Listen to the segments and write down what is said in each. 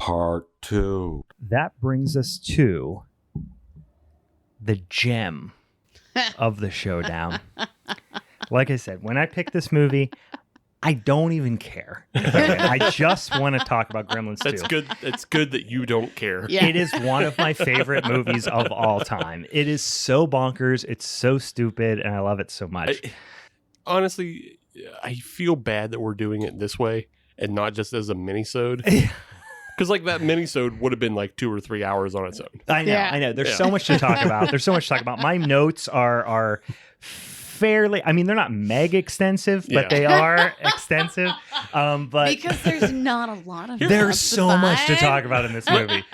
Part 2. That brings us to the gem of the Showdown. Like I said, when I picked this movie, I don't even care. I just want to talk about Gremlins 2. That's good. It's good that you don't care. Yeah. It is one of my favorite movies of all time. It is so bonkers. It's so stupid, and I love it so much. Honestly, I feel bad that we're doing it this way and not just as a mini-sode. Because like that mini-sode would have been like 2 or 3 hours on its own. I know. There's so much to talk about. My notes are fairly, I mean, they're not mega extensive, but they are extensive. But because there's not a lot of there's so much to talk about in this movie.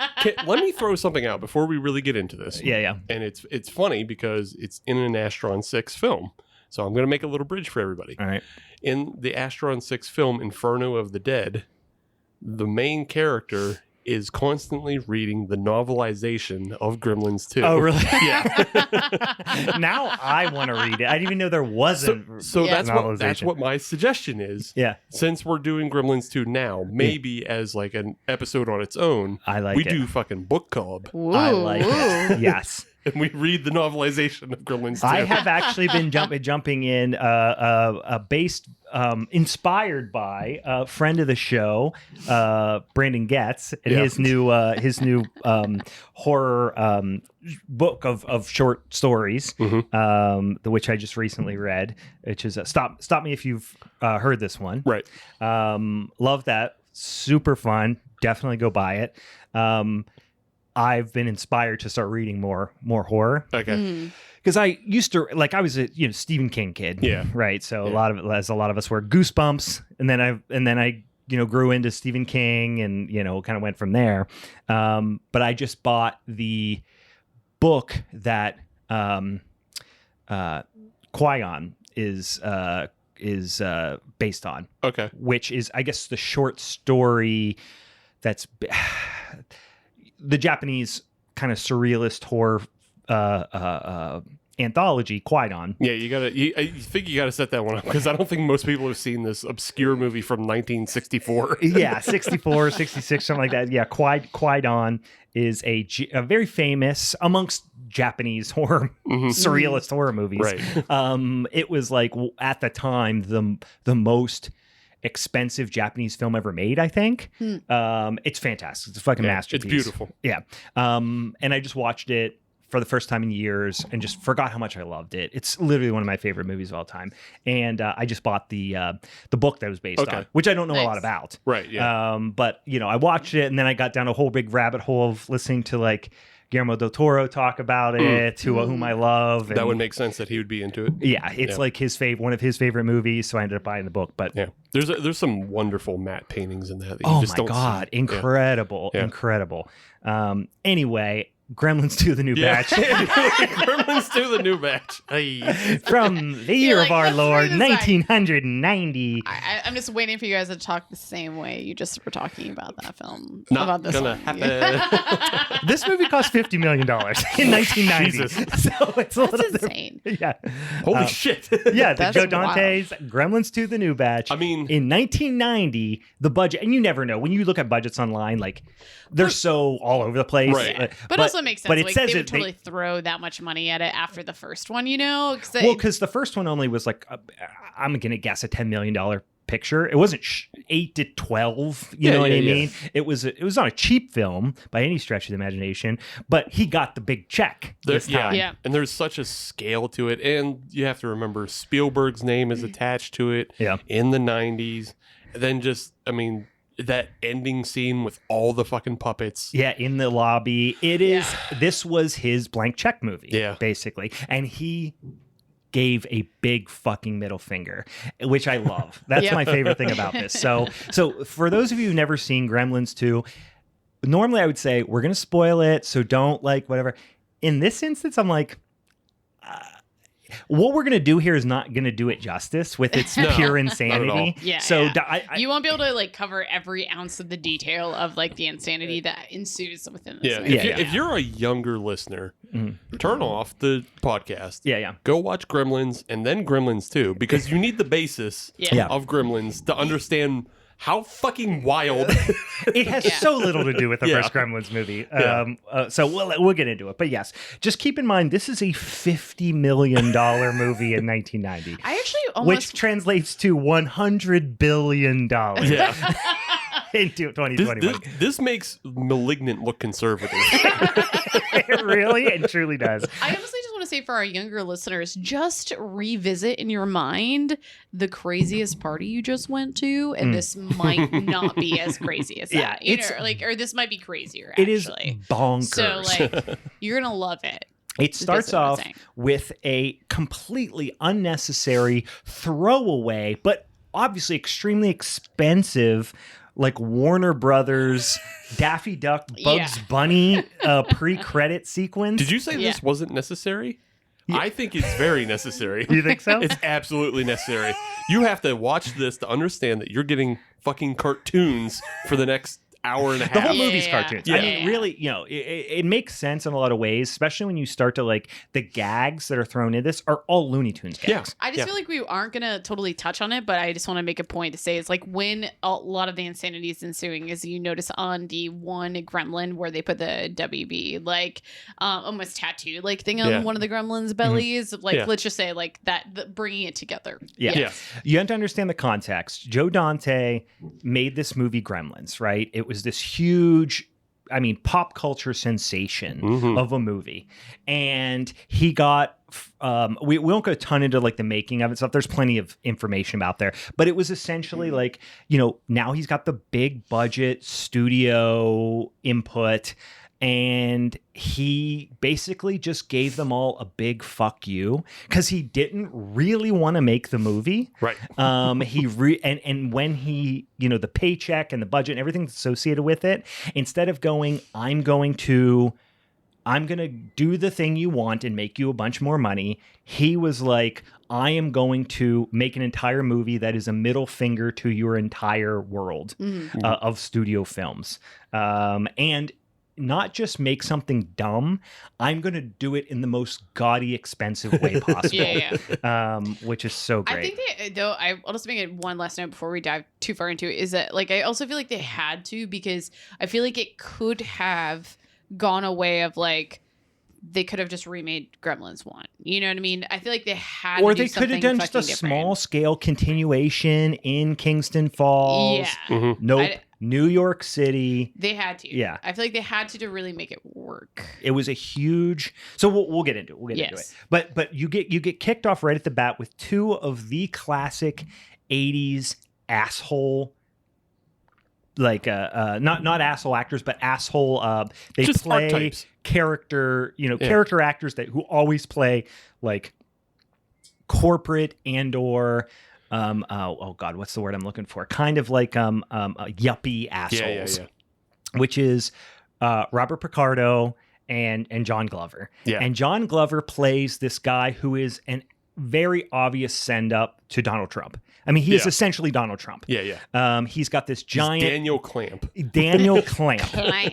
Let me throw something out before we really get into this. Yeah. And it's funny because it's in an Astron 6 film. So I'm going to make a little bridge for everybody. All right. In the Astron 6 film, Inferno of the Dead, the main character is constantly reading the novelization of Gremlins 2. Oh, really? Yeah. Now I want to read it. I didn't even know there wasn't. So Yeah. that's what my suggestion is. Yeah. Since we're doing Gremlins 2 now, maybe as like an episode on its own, we do fucking book club. Ooh, I like it. Yes. And we read the novelization of Gremlins 2. I have actually been jumping in, inspired by a friend of the show, Brandon Getz, and his new horror book of short stories, which I just recently read. Which is stop me if you've heard this one. Right. Love that. Super fun. Definitely go buy it. I've been inspired to start reading more horror. Okay. Because I used to I was a Stephen King kid. Yeah. Right. So a lot of us were Goosebumps, and then I grew into Stephen King, and kind of went from there. But I just bought the book that Qui-Gon is based on. Okay. Which is, I guess, the short story that's the Japanese kind of surrealist horror anthology, Qui-Gon. Yeah, I think you gotta set that one up because I don't think most people have seen this obscure movie from 1964. Yeah, 64, 66, something like that. Yeah, Qui-Gon is a very famous amongst Japanese horror, surrealist horror movies. Right. It was like at the time the most expensive Japanese film ever made, I think. It's fantastic. It's a fucking masterpiece. It's beautiful. Yeah. And I just watched it for the first time in years and just forgot how much I loved it. It's literally one of my favorite movies of all time. And I just bought the book that it was based on, which I don't know a lot about. Right. Yeah. But I watched it, and then I got down a whole big rabbit hole of listening to Guillermo del Toro talk about it, whom I love. And that would make sense that he would be into it. Yeah, it's like one of his favorite movies, so I ended up buying the book. But yeah, there's some wonderful matte paintings in that you oh just my don't god, see. incredible. Anyway, Gremlins 2, the new batch. Gremlins 2, the new batch. Hey. From the year of our Lord, 1990. I'm just waiting for you guys to talk the same way you just were talking about that film. Not about this gonna one. happen. This movie cost $50 million in 1990. Jesus. So it's a That's little insane. Yeah. Holy shit. Yeah, the That's Joe Dante's Gremlins 2, the new batch. I mean, in 1990, the budget, and you never know when you look at budgets online, they're so all over the place. Right. But also makes sense. But it says they would totally throw that much money at it after the first one, because the first one only was I'm gonna guess a $10 million picture. It wasn't 8 to 12. You know what I mean? It was not a cheap film by any stretch of the imagination. But he got the big check this time. Yeah. And there's such a scale to it, and you have to remember Spielberg's name is attached to it. Yeah. In the 90s, and then that ending scene with all the fucking puppets. Yeah, in the lobby. This was his blank check movie, basically. And he gave a big fucking middle finger, which I love. That's my favorite thing about this. So for those of you who've never seen Gremlins 2, normally I would say, we're going to spoil it, so don't whatever. In this instance, I'm like, what we're going to do here is not going to do it justice with its pure insanity. You won't be able to cover every ounce of the detail of the insanity that ensues within this movie. If you're a younger listener, turn off the podcast. Go watch Gremlins and then Gremlins 2, because you need the basis of Gremlins to understand How fucking wild. It has so little to do with the first Gremlins movie. So we'll get into it. But yes, just keep in mind, this is a $50 million movie in 1990. I actually which translates to $100 billion. Yeah. Into 2021. This makes Malignant look conservative. It really and truly does. I honestly just want to say for our younger listeners, just revisit in your mind the craziest party you just went to, and this might not be as crazy as that. Or this might be crazier. Actually. It is bonkers. So you're gonna love it. It starts off with a completely unnecessary throwaway, but obviously extremely expensive, like Warner Brothers, Daffy Duck, Bugs Bunny pre-credit sequence. Did you say this wasn't necessary? Yeah. I think it's very necessary. You think so? It's absolutely necessary. You have to watch this to understand that you're getting fucking cartoons for the next hour and a half. The whole movie's cartoons. I mean, really, it makes sense in a lot of ways, especially when you start to like the gags that are thrown in this are all Looney Tunes gags. I just feel like we aren't going to totally touch on it, but I just want to make a point to say it's like when a lot of the insanity is ensuing is you notice on the one Gremlin where they put the WB like almost tattooed like thing on one of the Gremlins' bellies. Like let's just say like that bringing it together. Yeah. You have to understand the context. Joe Dante made this movie Gremlins, right? It was this huge, pop culture sensation of a movie. And he got, we won't go a ton into like the making of it stuff. There's plenty of information about there. But it was essentially like, now he's got the big budget studio input. And he basically just gave them all a big fuck you because he didn't really want to make the movie. Right. And when he, the paycheck and the budget and everything associated with it, instead of going, I'm going to do the thing you want and make you a bunch more money, he was like, I am going to make an entire movie that is a middle finger to your entire world of studio films. And not just make something dumb, I'm going to do it in the most gaudy, expensive way possible. Which is so great. I think I'll just make it one last note before we dive too far into it, is that like I also feel like they had to, because I feel like it could have gone away of like they could have just remade Gremlins 1. You know what I mean? I feel like they had or to do they could have done just a small scale continuation in Kingston Falls. Yeah. Nope. New York City. They had to. Yeah. I feel like they had to really make it work. It was a huge. So we'll get into it. We'll get into it. But you get kicked off right at the bat with two of the classic 80s asshole, like not asshole actors, but asshole. They just play archetypes. Character, character actors who always play like corporate and or. Oh God, what's the word I'm looking for? Kind of like yuppie assholes, which is Robert Picardo and John Glover. Yeah. And John Glover plays this guy who is an very obvious send up to Donald Trump. I mean, he is essentially Donald Trump. Yeah. He's got this giant Daniel Clamp.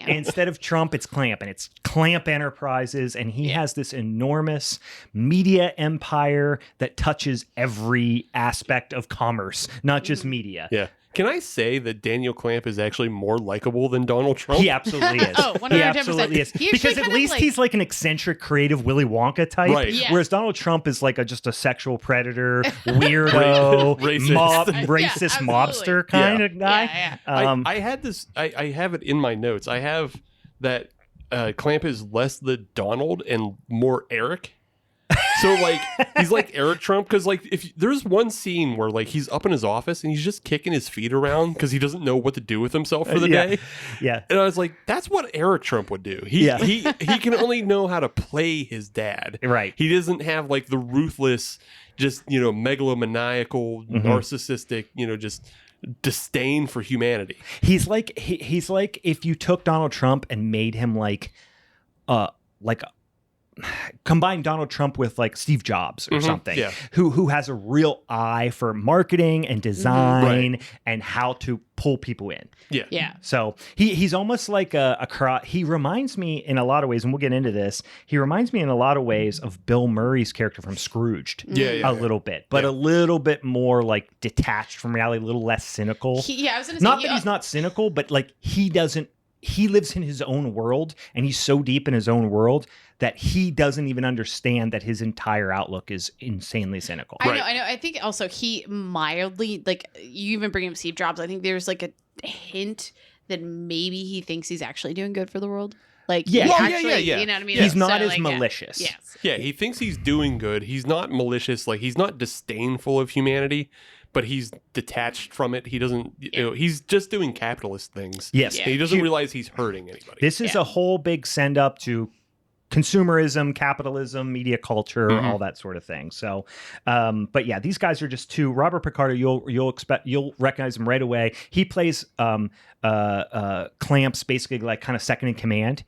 Instead of Trump, it's Clamp, and it's Clamp Enterprises, and he has this enormous media empire that touches every aspect of commerce, not just media. Yeah. Can I say that Daniel Clamp is actually more likable than Donald Trump? He absolutely is. 110%. He absolutely is. Because at least he's like an eccentric, creative Willy Wonka type, right. Whereas Donald Trump is like just a sexual predator, weirdo, racist mobster kind of guy. Yeah. I had this. I have it in my notes. I have that Clamp is less the Donald and more Eric. So like he's like Eric Trump, because like if there's one scene where like he's up in his office and he's just kicking his feet around because he doesn't know what to do with himself for the day. Yeah. And I was like, that's what Eric Trump would do. He can only know how to play his dad. Right. He doesn't have like the ruthless, just megalomaniacal, narcissistic, just disdain for humanity. He's like if you took Donald Trump and made him like combine Donald Trump with like Steve Jobs or something, who has a real eye for marketing and design and how to pull people in. Yeah. So he's almost like he reminds me in a lot of ways, and we'll get into this. He reminds me in a lot of ways of Bill Murray's character from Scrooged, a little bit, but a little bit more like detached from reality, a little less cynical. I was gonna say, not that he's not cynical, but like he lives in his own world, and he's so deep in his own world that he doesn't even understand that his entire outlook is insanely cynical. I know. I think also he mildly, like, you even bring up Steve Jobs. I think there's like a hint that maybe he thinks he's actually doing good for the world. Like, you know what I mean? He's not as malicious. Yes. Yeah, he thinks he's doing good. He's not malicious. Like, he's not disdainful of humanity, but he's detached from it. He doesn't, he's just doing capitalist things. Yes. He doesn't realize he's hurting anybody. This is a whole big send up to consumerism, capitalism, media culture, all that sort of thing. So, but yeah, these guys are just two. Robert Picardo, you'll recognize him right away. He plays Clamp's basically like kind of second in command.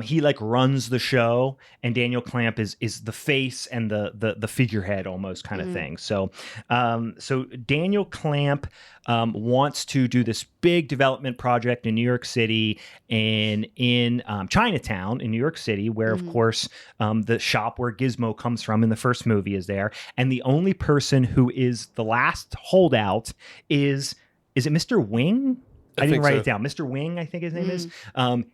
He like runs the show, and Daniel Clamp is the face and the figurehead almost kind of thing. So, so Daniel Clamp wants to do this big development project in New York City and in Chinatown in New York City, where of course the shop where Gizmo comes from in the first movie is there, and the only person who is the last holdout is it Mr. Wing? I didn't write it down. Mr. Wing, I think his name is.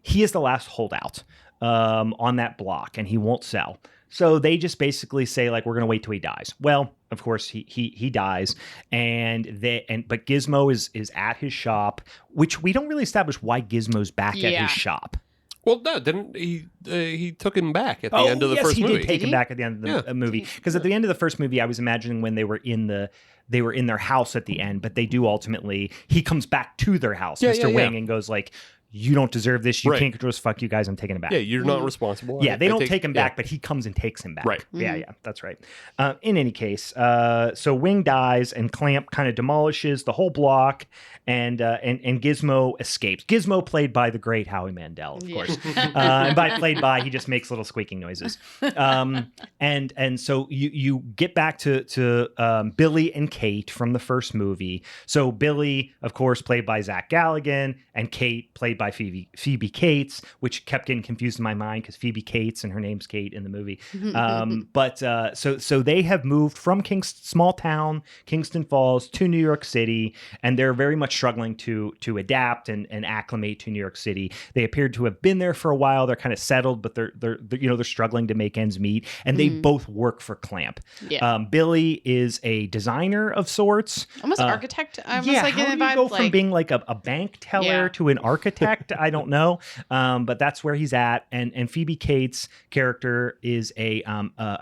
He is the last holdout on that block, and he won't sell. So they just basically say, like, we're going to wait till he dies. Well, of course, he dies, but Gizmo is at his shop, which we don't really establish why Gizmo's back at his shop. Well, no, didn't he? He took him back at the end of the first movie. Yes, he did take him back at the end of the movie. Because at the end of the first movie, I was imagining when they were in their house at the end, but they do ultimately. He comes back to their house, Mr. Wing, and goes like, "You don't deserve this. You can't control this. Fuck you guys. I'm taking him back." Yeah, you're not responsible. Yeah, they don't take him back, but he comes and takes him back. Right. Yeah, that's right. In any case, so Wing dies, and Clamp kind of demolishes the whole block, and Gizmo escapes. Gizmo played by the great Howie Mandel, of course. And by played by, he just makes little squeaking noises. And so you get back to Billy and Kate from the first movie. So Billy, of course, played by Zach Galligan, and Kate played by Phoebe Cates, which kept getting confused in my mind because Phoebe Cates and her name's Kate in the movie. So they have moved from small town Kingston Falls to New York City, and they're very much struggling to adapt and acclimate to New York City. They appeared to have been there for a while. They're kind of settled, but they're struggling to make ends meet, and they both work for Clamp. Billy is a designer of sorts, almost architect. Like how do you go from being like a bank teller to an architect? I don't know, but that's where he's at. And Phoebe Cates' character is a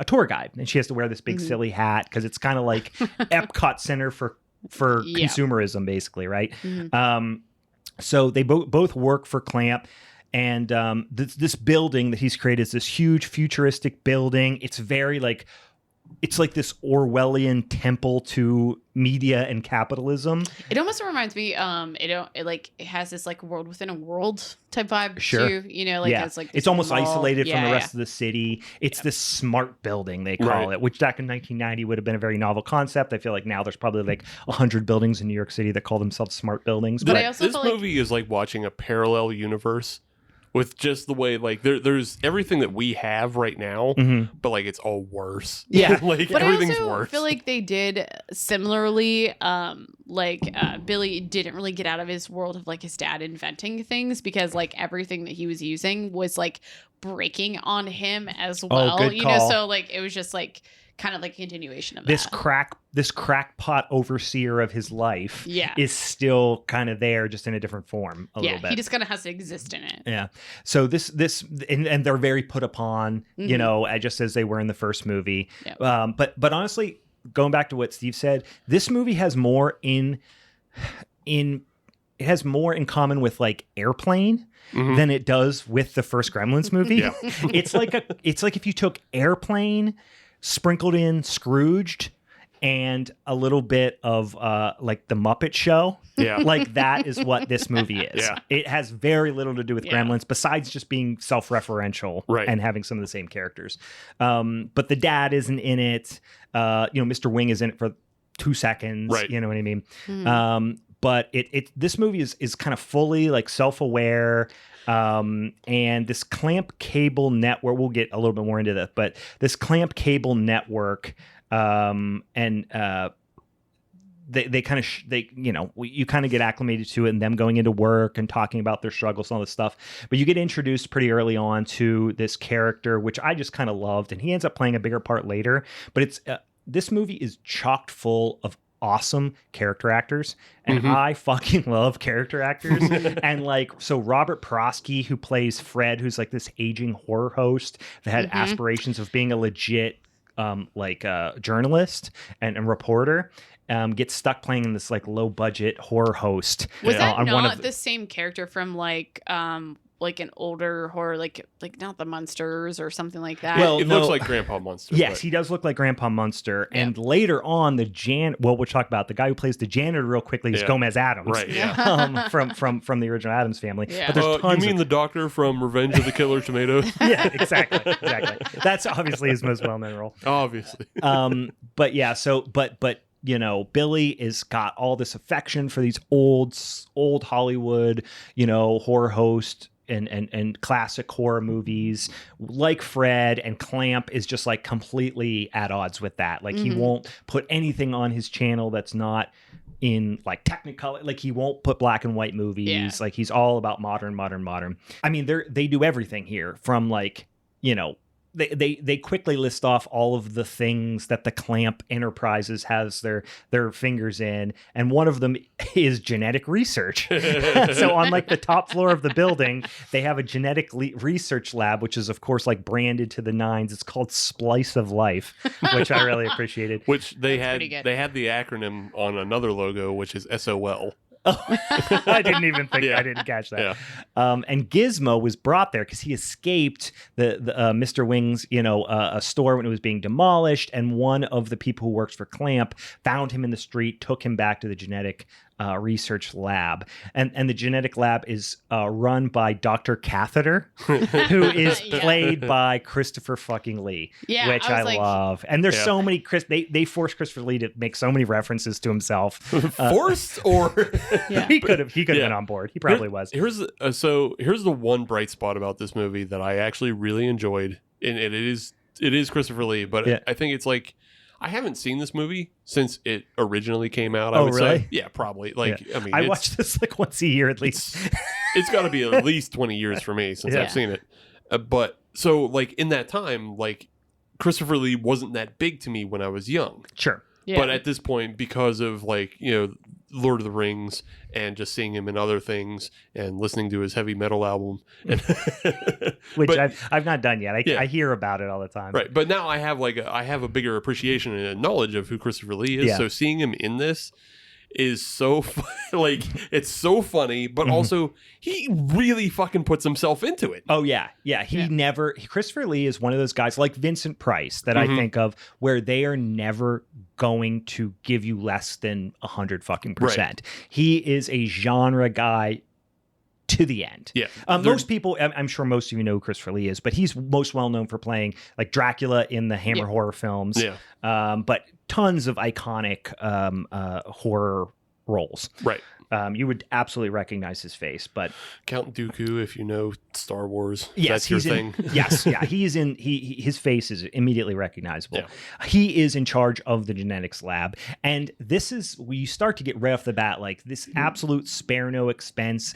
tour guide, and she has to wear this big silly hat because it's kind of like Epcot Center for consumerism, basically, right? So they both work for Clamp. And this building that he's created is this huge futuristic building. It's very like, it's like this Orwellian temple to media and capitalism. It almost reminds me, it has this like world within a world type vibe too. It's like it's almost isolated from the rest of the city. It's this smart building, they call it, which back in 1990 would have been a very novel concept. I feel like now there's probably like 100 buildings in New York City that call themselves smart buildings. But I also this movie is like watching a parallel universe. With just the way, like, there's everything that we have right now, but, like, it's all worse. Yeah. Like, but everything's I also worse. feel like they did similarly, Billy didn't really get out of his world of, like, his dad inventing things because, like, everything that he was using was, like, breaking on him as well. Good call. So, like, it was just, like, kind of like a continuation of this that. This crackpot overseer of his life is still kind of there, just in a different form a little bit. He just kind of has to exist in it. Yeah. So this and they're very put upon, just as they were in the first movie. Yep. But honestly, going back to what Steve said, this movie has more in common with like Airplane than it does with the first Gremlins movie. Yeah. It's like if you took Airplane, sprinkled in Scrooged, and a little bit of like the Muppet Show. Yeah. Like that is what this movie is. Yeah. It has very little to do with Gremlins besides just being self-referential and having some of the same characters. But the dad isn't in it. Mr. Wing is in it for 2 seconds. Right. You know what I mean? But this movie is kind of fully like self-aware. And this clamp cable network, we'll get a little bit more into that, but this clamp cable network, they kind of you kind of get acclimated to it, and them going into work and talking about their struggles and all this stuff. But you get introduced pretty early on to this character, which I just kind of loved, and he ends up playing a bigger part later. But it's this movie is chocked full of awesome character actors, and I fucking love character actors. And so Robert Prosky, who plays Fred, who's like this aging horror host that had aspirations of being a legit journalist and reporter, gets stuck playing in this like low budget horror host. Was that not the same character from like an older horror, like not the Munsters or something like that? Well, it looks like Grandpa Munster. Yes, he does look like Grandpa Munster. Yeah. And later on, we'll talk about the guy who plays the janitor real quickly is Gomez Addams, right? Yeah, from the original Addams Family. Yeah. But there's tons. You mean the doctor from Revenge of the Killer Tomatoes? Yeah, exactly. That's obviously his most well-known role. Obviously. But yeah, but. Billy is got all this affection for these old Hollywood, horror host and classic horror movies like Fred, and Clamp is just like completely at odds with that. Like he won't put anything on his channel that's not in like Technicolor. Like he won't put black and white movies. Yeah. Like he's all about modern. I mean, they do everything here from like, They quickly list off all of the things that the Clamp Enterprises has their fingers in, and one of them is genetic research. So on like the top floor of the building, they have a genetic research lab, which is of course like branded to the nines. It's called Splice of Life, which I really appreciated. Which they had the acronym on another logo, which is SOL. Oh, I didn't even think I didn't catch that. Yeah. And Gizmo was brought there because he escaped the Mr. Wing's, a store when it was being demolished, and one of the people who works for Clamp found him in the street, took him back to the genetic research lab, and the genetic lab is run by Dr. Catheter, who is played by Christopher fucking Lee, which I love. And there's so many they forced Christopher Lee to make so many references to himself. Forced or he could have been on board. He probably was. Here's the one bright spot about this movie that I actually really enjoyed, and it is Christopher Lee, but I think it's like, I haven't seen this movie since it originally came out. I would say. Yeah, probably. I mean, I watch this like once a year at least. It's got to be at least 20 years for me since I've seen it. But so like in that time, like Christopher Lee wasn't that big to me when I was young. Sure. Yeah. But at this point, because of like, Lord of the Rings and just seeing him in other things and listening to his heavy metal album, which I've not done yet. I hear about it all the time. Right, but now I have a bigger appreciation and a knowledge of who Christopher Lee is. Yeah. So seeing him in this is so it's so funny, but also he really fucking puts himself into it. Oh yeah. Christopher Lee is one of those guys like Vincent Price that I think of, where they are never going to give you less than 100 fucking %. Right. He is a genre guy to the end. Yeah. Most people, I'm sure most of you know who Christopher Lee is, but he's most well known for playing like Dracula in the Hammer horror films. Yeah. But tons of iconic horror roles. Right. You would absolutely recognize his face, but Count Dooku, if you know Star Wars, yes, that's your thing. His face is immediately recognizable. Yeah. He is in charge of the genetics lab, and this is where you start to get right off the bat like this absolute spare no expense,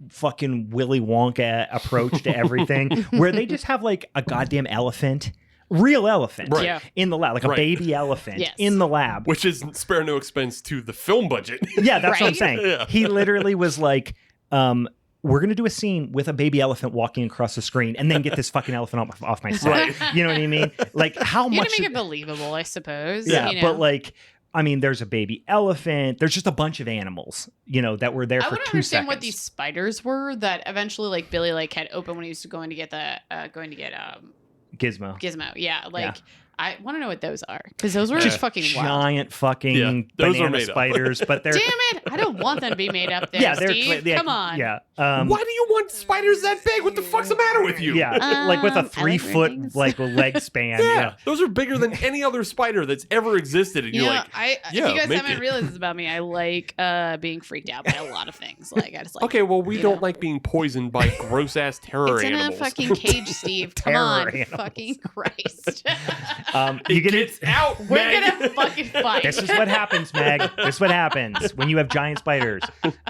fucking Willy Wonka approach to everything, where they just have like a goddamn elephant. Real elephant in the lab, like a baby elephant in the lab. Which is spare no expense to the film budget. Yeah, that's what I'm saying. Yeah. He literally was like, we're going to do a scene with a baby elephant walking across the screen and then get this fucking elephant off my set. Right. You know what I mean? Like how much... to make it believable, I suppose. Yeah, but like... I mean, there's a baby elephant. There's just a bunch of animals, that were there for 2 seconds. I wouldn't understand what these spiders were that eventually, like Billy, like had open when he was going to get Gizmo. Yeah, I want to know what those are because those were just fucking giant fucking those banana are made spiders. But they're damn it! I don't want them to be made up there. yeah, Steve. Come on. Yeah. Why do you want spiders that big? What the fuck's the matter with you? Yeah, like with a I like 3-foot like leg span. Yeah, those are bigger than any other spider that's ever existed. And you're like, if you guys haven't realized this about me, I like being freaked out by a lot of things. Like I just like. Okay, well, we don't like being poisoned by gross ass terror animals. It's in a fucking cage, Steve. Come on, fucking Christ. You It's out. We're Meg. gonna fucking fight. This is what happens, Meg. This is what happens when you have giant spiders.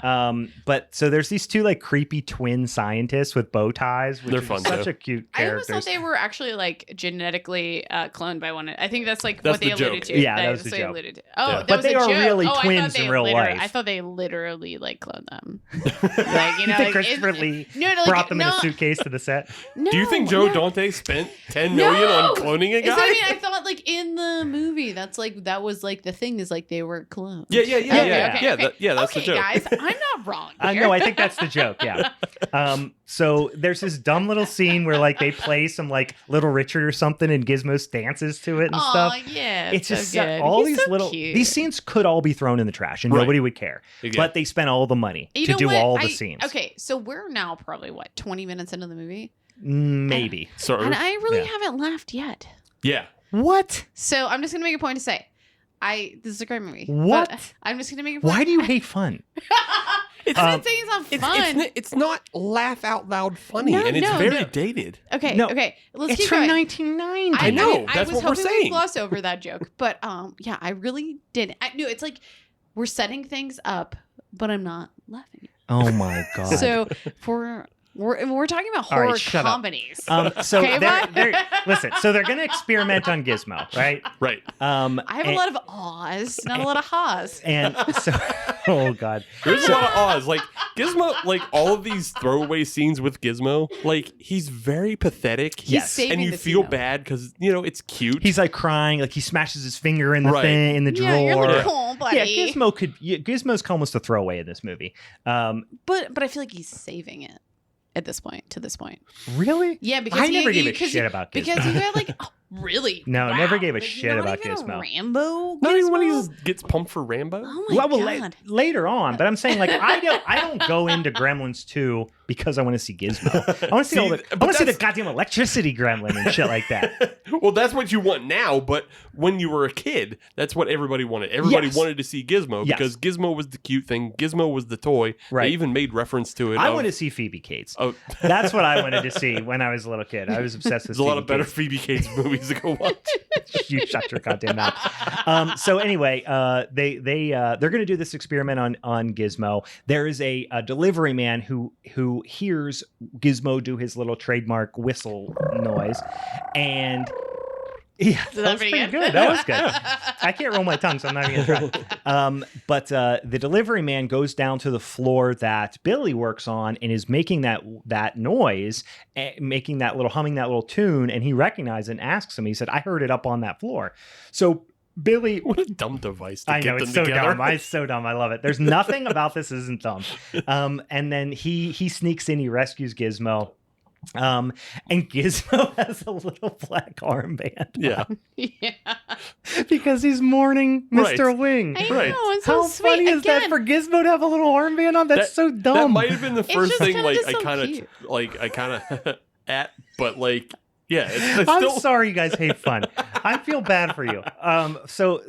But so there's these two like creepy twin scientists with bow ties, which They're is fun, such too. a cute I always characters. thought they were actually like genetically cloned by one. I think that's like That's what they the joke. alluded to. Yeah, that was that's the what they joke. alluded to. Oh, Yeah. that But was they a are joke? really I thought twins they in real life. I thought they literally like cloned them. Like, you You know, think like, Christopher Lee like, brought them in a suitcase to the set? No, Do you think Joe Dante spent $10 million on cloning a guy? I thought like in the movie, that was like the thing is like they were cloned. Yeah. Okay. That's the joke. Guys, I'm not wrong. No, I think that's the joke. Yeah. So there's this dumb little scene where like they play some like Little Richard or something, and Gizmo dances to it and stuff. Yeah, It's so just good. all He's these so little cute. these scenes could all be thrown in the trash and Right. nobody would care. Yeah. But they spent all the money You to know do what? all the scenes. Okay, so we're now probably 20 minutes into the movie, Maybe. Sorry. and I really Yeah. haven't laughed yet. Yeah. What? So I'm just gonna make a point to say, this is a great movie. What? But I'm just gonna make a point. Why do you hate fun? It's I'm not saying it's not fun. It's not laugh out loud funny, No, and it's no, very no. dated. Okay, No, okay. Let's It's keep from going. 1990. I know, I that's was what we're hoping saying. we'd gloss over that joke, but yeah, I really didn't. No, it's like we're setting things up, but I'm not laughing. Oh my god. So we're talking about All right, horror shut up. comedies. So Okay, listen. So they're going to experiment on Gizmo, right? Right. I have a lot of ahs, not a lot of ha's. And so, oh god, There's a lot of Oz. Like Gizmo, like all of these throwaway scenes with Gizmo, like he's very pathetic. Yes. saving And you the feel scene, though. bad because it's cute. he's like crying, like he smashes his finger in the Right. thing in the drawer. Yeah, you're like, oh, buddy. Yeah, Gizmo's almost a throwaway in this movie. But I feel like he's saving it at this point. To this point, Really? yeah. Because I never gave a shit about Gizmo. Because you got like, oh, really? No, Wow. never gave a Like, shit not about even a Gizmo. Rambo. Not even when Gizmo? he gets pumped for Rambo. Oh my well, god. later on, but I'm saying like I don't go into Gremlins 2 because I want to see Gizmo. I want to see See, all the I but want to see the that's- goddamn electricity gremlin and shit like that. Well, that's what you want now, but when you were a kid, that's what everybody wanted. Everybody Yes. wanted to see Gizmo Yes. because Gizmo was the cute thing. Gizmo was the toy. Right. They even made reference to it. I of- want to see Phoebe Cates. Oh, That's what I wanted to see when I was a little kid. I was obsessed with there's a lot of better Cates. Phoebe Cates movies to go watch. You shut your goddamn mouth. So anyway, they're going to do this experiment on Gizmo. There is a delivery man who hears Gizmo do his little trademark whistle noise, and yeah, that was pretty good. That was good. I can't roll my tongue, so I'm not even gonna try. But the delivery man goes down to the floor that Billy works on and is making that noise, making that little humming that little tune, and he recognizes it and asks him. He said, "I heard it up on that floor." So Billy, What a dumb device to I get know them it's so together. dumb. It's so dumb. I love it. There's nothing about this isn't dumb. And then he sneaks in. He rescues Gizmo. And Gizmo has a little black armband. Yeah. Yeah. Because he's mourning Mr. Right. Wing. I Right. know. It's so How sweet. funny is that Again, for Gizmo to have a little armband on? That's so dumb. That might have been the It's first just thing kinda like just I so kind of cute. but like yeah, it's I'm still sorry you guys hate fun. I feel bad for you. So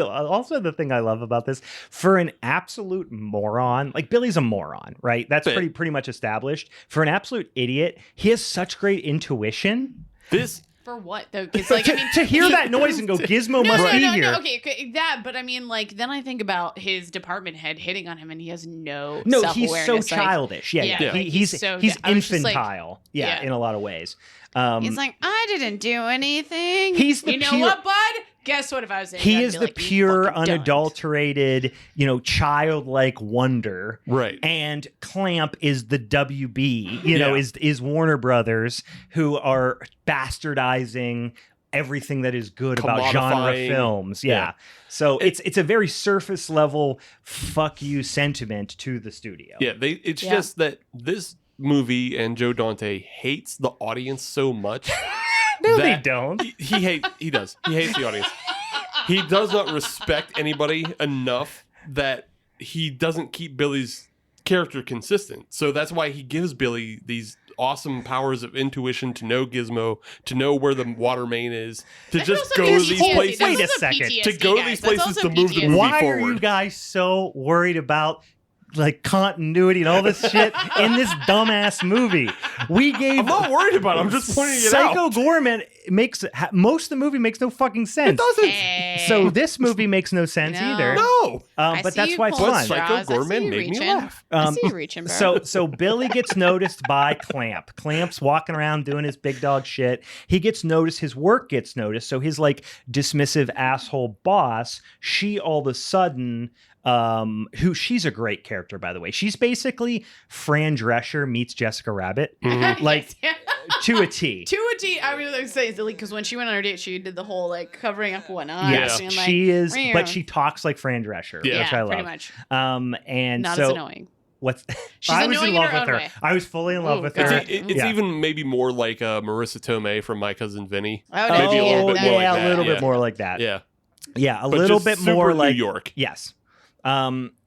also the thing I love about this, for an absolute moron, like Billy's a moron, right? That's But- pretty much established. For an absolute idiot, he has such great intuition. this For what though? Because like I mean, to hear that noise and go, Gizmo must be here. Okay, that. But I mean, like then I think about his department head hitting on him, and he has no. No, he's so self-awareness, like, childish. Yeah. Yeah, like, He's he's so- he's I was just like- infantile. yeah. In a lot of ways. He's like, I didn't do anything. He's the you know pure- what, bud? Guess what? If I was in, he I'd is be the like, "You pure, fucking don't." unadulterated, childlike wonder. right. And Clamp is the WB, Yeah. is Warner Brothers, who are bastardizing everything that is good about genre Commodifying. films. Yeah. Yeah. So it's a very surface level fuck you sentiment to the studio. Yeah, it's Yeah. just that this movie and Joe Dante hates the audience so much No, they don't. He does. He hates the audience. He does not respect anybody enough that he doesn't keep Billy's character consistent. So that's why he gives Billy these awesome powers of intuition to know Gizmo, to know where the water main is, to just go to these places. Wait a second. To go to these places to move the movie Why forward. are you guys so worried about like continuity and all this shit in this dumbass movie? I'm not worried about it. I'm just pointing it Psycho out. Goreman makes most of the movie makes no fucking sense. It doesn't. Hey. So this movie makes no sense either. No. But that's why it's fun. Psycho Goreman made me laugh. I see you reaching, bro. So Billy gets noticed by Clamp. Clamp's walking around doing his big dog shit. He gets noticed. His work gets noticed. So his like dismissive asshole boss, she all of a sudden, she's a great character, by the way. She's basically Fran Drescher meets Jessica Rabbit, like to a T. To a T. I mean, like say because when she went on her date, she did the whole like covering up one eye. Yes, and, like, she is, but she talks like Fran Drescher, which I love. Pretty much. And not so, as annoying. She's I was in love with her. Way. I was fully in love with her. It's even maybe more like Marissa Tomei from My Cousin Vinny. Oh, maybe a little bit more like that. A little bit more like that. Yeah. Yeah, a little bit more like New York. Yes.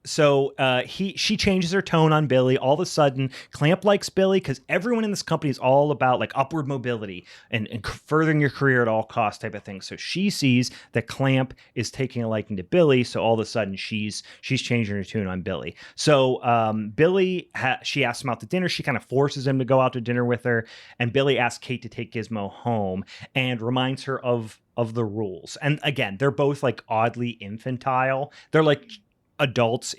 So she changes her tone on Billy. All of a sudden, Clamp likes Billy because everyone in this company is all about like upward mobility and furthering your career at all costs type of thing. So she sees that Clamp is taking a liking to Billy. So all of a sudden, she's changing her tune on Billy. So Billy, she asks him out to dinner. She kind of forces him to go out to dinner with her. And Billy asks Kate to take Gizmo home and reminds her of the rules. And again, they're both like oddly infantile. They're like adults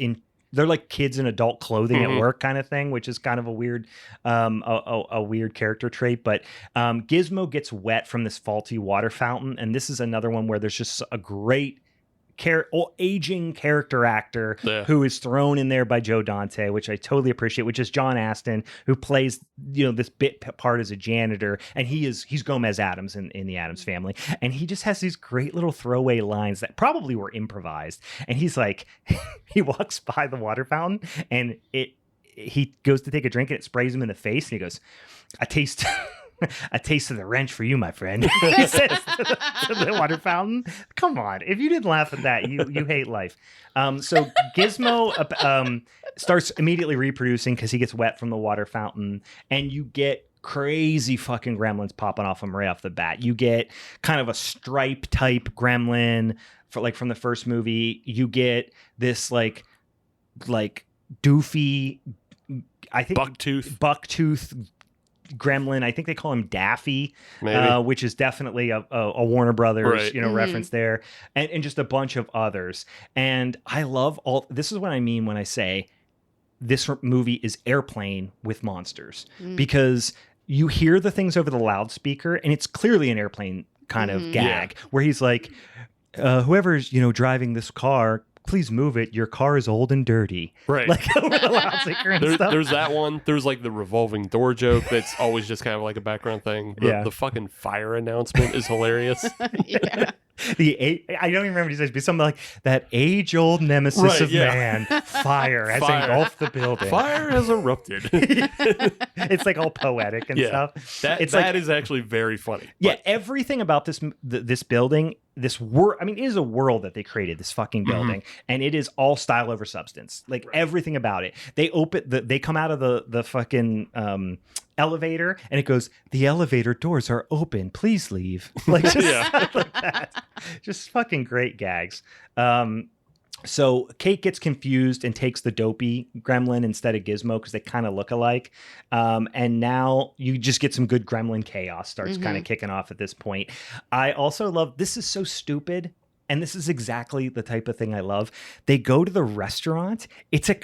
they're like kids in adult clothing at work kind of thing, which is kind of a weird a weird character trait. But Gizmo gets wet from this faulty water fountain, and this is another one where there's just a great aging character actor who is thrown in there by Joe Dante, which I totally appreciate, which is John Astin, who plays this bit part as a janitor, and he's Gomez Addams in the Addams Family, and he just has these great little throwaway lines that probably were improvised. And he's like, he walks by the water fountain, and he goes to take a drink, and it sprays him in the face, and he goes, "A taste." A taste of the wrench for you, my friend. He says to the water fountain. Come on. If you didn't laugh at that, you hate life. So Gizmo starts immediately reproducing because he gets wet from the water fountain, and you get crazy fucking gremlins popping off him right off the bat. You get kind of a stripe type gremlin from the first movie. You get this like doofy, I think bucktooth gremlin. I think they call him Daffy, which is definitely a Warner Brothers reference there, and just a bunch of others. And I love this is what I mean when I say this movie is Airplane with monsters, because you hear the things over the loudspeaker, and it's clearly an Airplane kind of gag where he's like, whoever's driving this car, please move it. Your car is old and dirty. Right. Like over the loudspeaker and stuff. There's that one. There's like the revolving door joke that's always just kind of like a background thing. The fucking fire announcement is hilarious. Yeah. I don't even remember what he says, but something like that age-old nemesis of man, fire, has engulfed the building. Fire has erupted. It's like all poetic and stuff. That is actually very funny. Yeah, everything about this building, this world, I mean, it is a world that they created, this fucking building, and it is all style over substance. Like everything about it. They come out of the fucking elevator, and it goes, "The elevator doors are open, please leave." Like just like that. Just fucking great gags. So Kate gets confused and takes the dopey gremlin instead of Gizmo because they kind of look alike. And now you just get some good gremlin chaos starts kind of kicking off at this point. I also love, this is so stupid, and this is exactly the type of thing I love. They go to the restaurant. It's a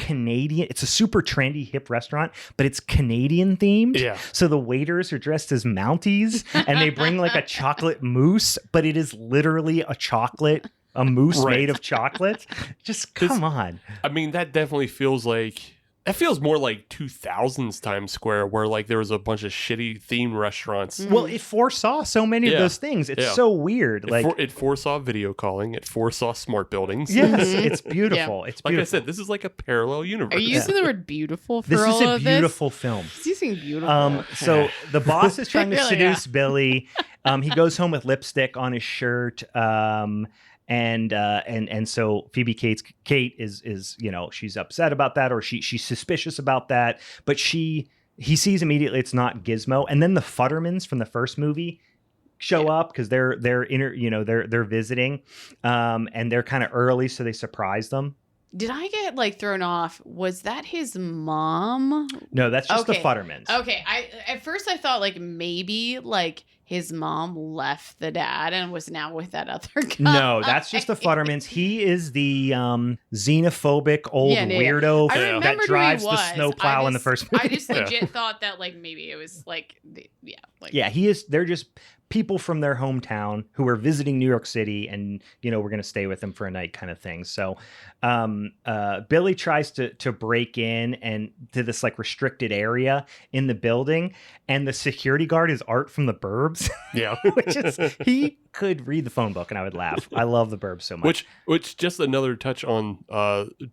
super trendy, hip restaurant, but it's Canadian themed. Yeah. So the waiters are dressed as Mounties, and they bring like a chocolate mousse, but it is literally a mousse made of chocolate. Just come on. I mean, that definitely feels like... That feels more like 2000s Times Square, where like there was a bunch of shitty themed restaurants. Well, it foresaw so many of those things. It's so weird. It foresaw video calling. It foresaw smart buildings. Yes, it's beautiful. It's beautiful. Like I said, this is like a parallel universe. Are you using the word beautiful for this all is a of beautiful film. He's using beautiful. So the boss is trying to seduce Billy. He goes home with lipstick on his shirt. And so Phoebe Kate is she's upset about that, or she's suspicious about that, but he sees immediately it's not Gizmo. And then the Futtermans from the first movie show up because they're visiting, and they're kind of early, so they surprise them. Did I get thrown off? Was that his mom? No, that's just the Futtermans. Okay, at first I thought maybe his mom left the dad and was now with that other guy. No, that's just the Futtermans. He is the xenophobic old weirdo that drives the snowplow in the first movie. I just legit thought that maybe it was he is. They're just people from their hometown who are visiting New York City, and we're going to stay with them for a night, kind of thing. So Billy tries to break in and to this restricted area in the building, and the security guard is Art from the Burbs. Yeah. Which is, he could read the phone book and I would laugh. I love the Burbs so much. Which just another touch on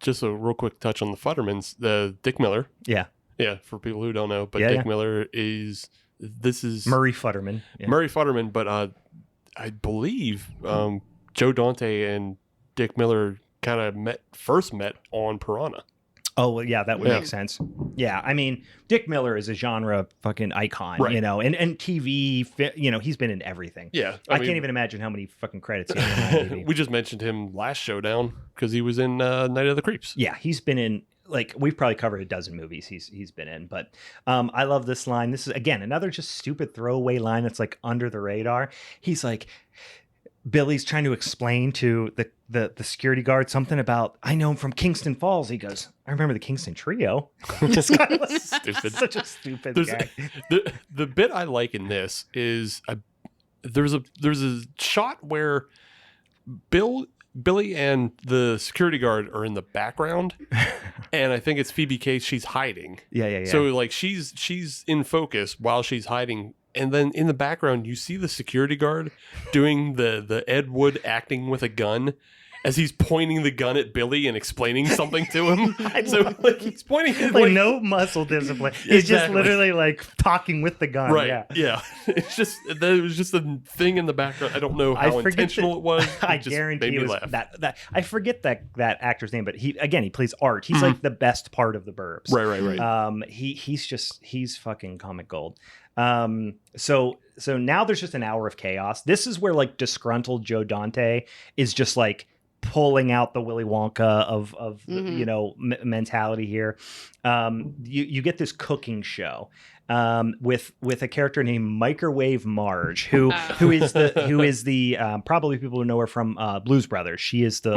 just a real quick touch on the Futtermans, the Dick Miller. Yeah. Yeah, for people who don't know, but Dick Miller is Murray Futterman. Yeah. Murray Futterman, but I believe Joe Dante and Dick Miller kind of first met on Piranha. Oh, well, yeah, that would make sense. Yeah, I mean, Dick Miller is a genre fucking icon, right. And TV, he's been in everything. Yeah. I can't even imagine how many fucking credits he has on. We just mentioned him last Showdown because he was in Night of the Creeps. Yeah, he's been in, we've probably covered a dozen movies he's been in, but I love this line. This is, again, another just stupid throwaway line that's under the radar. He's like, Billy's trying to explain to the security guard something about, I know him from Kingston Falls. He goes, I remember the Kingston Trio. Just kind of stupid. Such a stupid guy. The bit I like in this is there's a shot where Billy and the security guard are in the background, and I think it's Phoebe Cates. She's hiding. Yeah. So she's in focus while she's hiding. And then in the background, you see the security guard doing the Ed Wood acting with a gun as he's pointing the gun at Billy and explaining something to him. So he's pointing at no muscle discipline. He's just literally talking with the gun. Right. Yeah. It was just a thing in the background. I don't know how intentional it was. I guarantee it was that. I forget that actor's name, but he plays Art. He's the best part of the Burbs. Right. He's fucking comic gold. So now there's just an hour of chaos. This is where disgruntled Joe Dante is just pulling out the Willy Wonka of mentality here. You get this cooking show with a character named Microwave Marge, who is the probably people who know her from Blues Brothers. She is the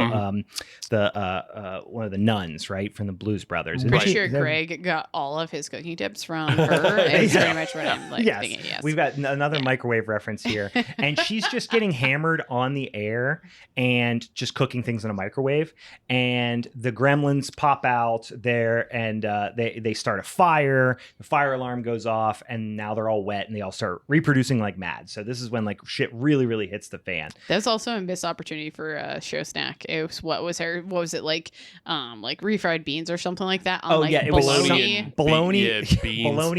one of the nuns, right, from the Blues Brothers. I'm pretty sure Greg got all of his cooking tips from her. It's pretty much what I'm thinking. Yes, we've got another microwave reference here, and she's just getting hammered on the air and just cooking things in a microwave. And the Gremlins pop out there, and they start a fire. The fire alarm goes off, and now they're all wet, and they all start reproducing like mad. So this is when shit really, really hits the fan. That's also a missed opportunity for a show snack. It was what was it refried beans or something like that? It was bologna bologna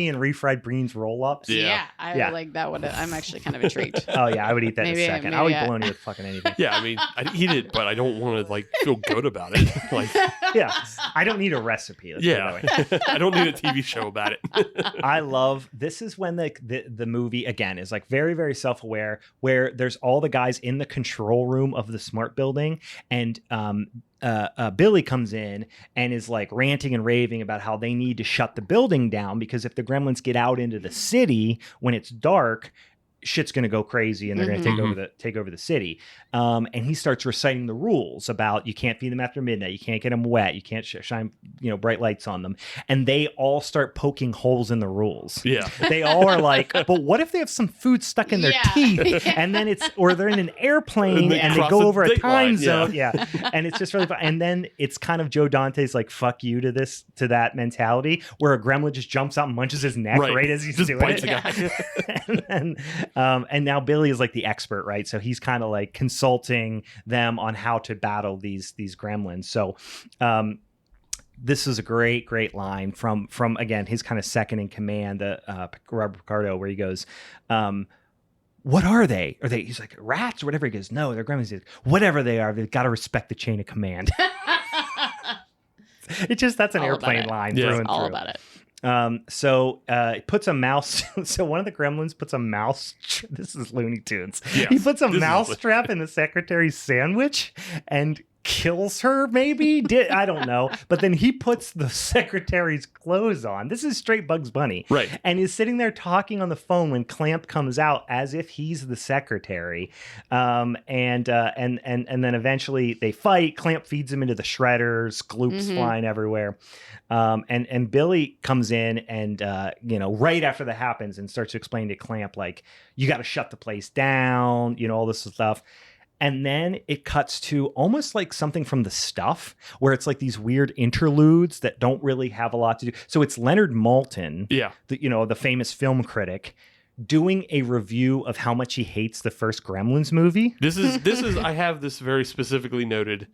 and refried beans roll-ups. Yeah, I like that one. I'm actually kind of intrigued. Oh yeah, I would eat that in a second. I'll eat bologna with fucking anything. Yeah, I mean, I'd eat it, but I don't want to feel good about it. Yeah, I don't need a recipe. I don't need a TV show about it. I love this is when the movie again is very, very self-aware, where there's all the guys in the control room of the smart building, and Billy comes in and is ranting and raving about how they need to shut the building down because if the Gremlins get out into the city when it's dark, shit's going to go crazy and they're going to take over the city. And he starts reciting the rules about you can't feed them after midnight. You can't get them wet. You can't shine, bright lights on them. And they all start poking holes in the rules. Yeah. They all are but what if they have some food stuck in their teeth and then or they're in an airplane and they go over a time zone. Yeah. And it's just really fun. And then it's kind of Joe Dante's fuck you to that mentality where a gremlin just jumps out and munches his neck right as he's just doing it. And now Billy is the expert, right? So he's kind of consulting them on how to battle these gremlins. So this is a great line from again his kind of second in command, Robert Picardo, where he goes, what are they? Are they? He's like, rats or whatever. He goes, no, they're gremlins. He's like, whatever they are, they've got to respect the chain of command. That's an airplane line through and through. All about it. So it puts a mouse. So one of the gremlins puts a mouse. This is Looney Tunes. Yes, he puts a mouse trap in the secretary's sandwich and kills her. Maybe I don't know. But then he puts the secretary's clothes on. This is straight Bugs Bunny, right? And he's sitting there talking on the phone when Clamp comes out as if he's the secretary. And then eventually they fight. Clamp feeds him into the shredders. Gloops flying everywhere. And Billy comes in and, right after that happens and starts to explain to Clamp, like, you got to shut the place down, all this stuff. And then it cuts to almost like something from The Stuff, where it's like these weird interludes that don't really have a lot to do. So it's Leonard Maltin, the famous film critic, doing a review of how much he hates the first Gremlins movie. This is I have this very specifically noted.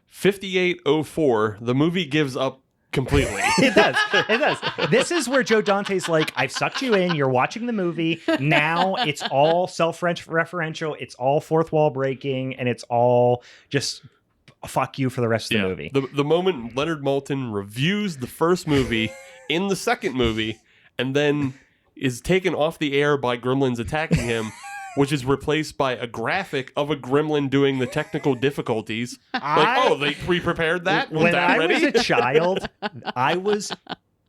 5804, the movie gives up completely. It does. This is where Joe Dante's like, I've sucked you in. You're watching the movie. Now it's all self-referential. It's all fourth wall breaking. And it's all just fuck you for the rest of the movie. The moment Leonard Maltin reviews the first movie in the second movie and then is taken off the air by gremlins attacking him, which is replaced by a graphic of a gremlin doing the technical difficulties. They pre-prepared that? When I was a child, I was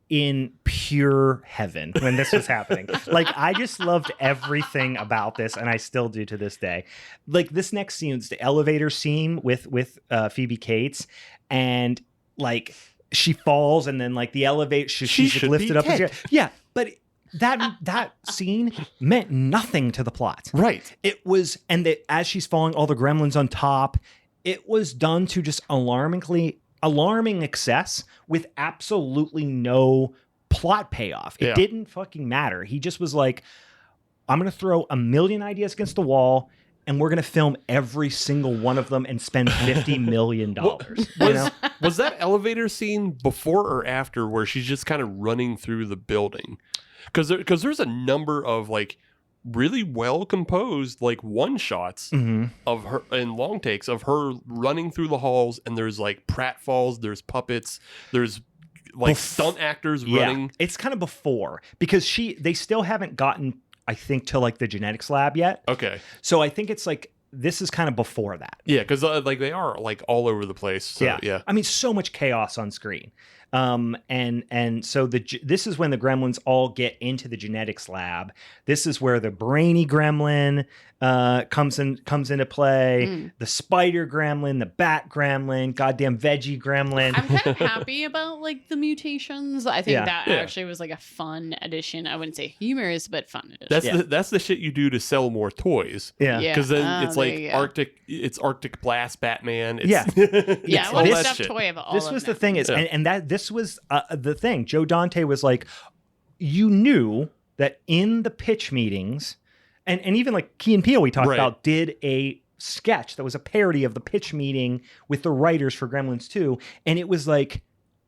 in pure heaven when this was happening. Like, I just loved everything about this, and I still do to this day. Like, this next scene is the elevator scene with Phoebe Cates, and, like, she falls, and then, like, the elevator, she's lifted up. Yeah, but... That scene meant nothing to the plot. Right. It was, and as she's falling, all the gremlins on top, it was done to just alarming excess with absolutely no plot payoff. It didn't fucking matter. He just was like, I'm going to throw a million ideas against the wall, and we're going to film every single one of them and spend $50 million. Was that elevator scene before or after where she's just kind of running through the building? Because there's a number of like really well composed like one shots of her and long takes of her running through the halls, and there's like pratfalls, there's puppets, there's like stunt actors running. It's kind of before, because they still haven't gotten, I think, to like the genetics lab yet. Okay, so I think it's like this is kind of before that. Yeah, because like they are like all over the place. So, yeah. I mean, so much chaos on screen. And so this is when the gremlins all get into the genetics lab. This is where the brainy gremlin comes into play. The spider gremlin, the bat gremlin, goddamn veggie gremlin. I'm kind of happy about like the mutations. I think that actually was like a fun addition. I wouldn't say humorous, but fun addition. That's the shit you do to sell more toys. Yeah, because then it's like Arctic Blast Batman. Stuffed toy of all. This was the thing and that this was the thing. Joe Dante was like, you knew that in the pitch meetings, and even like Key and Peele we talked about did a sketch that was a parody of the pitch meeting with the writers for Gremlins 2, and it was like,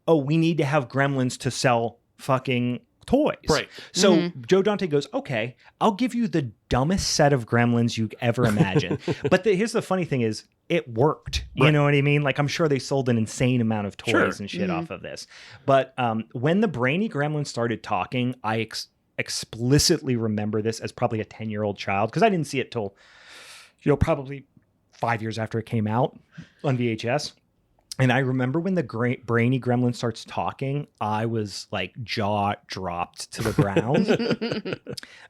oh, we need to have Gremlins to sell fucking toys. Right. So Joe Dante goes, okay, I'll give you the dumbest set of Gremlins you ever imagine. But here's the funny thing is, it worked. You know what I mean? Like, I'm sure they sold an insane amount of toys and shit off of this. But when the brainy gremlin started talking, I explicitly remember this as probably a 10-year-old child, because I didn't see it till, probably 5 years after it came out on VHS. And I remember when the brainy gremlin starts talking, I was like jaw dropped to the ground.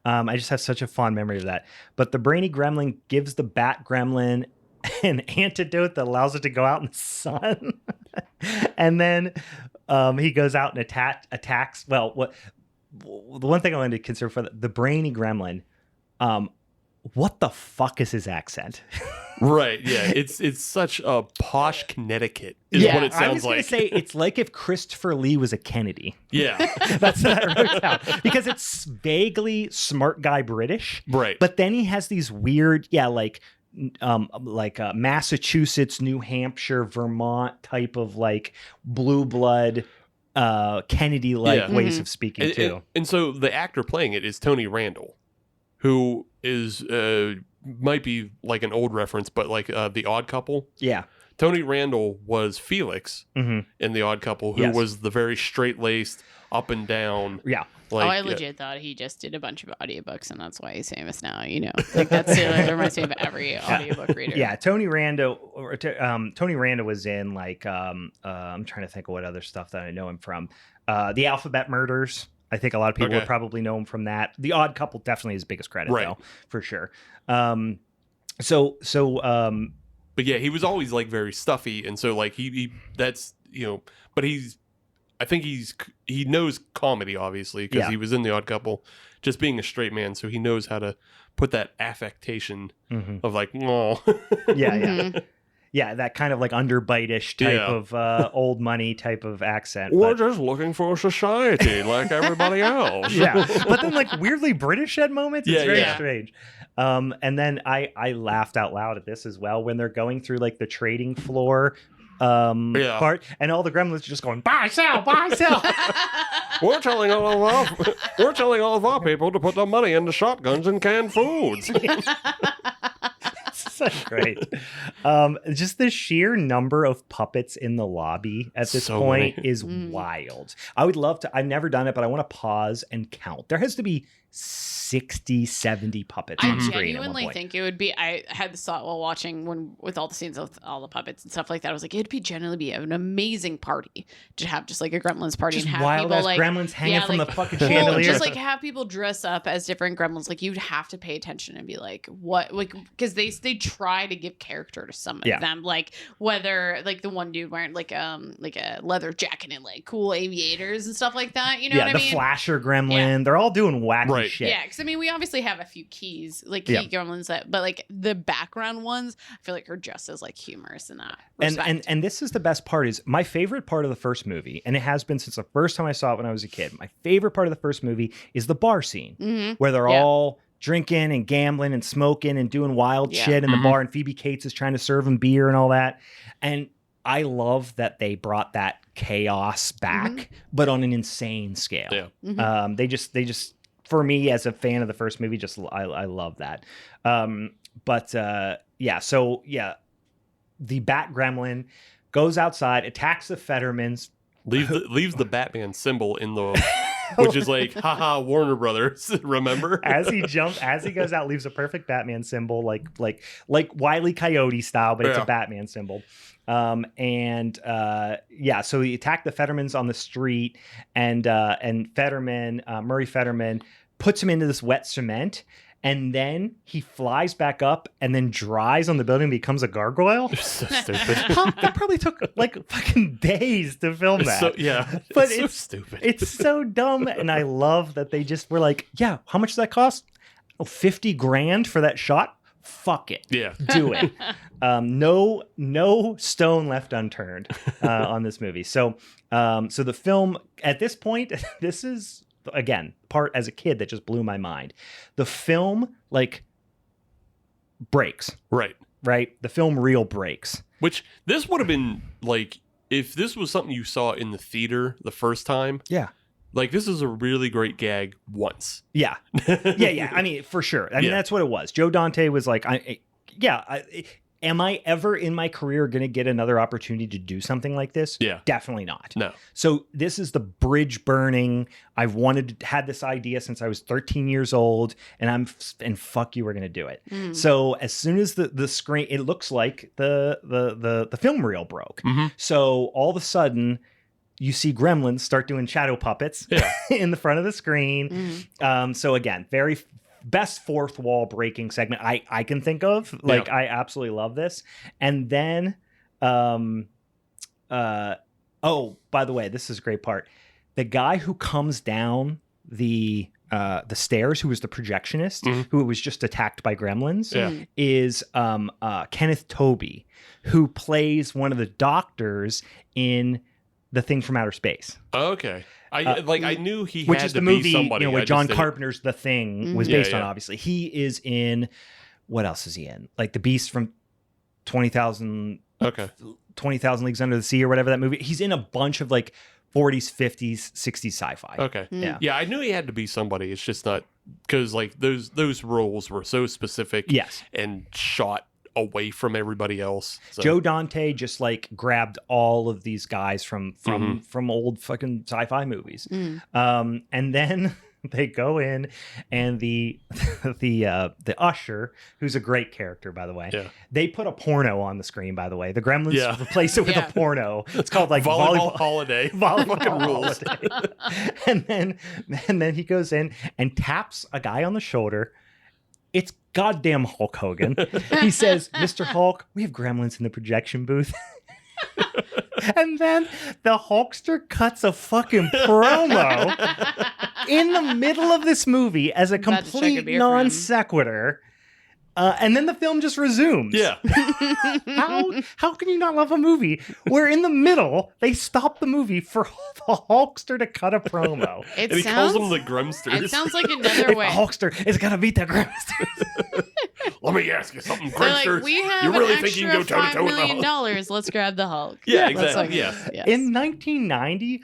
I just have such a fond memory of that. But the brainy gremlin gives the bat gremlin an antidote that allows it to go out in the sun. And then he goes out and attacks. Well, the one thing I wanted to consider for the brainy gremlin, what the fuck is his accent? Right, yeah. It's such a posh Connecticut is what it sounds like. I was going to say, it's like if Christopher Lee was a Kennedy. Yeah. That's what I wrote down. Because it's vaguely smart guy British. Right. But then he has these weird, Massachusetts, New Hampshire, Vermont type of like blue blood Kennedy-like ways of speaking too. And so the actor playing it is Tony Randall, who is might be like an old reference, but like The Odd Couple. Yeah. Tony Randall was Felix in The Odd Couple, who was the very straight-laced, up and down. Yeah. Like, I legit thought he just did a bunch of audiobooks, and that's why he's famous now. You know, like that reminds me of every audiobook reader. Yeah, Tony Randall was in like I'm trying to think of what other stuff that I know him from. The Alphabet Murders. I think a lot of people would probably know him from that. The Odd Couple definitely his biggest credit, though, for sure. But yeah, he was always like very stuffy, and so like he that's but I think he knows comedy obviously because he was in The Odd Couple, just being a straight man, so he knows how to put that affectation of like yeah, that kind of like underbite-ish type of old money type of accent. We're just looking for society like everybody else. Yeah, but then like weirdly British at moments. It's very strange. And then I laughed out loud at this as well when they're going through like the trading floor part, and all the gremlins are just going buy, sell. We're telling all of our people to put their money into shotguns and canned foods. So great. Just the sheer number of puppets in the lobby at this point is wild. I would love to. I've never done it, but I want to pause and count. There has to be 60, 70 puppets on screen. I genuinely think it would be. I had this thought while watching with all the scenes with all the puppets and stuff like that. I was like, it'd be generally be an amazing party to have just like a Gremlins party just and have wild people ass like gremlins hanging from the fucking well, chandelier. just like have people dress up as different gremlins. Like you'd have to pay attention and be like, what, like because they try to give character to some of them, like whether like the one dude wearing like a leather jacket and like cool aviators and stuff like that. You know what I mean? The flasher gremlin. They're all doing wacky shit. Yeah, because I mean we obviously have a few keys like key gremlins but like the background ones I feel like are just as like humorous in that respect. And this is the best part is my favorite part of the first movie, and it has been since the first time I saw it when I was a kid. My favorite part of the first movie is the bar scene where they're all drinking and gambling and smoking and doing wild shit in the bar, and Phoebe Cates is trying to serve them beer and all that. And I love that they brought that chaos back, but on an insane scale. They just for me as a fan of the first movie, just I love that. The Bat Gremlin goes outside, attacks the Fettermans, leaves the Batman symbol in the which is like haha Warner Brothers, remember? As he goes out, leaves a perfect Batman symbol, like Wile E. Coyote style, but it's a Batman symbol. So he attacked the Fettermans on the street, and Murray Fetterman puts him into this wet cement, and then he flies back up and then dries on the building and becomes a gargoyle. So stupid. That probably took like fucking days to film that. But it's so stupid. It's so dumb, and I love that they just were like, yeah, how much does that cost? Oh, $50,000 for that shot? Fuck it. Yeah. Do it. No stone left unturned on this movie. So the film at this point, this is again part as a kid that just blew my mind. The film like breaks. Right. The film reel breaks. Which this would have been like if this was something you saw in the theater the first time. Yeah. Like, this is a really great gag once. Yeah. I mean, for sure. I mean, that's what it was. Joe Dante was like, am I ever in my career going to get another opportunity to do something like this? Yeah. Definitely not. No. So this is the bridge burning. I've had this idea since I was 13 years old, and fuck you, we're going to do it. So as soon as the screen, it looks like the film reel broke. So all of a sudden, you see Gremlins start doing shadow puppets in the front of the screen. So again, very best fourth wall breaking segment I can think of. Like, I absolutely love this. And then, by the way, this is a great part. The guy who comes down the stairs, who was the projectionist, who was just attacked by gremlins, is Kenneth Tobey, who plays one of the doctors in The Thing from Outer Space. Okay. I knew he which had is to the movie, be somebody. where John Carpenter's The Thing was based on, obviously. He is in, what else is he in? Like The Beast from 20,000 Leagues Under the Sea or whatever that movie. He's in a bunch of like 40s, 50s, 60s sci-fi. Okay. Yeah, I knew he had to be somebody. It's just not because like those roles were so specific, Yes, and shot away from everybody else. So. Joe Dante just like grabbed all of these guys from old fucking sci-fi movies, and then they go in, and the usher, who's a great character, by the way, they put a porno on the screen. By the way, the Gremlins replace it with a porno. It's called like volleyball holiday. Volleyball holiday. and then he goes in and taps a guy on the shoulder. It's goddamn Hulk Hogan. He says, "Mr. Hulk, we have Gremlins in the projection booth." And then the Hulkster cuts a fucking promo in the middle of this movie as a complete non sequitur. And then the film just resumes. Yeah. How can you not love a movie where in the middle they stop the movie for the Hulkster to cut a promo? And he calls them the Gremsters. It sounds like another way. The Hulkster is gonna beat the Gremsters. Let me ask you something, Gremsters. Like, we have you really an think you can go extra toe-to-toe with the $5 Hulk? million. Let's grab the Hulk. Yeah, exactly. Yes. In 1990,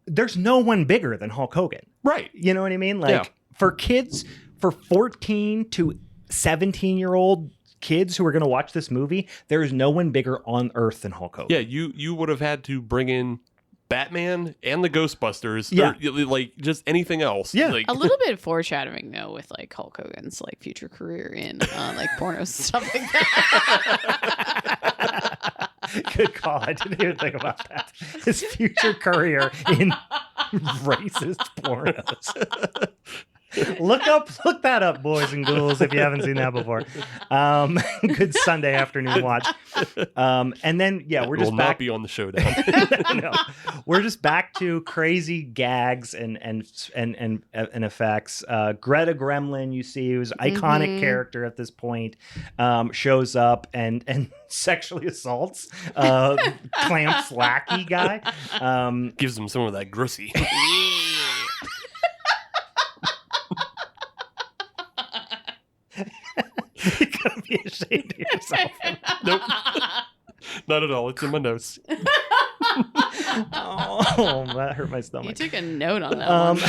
there's no one bigger than Hulk Hogan. Right. You know what I mean? Like for kids, for 14 to 17-year-old kids who are going to watch this movie, there is no one bigger on earth than Hulk Hogan. Yeah, you would have had to bring in Batman and the Ghostbusters. Yeah. Or, like just anything else. Yeah. Like, A little bit of foreshadowing though with like Hulk Hogan's like future career in like pornos and stuff like that. Good call. I didn't even think about that. His future career in racist pornos. Look that up, boys and ghouls, if you haven't seen that before. Good Sunday afternoon watch. And then we're just will back. not be on the Showdown. No, we're just back to crazy gags and effects. Greta Gremlin, you see, who's an iconic character at this point, shows up and sexually assaults Clamp's lackey guy. Gives him some of that grussy. You gotta be ashamed of yourself. Nope. Not at all. It's in my notes. Oh, that hurt my stomach. You took a note on that one.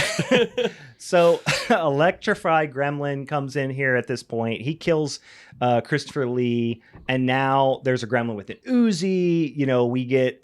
So Electrify Gremlin comes in here at this point. He kills Christopher Lee, and now there's a gremlin with an Uzi. You know, we get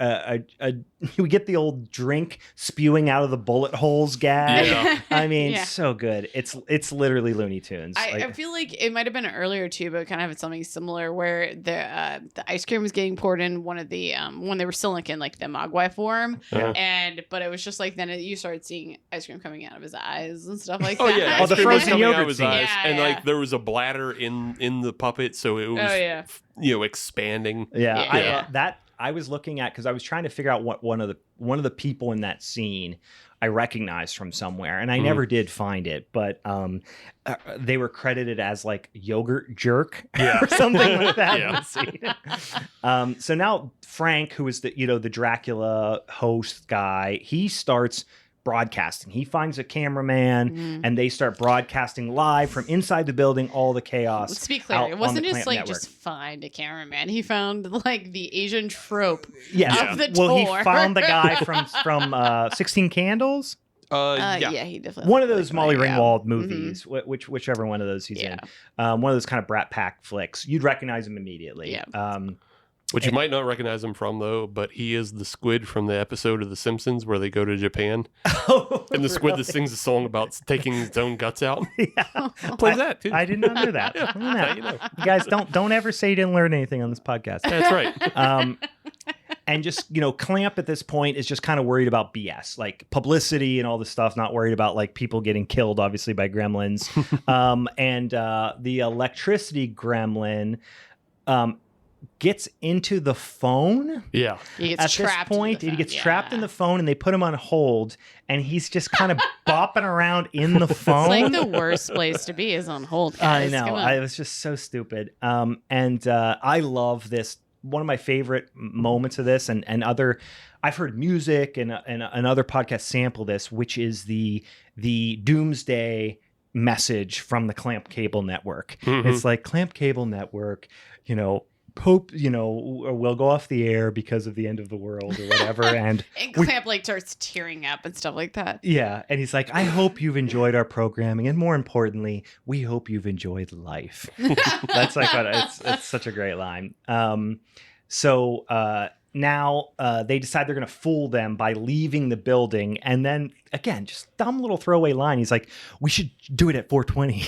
we get the old drink spewing out of the bullet holes gag. Yeah. I mean, so good. It's literally Looney Tunes. I feel like it might have been earlier too, but kind of had something similar where the ice cream was getting poured in one of the when they were still in like the Mogwai form, but it was just like then you started seeing ice cream coming out of his eyes and stuff like that. Oh yeah, the frozen yogurt his scene. eyes, and Yeah. like there was a bladder in the puppet, so it was expanding. I was looking at because I was trying to figure out what one of the people in that scene I recognized from somewhere, and I never did find it, but they were credited as like yogurt jerk or something like that. In the scene. So now Frank, who is the Dracula host guy, he starts broadcasting. He finds a cameraman and they start broadcasting live from inside the building all the chaos. Let's be clear, it wasn't just like just find a cameraman. He found like the Asian trope of the tour. Well, he found the guy from 16 Candles. He definitely one of those Molly Ringwald movies, whichever one of those he's in. One of those kind of Brat Pack flicks. You'd recognize him immediately. Which you might not recognize him from, though, but he is the squid from the episode of The Simpsons where they go to Japan. And the squid that sings a song about taking his own guts out. Plays that, too. I did not know that. You guys, don't ever say you didn't learn anything on this podcast. That's right. And just, Clamp at this point is just kind of worried about BS, like publicity and all this stuff, not worried about like people getting killed, obviously, by gremlins. And the electricity gremlin gets into the phone. Yeah. He gets trapped. He gets trapped in the phone and they put him on hold and he's just kind of bopping around in the phone. It's like the worst place to be is on hold, guys. I know. It was just so stupid. And I love this. One of my favorite moments of this and other, I've heard music and other podcasts sample this, which is the doomsday message from the Clamp Cable Network. It's like, Clamp Cable Network, hope, we'll go off the air because of the end of the world or whatever. And Clamp like starts tearing up and stuff like that. Yeah. And he's like, I hope you've enjoyed our programming. And more importantly, we hope you've enjoyed life. That's like, it's such a great line. Now they decide they're going to fool them by leaving the building. And then again, just dumb little throwaway line. He's like, we should do it at 4:20.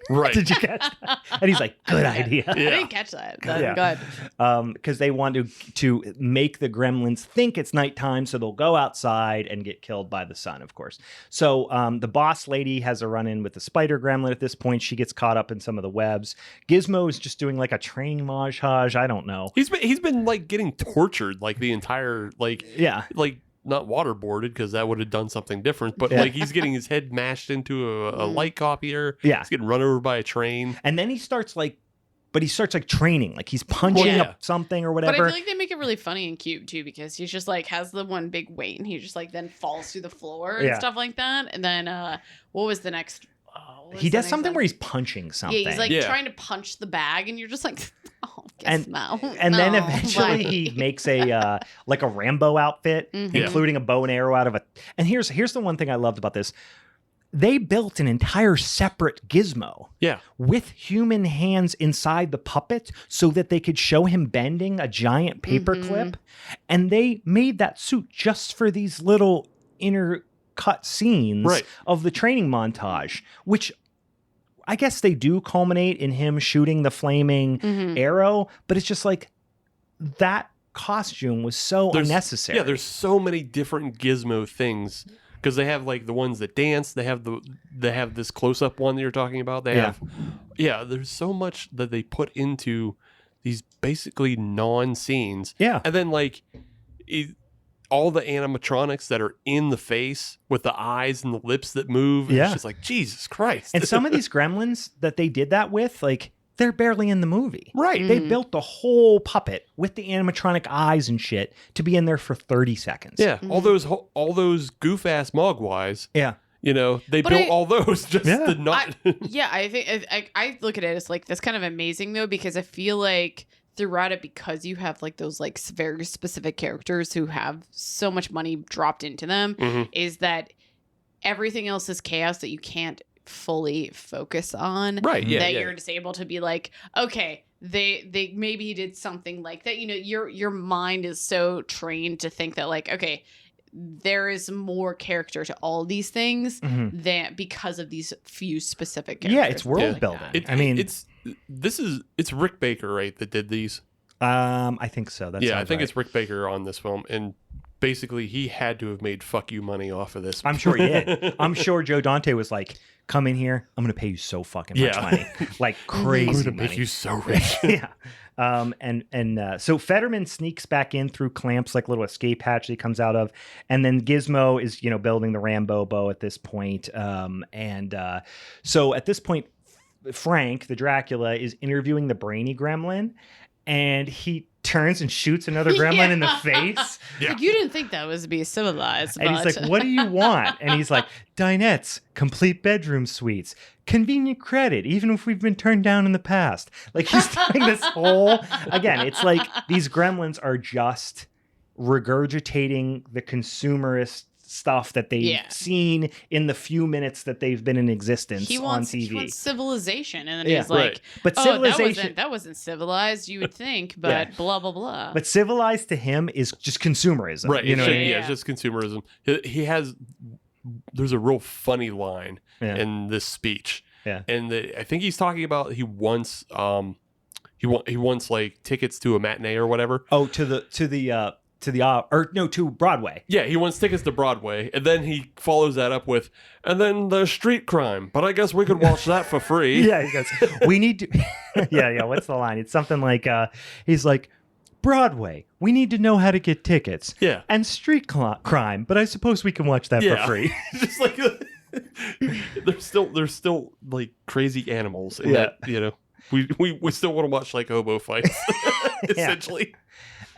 Right. Did you catch that? And he's like, good idea. I didn't catch that. That's good. Because they want to make the gremlins think it's nighttime, so they'll go outside and get killed by the sun, of course. So the boss lady has a run-in with the spider gremlin at this point. She gets caught up in some of the webs. Gizmo is just doing like a training montage. I don't know. He's been like getting tortured like the entire like not waterboarded because that would have done something different, but like he's getting his head mashed into a light copier. Yeah. He's getting run over by a train. And then he starts training, like he's punching up something or whatever. But I feel like they make it really funny and cute too, because he's just like has the one big weight and he just like then falls through the floor and stuff like that. And then what was the next? He does something where he's punching something. Yeah, he's like trying to punch the bag, and you're just like, and then eventually he makes a like a Rambo outfit, including a bow and arrow out of a. And here's the one thing I loved about this. They built an entire separate Gizmo with human hands inside the puppet so that they could show him bending a giant paperclip. And they made that suit just for these little intercut scenes of the training montage, which I guess they do culminate in him shooting the flaming arrow. But it's just like that costume was so unnecessary. Yeah, there's so many different Gizmo things. Because they have like the ones that dance, they have this close up one that you're talking about. They have, there's so much that they put into these basically non-scenes. Yeah, and then like all the animatronics that are in the face with the eyes and the lips that move. It's just like Jesus Christ. And some of these gremlins that they did that with, like they're barely in the movie. Right. They built the whole puppet with the animatronic eyes and shit to be in there for 30 seconds. Yeah. All those goof ass mogwais. Yeah. They built all those just to not. I think I look at it as like that's kind of amazing though, because I feel like throughout it, because you have like those like very specific characters who have so much money dropped into them, is that everything else is chaos that you can't fully focus on, you're just able to be like, okay, they maybe he did something like that. Your mind is so trained to think that like, okay, there is more character to all these things than because of these few specific characters. Yeah, it's world building. It's Rick Baker, right, that did these. I think so. I think it's Rick Baker on this film, and basically he had to have made fuck you money off of this. I'm sure he did. I'm sure Joe Dante was like, come in here, I'm going to pay you so fucking much money. Like crazy I'm going to money. make you so rich. So Fetterman sneaks back in through Clamp's like little escape hatch that he comes out of. And then Gizmo is, building the Rambo bow at this point. So at this point, Frank, the Dracula, is interviewing the brainy gremlin. And he turns and shoots another gremlin in the face. Like, you didn't think that was to be civilized. And he's like, what do you want? And he's like, dinettes, complete bedroom suites, convenient credit, even if we've been turned down in the past. Like he's doing this whole, again, it's like these gremlins are just regurgitating the consumerist stuff that they've seen in the few minutes that they've been in existence on TV. He wants civilization, and then he's like, but civilization that wasn't civilized, you would think, but blah blah blah. But civilized to him is just consumerism, right? You know what I mean? It's just consumerism. There's a real funny line in this speech, and I think he's talking about he wants like tickets to a matinee or whatever. Oh, to Broadway. Yeah, he wants tickets to Broadway, and then he follows that up with, and then the street crime. But I guess we could watch that for free. Yeah, he goes, we need to. Yeah. What's the line? It's something like, he's like, Broadway. We need to know how to get tickets. Yeah, and street crime. But I suppose we can watch that for free. Just like there's still like crazy animals in that. We still want to watch like hobo fights, essentially.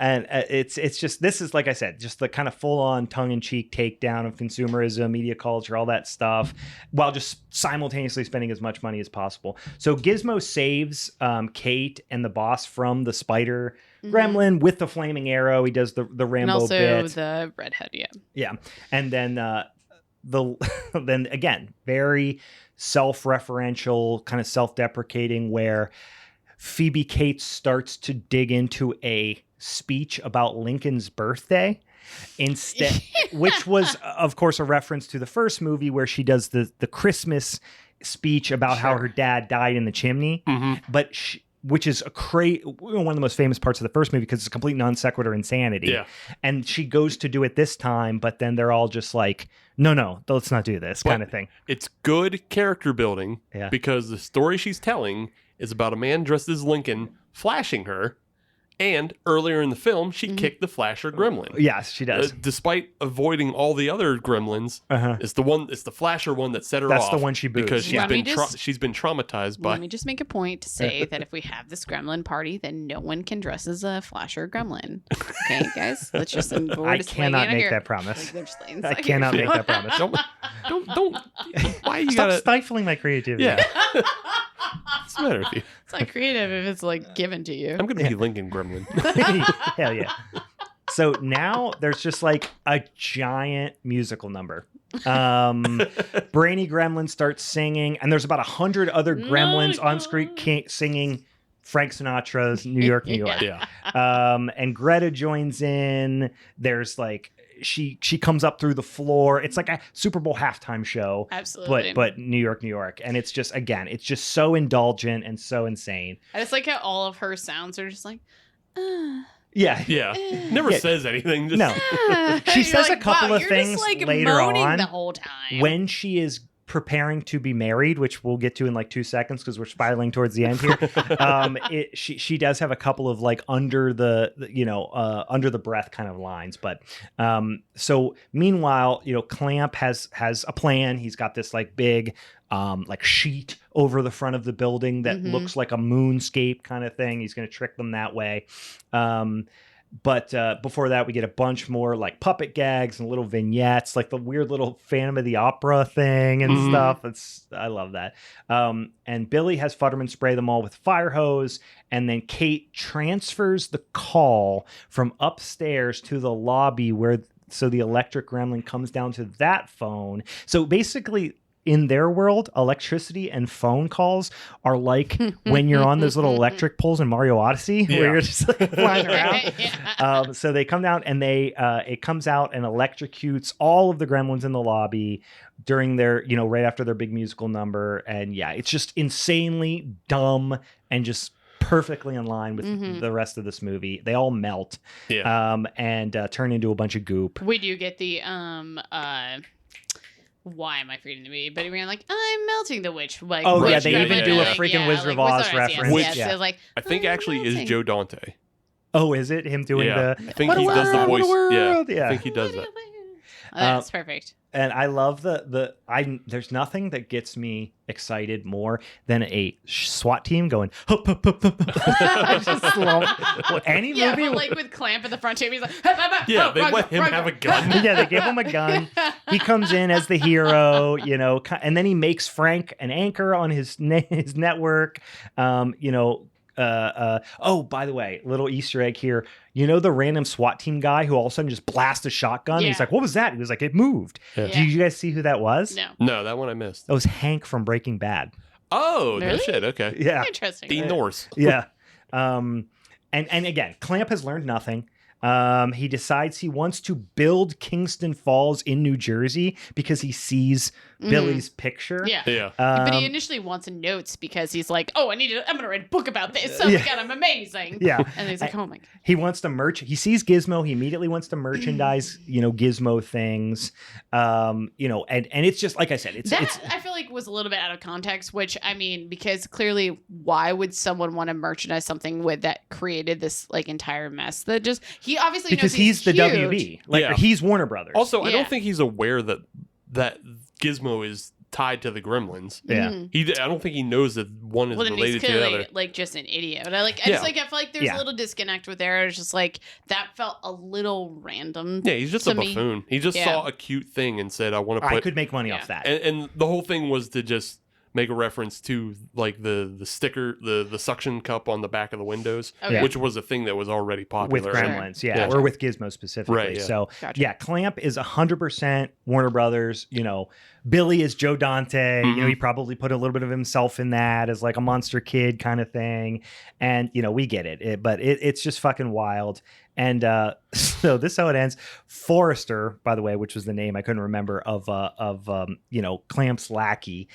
And it's just, this is, like I said, just the kind of full-on tongue-in-cheek takedown of consumerism, media culture, all that stuff, while just simultaneously spending as much money as possible. So Gizmo saves Kate and the boss from the spider gremlin with the flaming arrow. He does the Rambo and also bit. the redhead, Yeah. And then then again, very self-referential, kind of self-deprecating, where Phoebe Cates starts to dig into a speech about Lincoln's birthday instead, which was, of course, a reference to the first movie where she does the Christmas speech about how her dad died in the chimney, but which is one of the most famous parts of the first movie because it's a complete non sequitur insanity. Yeah. And she goes to do it this time, but then they're all just like, no, let's not do this kind of thing. It's good character building because the story she's telling is about a man dressed as Lincoln flashing her. And earlier in the film, she kicked the Flasher gremlin. Yes, she does. Despite avoiding all the other gremlins, it's the Flasher one that set her off. That's the one she boots. Because she's been traumatized by. Let me just make a point to say that if we have this gremlin party, then no one can dress as a Flasher gremlin. Okay, guys? Let's just I cannot make that promise. I cannot make that promise. Don't. Why you Stop stifling my creativity. Yeah. What's the matter with you? It's not creative if it's like given to you. I'm going to be Lincoln Gremlin. Hell yeah. So now there's just like a giant musical number. Brainy Gremlin starts singing, and there's about 100 other gremlins on screen singing Frank Sinatra's New York, New York. Yeah. And Greta joins in. There's like, she comes up through the floor. It's like a Super Bowl halftime show. Absolutely. But New York, New York. And it's just, again, it's just so indulgent and so insane. I just like how all of her sounds are just like, Yeah. Never says anything. Just... No. She says like, a couple of things just, like, later on the whole time. when she is preparing to be married, which we'll get to in like 2 seconds because we're spiraling towards the end here. She does have a couple of like under the breath kind of lines. But so meanwhile, Clamp has a plan. He's got this like big like sheet over the front of the building that looks like a moonscape kind of thing. He's going to trick them that way. But before that, we get a bunch more like puppet gags and little vignettes, like the weird little Phantom of the Opera thing and stuff. I love that. And Billy has Futterman spray them all with fire hose. And then Kate transfers the call from upstairs to the lobby so the electric gremlin comes down to that phone. So basically, in their world, electricity and phone calls are like when you're on those little electric poles in Mario Odyssey, where you're just like flying around. So they come down and it comes out and electrocutes all of the gremlins in the lobby during their, right after their big musical number. And yeah, it's just insanely dumb and just perfectly in line with the rest of this movie. They all melt and turn into a bunch of goop. We do get the why am I forgetting the movie? But we're like, I'm melting the witch. Like, they even do a freaking Wizard of Oz reference. Which I think actually is Joe Dante. Oh, is it him doing the? I think he does the voice. Yeah, I think he does that. That's perfect. And I love there's nothing that gets me excited more than a SWAT team going hup, hup, hup, hup. I just love any movie. But like with Clamp at the front too, he's like, they let him have a gun. Yeah, they give him a gun. He comes in as the hero, and then he makes Frank an anchor on his network. Oh, by the way, little Easter egg here. The random SWAT team guy who all of a sudden just blasts a shotgun? Yeah. He's like, what was that? He was like, it moved. Yeah. Did you guys see who that was? No, that one I missed. That was Hank from Breaking Bad. Oh, really? No shit. Okay. Yeah. Interesting. Dean Norris. Yeah. And again, Clamp has learned nothing. He decides he wants to build Kingston Falls in New Jersey because he sees Billy's picture. Yeah. But he initially wants notes because he's like, oh, I'm going to write a book about this. Oh my God, I'm amazing. Yeah. And he's like, oh my God. He wants to he sees Gizmo. He immediately wants to merchandise, Gizmo things. And it's just, like I said, it's I feel like was a little bit out of context, which I mean, because clearly why would someone want to merchandise something that created this like entire mess that just, he obviously because knows he's the huge. WB. He's Warner Brothers. Also, I don't think he's aware that Gizmo is tied to the Gremlins. Yeah. I don't think he knows that one is then related he's to the clearly, other. like, just an idiot. But I feel like there's a little disconnect with there. It's just like that felt a little random. Yeah, he's just a buffoon. He just saw a cute thing and said, "I want to put." I could make money off that. And the whole thing was to just make a reference to like the sticker, the suction cup on the back of the windows, which was a thing that was already popular with Gremlins, or with Gizmo specifically. Right, yeah. So Clamp is 100% Warner Brothers. Billy is Joe Dante. He probably put a little bit of himself in that as like a monster kid kind of thing, and we get it. But it's just fucking wild. And so this is how it ends. Forrester, by the way, which was the name I couldn't remember of Clamp's lackey,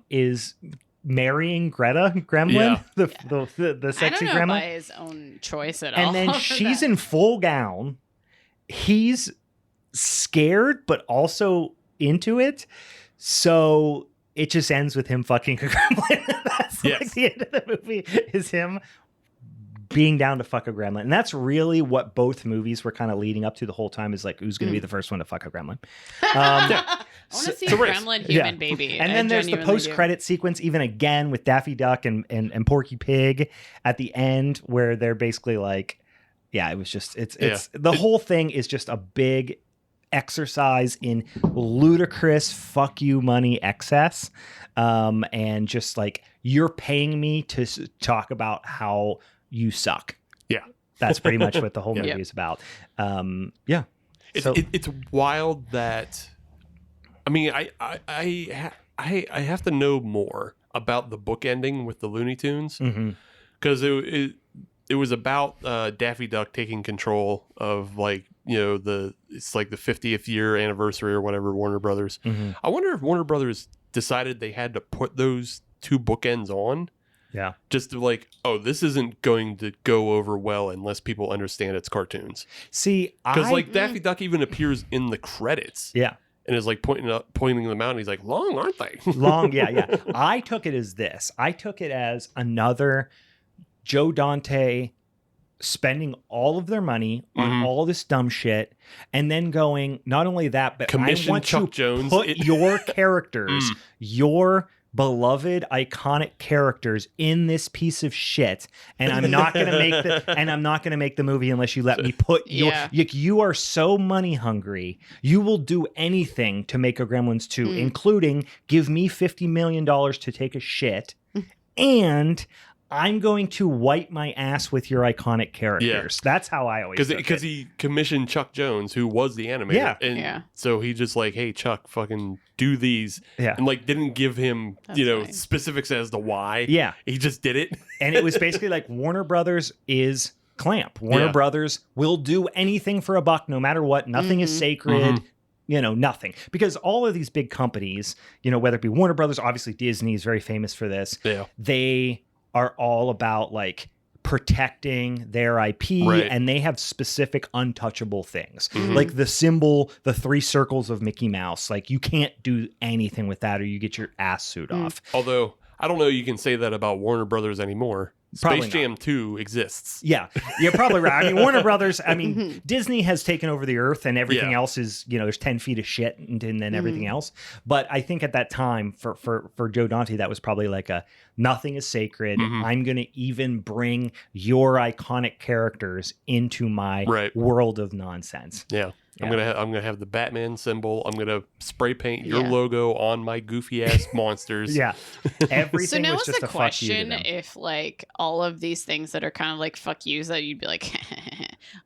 is marrying Greta Gremlin, the sexy I don't know Gremlin, by his own choice at all. And then she's in full gown. He's scared, but also into it. So it just ends with him fucking a gremlin. That's like the end of the movie, is him being down to fuck a gremlin. And that's really what both movies were kind of leading up to the whole time, is like, who's going to be the first one to fuck a gremlin? I want to see a gremlin human baby. And then there's the post-credit sequence, even again with Daffy Duck and Porky Pig at the end, where they're basically like, it was just, the whole thing is just a big exercise in ludicrous fuck you money excess, and just like, you're paying me to talk about how you suck. That's pretty much what the whole movie is about. It's wild that, I mean, I have to know more about the book ending with the Looney Tunes, because it was about Daffy Duck taking control of, like, it's like the 50th year anniversary or whatever, Warner Brothers. I wonder if Warner Brothers decided they had to put those two bookends on. Yeah. Just to like, this isn't going to go over well unless people understand it's cartoons. See, because like Daffy Duck even appears in the credits. Yeah. And is like pointing them out, and he's like, long, aren't they? Long, yeah. I took it as this. I took it as another Joe Dante spending all of their money on all this dumb shit, and then going, not only that, but commission I want Chuck you Jones. Put your characters, your beloved iconic characters, in this piece of shit, and I'm not going to make the movie unless you let me put you are so money hungry, you will do anything to make a Gremlins 2, including give me $50 million to take a shit, and I'm going to wipe my ass with your iconic characters. That's how I always because he commissioned Chuck Jones, who was the animator. And so he just like, hey, Chuck, fucking do these. Yeah. And like didn't give him, specifics as to why. Yeah. He just did it. And it was basically like, Warner Brothers is Clamp. Warner Brothers will do anything for a buck, no matter what. Nothing is sacred. Nothing. Because all of these big companies, whether it be Warner Brothers, obviously Disney is very famous for this. Yeah. They are all about like protecting their IP, and they have specific untouchable things. Like the symbol, the 3 circles of Mickey Mouse. Like, you can't do anything with that, or you get your ass suit off. Although I don't know, you can say that about Warner Brothers anymore. Space Jam 2 exists. Yeah, you're probably right. I mean, Warner Brothers, Disney has taken over the earth, and everything else is, there's 10 feet of shit and then everything else. But I think at that time, for Joe Dante, that was probably like a, nothing is sacred. I'm going to even bring your iconic characters into my world of nonsense. Yeah. I'm gonna have the Batman symbol. I'm gonna spray paint your logo on my goofy ass monsters. Yeah, everything. So now was is just the a question fuck you to them. if like all of these things that are kind of like fuck yous that you'd be like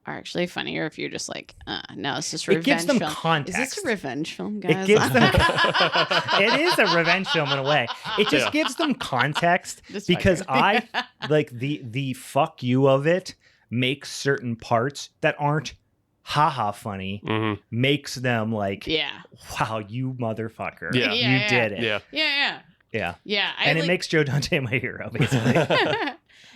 are actually funnier if you're just like no, it's just revenge. It gives them film. context. Is this a revenge film, guys? It gives them. It is a revenge film in a way. It just gives them context because I like the fuck you of it makes certain parts that aren't haha funny, makes them like, wow, you motherfucker. You did it. Yeah. And it makes Joe Dante my hero, basically.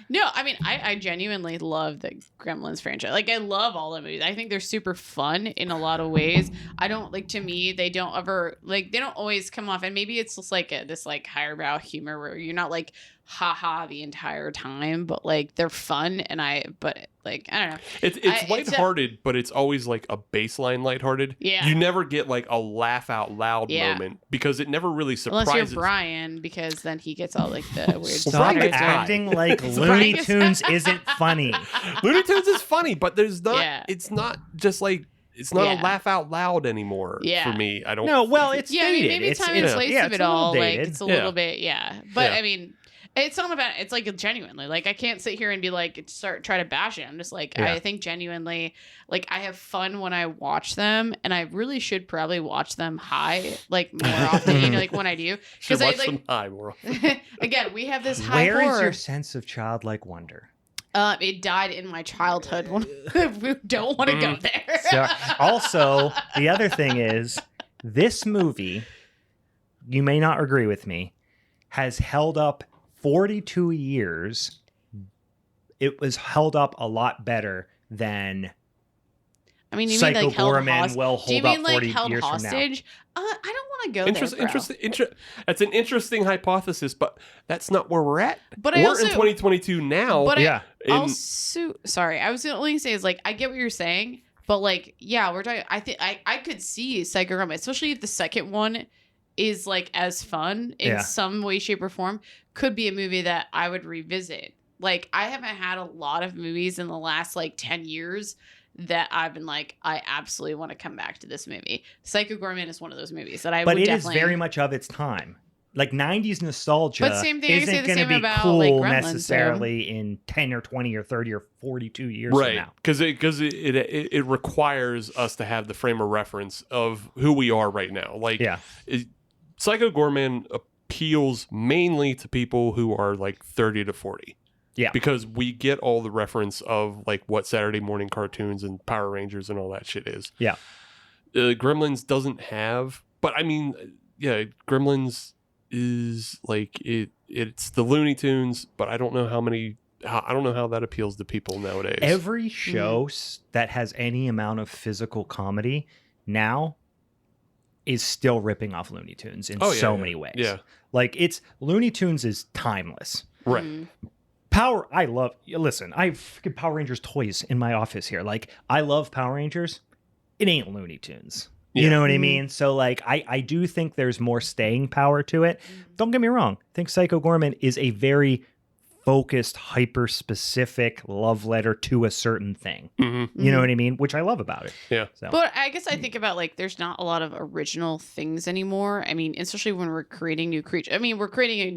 No, I mean, I genuinely love the Gremlins franchise. Like, I love all the movies. I think they're super fun in a lot of ways. I don't, like, to me, they don't ever, like, they don't always come off, and maybe it's just, like, this, like, higher brow humor where you're not, like, haha the entire time, but, like, they're fun, but, like, I don't know. It's lighthearted, but it's always, like, a baseline lighthearted. Yeah. You never get, like, a laugh out loud moment, because it never really surprises. Unless you're Brian, because then he gets all, like, the weird Stop acting like Looney Tunes isn't funny. Looney Tunes is funny, but there's not, it's not just, like, it's not a laugh out loud anymore for me. I don't. No, well, it's dated. I mean, maybe time and place of it all, like, it's a little bit, But, I mean... It's not about, it's like genuinely, like I can't sit here and be like, try to bash it. I'm just like, I think genuinely, like I have fun when I watch them, and I really should probably watch them high, like more often, you know, like when I do. Should watch them high more often. Again, we have this high Where horror. is your sense of childlike wonder? It died in my childhood. We don't want to go there. So, also, the other thing is, this movie, you may not agree with me, has held up 42 years. It was held up a lot better than I mean, you Psycho mean like Goreman will hold Do you mean up 40 like held years hostage? from now. I don't want to go there, bro. That's an interesting hypothesis, but that's not where we're at. But we're also, in 2022 now. But I was only gonna say is like I get what you're saying, but like we're talking. I think I could see Psycho Goreman, especially if the second one is like as fun in some way, shape, or form. Could be a movie that I would revisit. Like I haven't had a lot of movies in the last like 10 years that I've been like, I absolutely want to come back to this movie. Psycho Goreman is one of those movies that I would definitely... But it is very much of its time. Like 90s nostalgia but same thing, isn't going to be about, cool like, Gremlins, necessarily in 10 or 20 or 30 or 42 years from now. Because it requires us to have the frame of reference of who we are right now. Like, Psycho Goreman appeals mainly to people who are like 30 to 40. Yeah. Because we get all the reference of like what Saturday morning cartoons and Power Rangers and all that shit is. Yeah. Gremlins doesn't have, but I mean, Gremlins is like it's the Looney Tunes, but I don't know how that appeals to people nowadays. Every show that has any amount of physical comedy now is still ripping off Looney Tunes in many ways. Yeah. Like Looney Tunes is timeless. Right. I have Power Rangers toys in my office here. Like I love Power Rangers. It ain't Looney Tunes. You know what I mean? So like I do think there's more staying power to it. Don't get me wrong. I think Psycho Goreman is a very focused, hyper-specific love letter to a certain thing. You know what I mean? Which I love about it. Yeah. So. But I guess I think about, like, there's not a lot of original things anymore. I mean, especially when we're creating new creatures. I mean,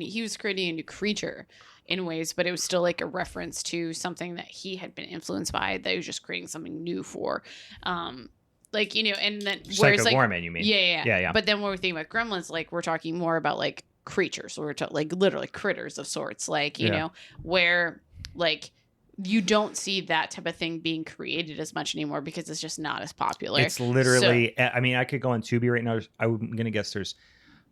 he was creating a new creature in ways, but it was still, like, a reference to something that he had been influenced by that he was just creating something new for. Like, you know, and then... Psycho Goreman, you mean? Yeah. But then when we're thinking about Gremlins, like, we're talking more about, like, creatures, or like literally critters of sorts, like you know, where like you don't see that type of thing being created as much anymore because it's just not as popular. It's literally I mean, I could go on Tubi right now. I'm gonna guess there's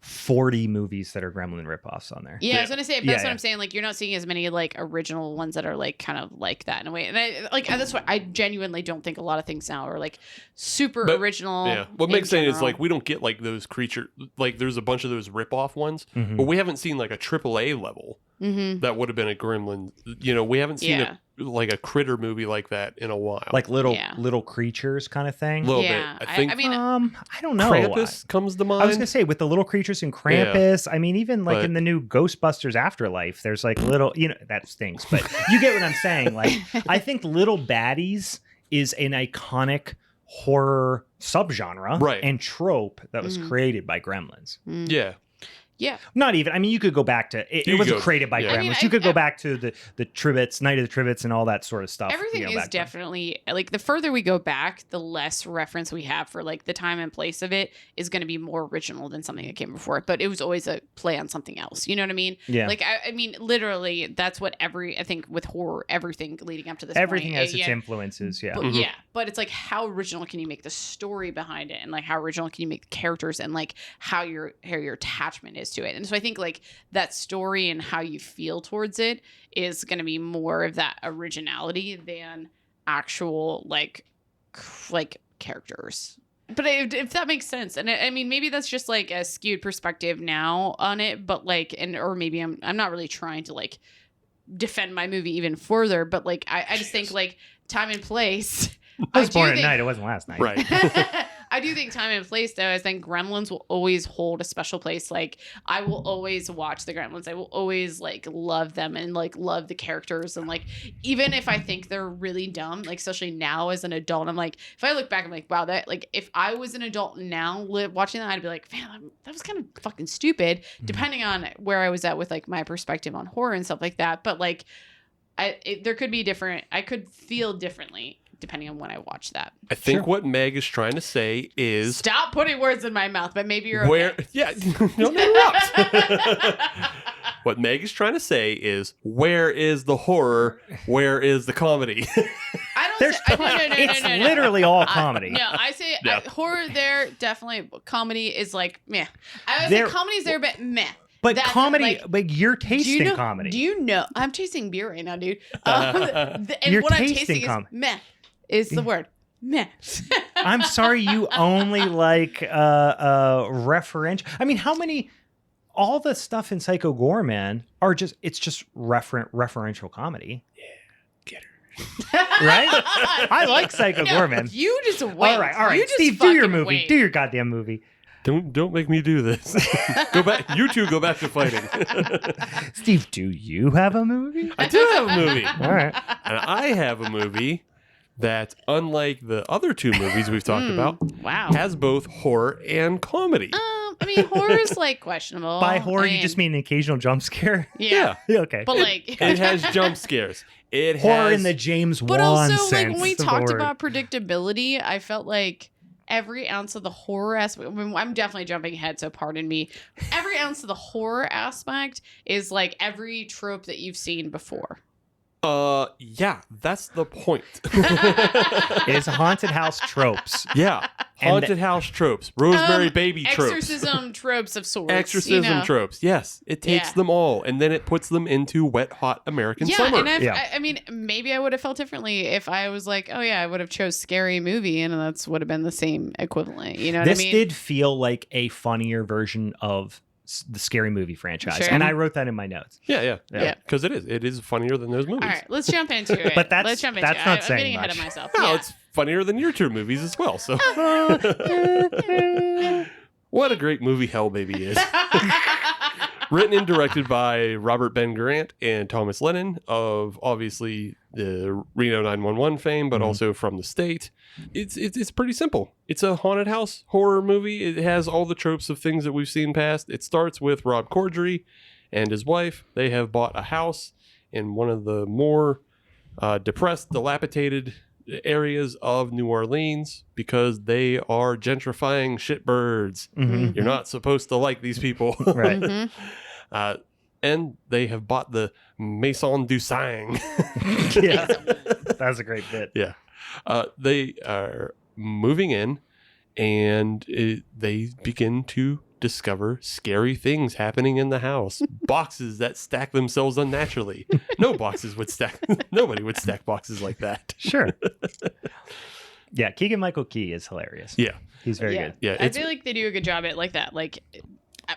40 movies that are Gremlin ripoffs on there. I was gonna say, but that's what I'm saying. Like, you're not seeing as many like original ones that are like kind of like that in a way. And that's why I genuinely don't think a lot of things now are like super original. Yeah, what makes sense is like we don't get like those creature, like there's a bunch of those ripoff ones, but we haven't seen like a AAA level that would have been a Gremlin. You know, we haven't seen a critter movie like that in a while. Like little creatures kind of thing. A little bit. I think. I mean, I don't know. Krampus comes to mind. I was gonna say with the little creatures in Krampus. I mean, even like in the new Ghostbusters Afterlife, there's like little. You know, that stinks, but you get what I'm saying. Like, I think Little Baddies is an iconic horror subgenre and trope that was created by Gremlins. Yeah. Yeah. Not even. I mean, you could go back to it. Wasn't created by Gremlins. I mean, you could go back to the Trivets, Night of the Trivets, and all that sort of stuff. Everything is definitely like the further we go back, the less reference we have for like the time and place of it is going to be more original than something that came before it. But it was always a play on something else. You know what I mean? Yeah. Like I mean, literally, that's what I think with horror, everything leading up to this. Everything has its influences. Yeah. but it's like how original can you make the story behind it, and like how original can you make the characters, and like how your attachment is to it. And so I think like that story and how you feel towards it is going to be more of that originality than actual like characters. But if that makes sense, and I mean, maybe that's just like a skewed perspective now on it, but like, or maybe I'm not really trying to like defend my movie even further, but like I just think like time and place. I was born at night. It wasn't last night. Right. I do think time and place, though. I think Gremlins will always hold a special place. Like, I will always watch the Gremlins. I will always like love them and like love the characters. And like, even if I think they're really dumb, like especially now as an adult, I'm like, if I look back, I'm like, wow, that like if I was an adult now watching that, I'd be like, man, that was kind of fucking stupid. Depending on where I was at with like my perspective on horror and stuff like that. But like, there could be different. I could feel differently depending on when I watch that. I think what Meg is trying to say is... Stop putting words in my mouth, but maybe you're okay. Yeah, don't interrupt. What Meg is trying to say is, where is the horror? Where is the comedy? I don't say... No. It's literally all comedy. I say horror there, definitely. Comedy is like, meh. I would say comedy's there, but meh. But comedy, like you're tasting comedy. Do you know? I'm tasting beer right now, dude. And you're what I'm tasting is meh. Is the word meh. I'm sorry, you only like referential. I mean, how many? All the stuff in Psycho Goreman are just referential comedy. Yeah, get her right. I like Psycho Goreman. You just wait. All right. Steve, do your movie. Wait. Do your goddamn movie. Don't make me do this. Go back. You two go back to fighting. Steve, do you have a movie? I do have a movie. All right. And I have a movie that, unlike the other two movies we've talked about, has both horror and comedy. I mean, horror is like questionable. By horror, you just mean an occasional jump scare? Yeah. Okay. But like, it has jump scares. It horror has in the James Wan But also, sense like when we talked word. about predictability, I felt like every ounce of the horror aspect. I mean, I'm definitely jumping ahead, so pardon me. Every ounce of the horror aspect is like every trope that you've seen before. Yeah, that's the point. It is haunted house tropes. Yeah, haunted house tropes, Rosemary Baby tropes, exorcism tropes of sorts, exorcism tropes. Yes, it takes them all and then it puts them into wet hot American summer. And I mean, maybe I would have felt differently if I was like, oh yeah, I would have chose scary movie, and that's would have been the same equivalent. You know what I mean? This did feel like a funnier version of the Scary Movie franchise, and I wrote that in my notes. Yeah, because it is funnier than those movies. All right, let's jump into it. But let's jump into that's it. not I'm saying getting much. ahead of myself. No, it's funnier than your two movies as well. So, what a great movie Hell Baby is. Written and directed by Robert Ben Garant and Thomas Lennon of obviously the Reno 911 fame, but also from the state. It's pretty simple. It's a haunted house horror movie. It has all the tropes of things that we've seen past. It starts with Rob Corddry and his wife. They have bought a house in one of the more depressed, dilapidated areas of New Orleans because they are gentrifying shitbirds. You're not supposed to like these people. Right. And they have bought the Maison du Sang. Yeah, that was a great bit. Yeah. They are moving in and they begin to discover scary things happening in the house. Boxes that stack themselves unnaturally. Nobody would stack boxes like that. Sure. Yeah, Keegan-Michael Key is hilarious. Yeah. He's very good. Yeah, I feel like they do a good job at like that, like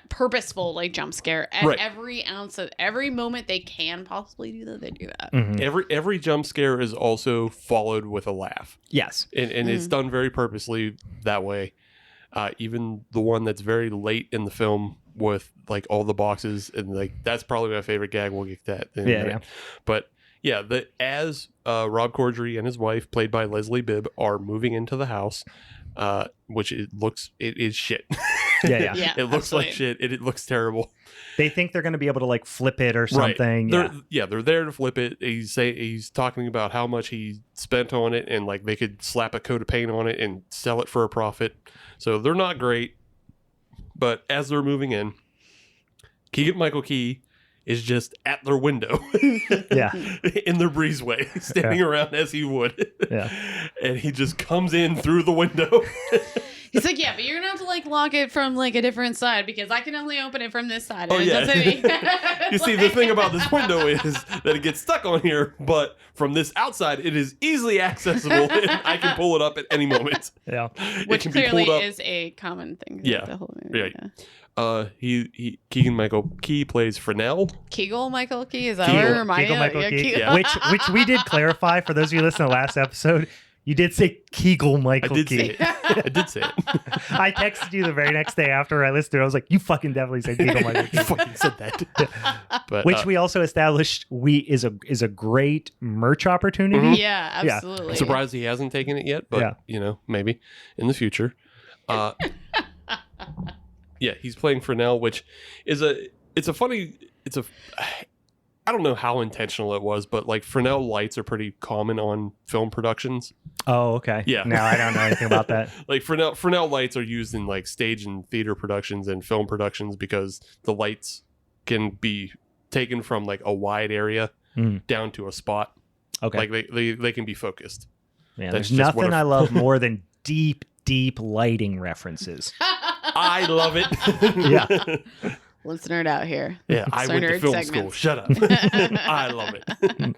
purposeful like jump scare at every ounce of every moment they can possibly do that. They do that. Every jump scare is also followed with a laugh. Yes. And it's done very purposely that way. Even the one that's very late in the film with like all the boxes and like that's probably my favorite gag. We'll get that. Yeah. But yeah, as Rob Corddry and his wife, played by Leslie Bibb, are moving into the house, which it is shit. Yeah. It looks like shit. It looks terrible. They think they're going to be able to like flip it or something. Right. They're there to flip it. He's talking about how much he spent on it and like they could slap a coat of paint on it and sell it for a profit. So they're not great. But as they're moving in, Keegan-Michael Key is just at their window. Yeah. In their breezeway, standing around as he would. Yeah. And he just comes in through the window. He's like, yeah, but you're gonna have to like lock it from like a different side because I can only open it from this side. And Oh, yeah. It doesn't You see, the thing about this window is that it gets stuck on here, but from this outside, it is easily accessible, and I can pull it up at any moment. Yeah. which can be clearly pulled up. is a common thing. Yeah. The whole movie, Right. Keegan-Michael Key plays Fresnel. Kegel Michael Key, is that Kegel. where Maya? Kegel Michael Yeah, Key. Kegel. Which we did clarify for those of you listening to the last episode. You did say Kegel Michael I did Key. say it. I did say it. I texted you the very next day after I listened to it. I was like, you fucking definitely said Kegel Michael Key. You fucking said that. But, Which we also established is a great merch opportunity. Yeah, absolutely. I'm surprised he hasn't taken it yet, but maybe in the future. Yeah, he's playing Fresnel, which is I don't know how intentional it was, but like Fresnel lights are pretty common on film productions. Oh, okay. Yeah. No, I don't know anything about that. Like Fresnel lights are used in like stage and theater productions and film productions because the lights can be taken from like a wide area down to a spot. Okay. Like they can be focused. Man, That's there's just nothing I love more than deep lighting references. I love it. Yeah. Let's nerd out here. Yeah, I So went to nerd film segments. school. Shut up. I love it.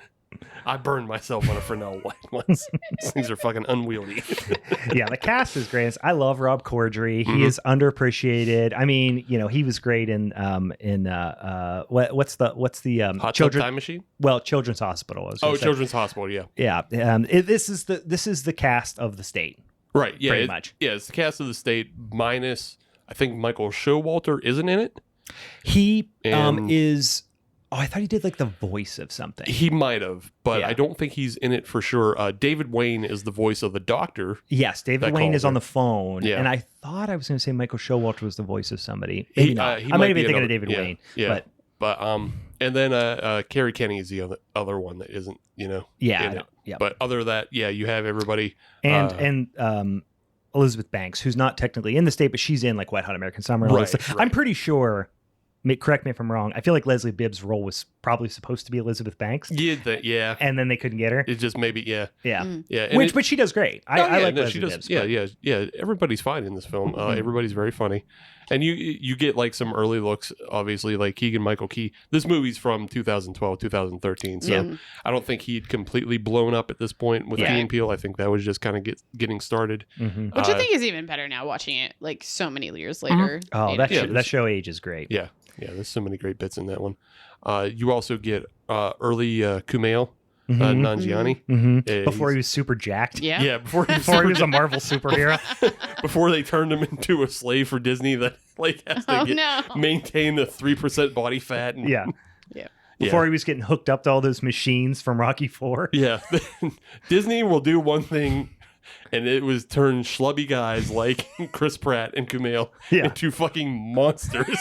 I burned myself on a Fresnel light once. These things are fucking unwieldy. Yeah, the cast is great. I love Rob Corddry. He is underappreciated. I mean, he was great in what's the Hot Tub Time Machine? Well, Children's Hospital. Children's Hospital, yeah. Yeah. This is the cast of The State. Right, yeah. Pretty much. Yeah, it's the cast of The State minus, I think Michael Showalter isn't in it. He is. Oh, I thought he did like the voice of something. He might have, but Yeah. I don't think he's in it for sure. David Wayne is the voice of the doctor. Yes, David Wayne is on the phone. Yeah. And I thought I was going to say Michael Showalter was the voice of somebody. Maybe not. He I might have be been thinking another- of David Wayne. Yeah, But and then Carrie Kenny is the other one that isn't, yeah. in it. But other than that, yeah, you have everybody. And Elizabeth Banks, who's not technically in The State, but she's in like Wet Hot American Summer. And all this Right, stuff. right. I'm pretty sure. Correct me if I'm wrong. I feel like Leslie Bibb's role was probably supposed to be Elizabeth Banks, Yeah. and then they couldn't get her. It's just maybe, yeah. Yeah, Yeah. and but she does great. I like Leslie she does. Bibbs. Yeah. Everybody's fine in this film. Everybody's very funny, and you get like some early looks. Obviously, like Keegan-Michael Key. This movie's from 2012, 2013, so I don't think he'd completely blown up at this point with Key and Peele. I think that was just kind of getting started. Mhm. Which I think is even better now, watching it like so many years later. Oh, that show age is great. Yeah. Yeah, there's so many great bits in that one. You also get early Kumail Nanjiani. Mm-hmm. Before he was super jacked. Yeah. Yeah, before he was a Marvel superhero. before they turned him into a slave for Disney that like has to maintain a 3% body fat. And, Yeah. Yeah. Before he was getting hooked up to all those machines from Rocky IV. Yeah. Disney will do one thing, and it was turn schlubby guys like Chris Pratt and Kumail into fucking monsters.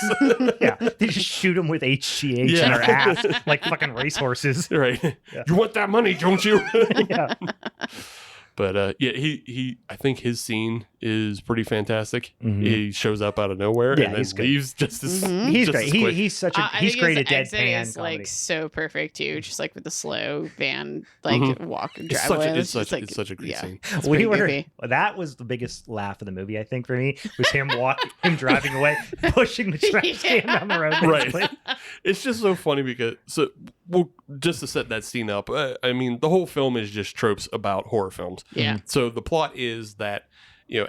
Yeah, they just shoot them with HGH in their ass like fucking racehorses. Right. Yeah. You want that money, don't you? Yeah. But he I think his scene is pretty fantastic. He shows up out of nowhere and then leaves just as he's just great. as quick. He's great at exit deadpan is comedy. like so perfect too, just like with the slow van walk and drive away. It's such a great scene. That was the biggest laugh of the movie, I think, for me, was him driving away, pushing the trash can down the road. Right. It's just so funny because just to set that scene up, I mean, the whole film is just tropes about horror films. Yeah. So the plot is that,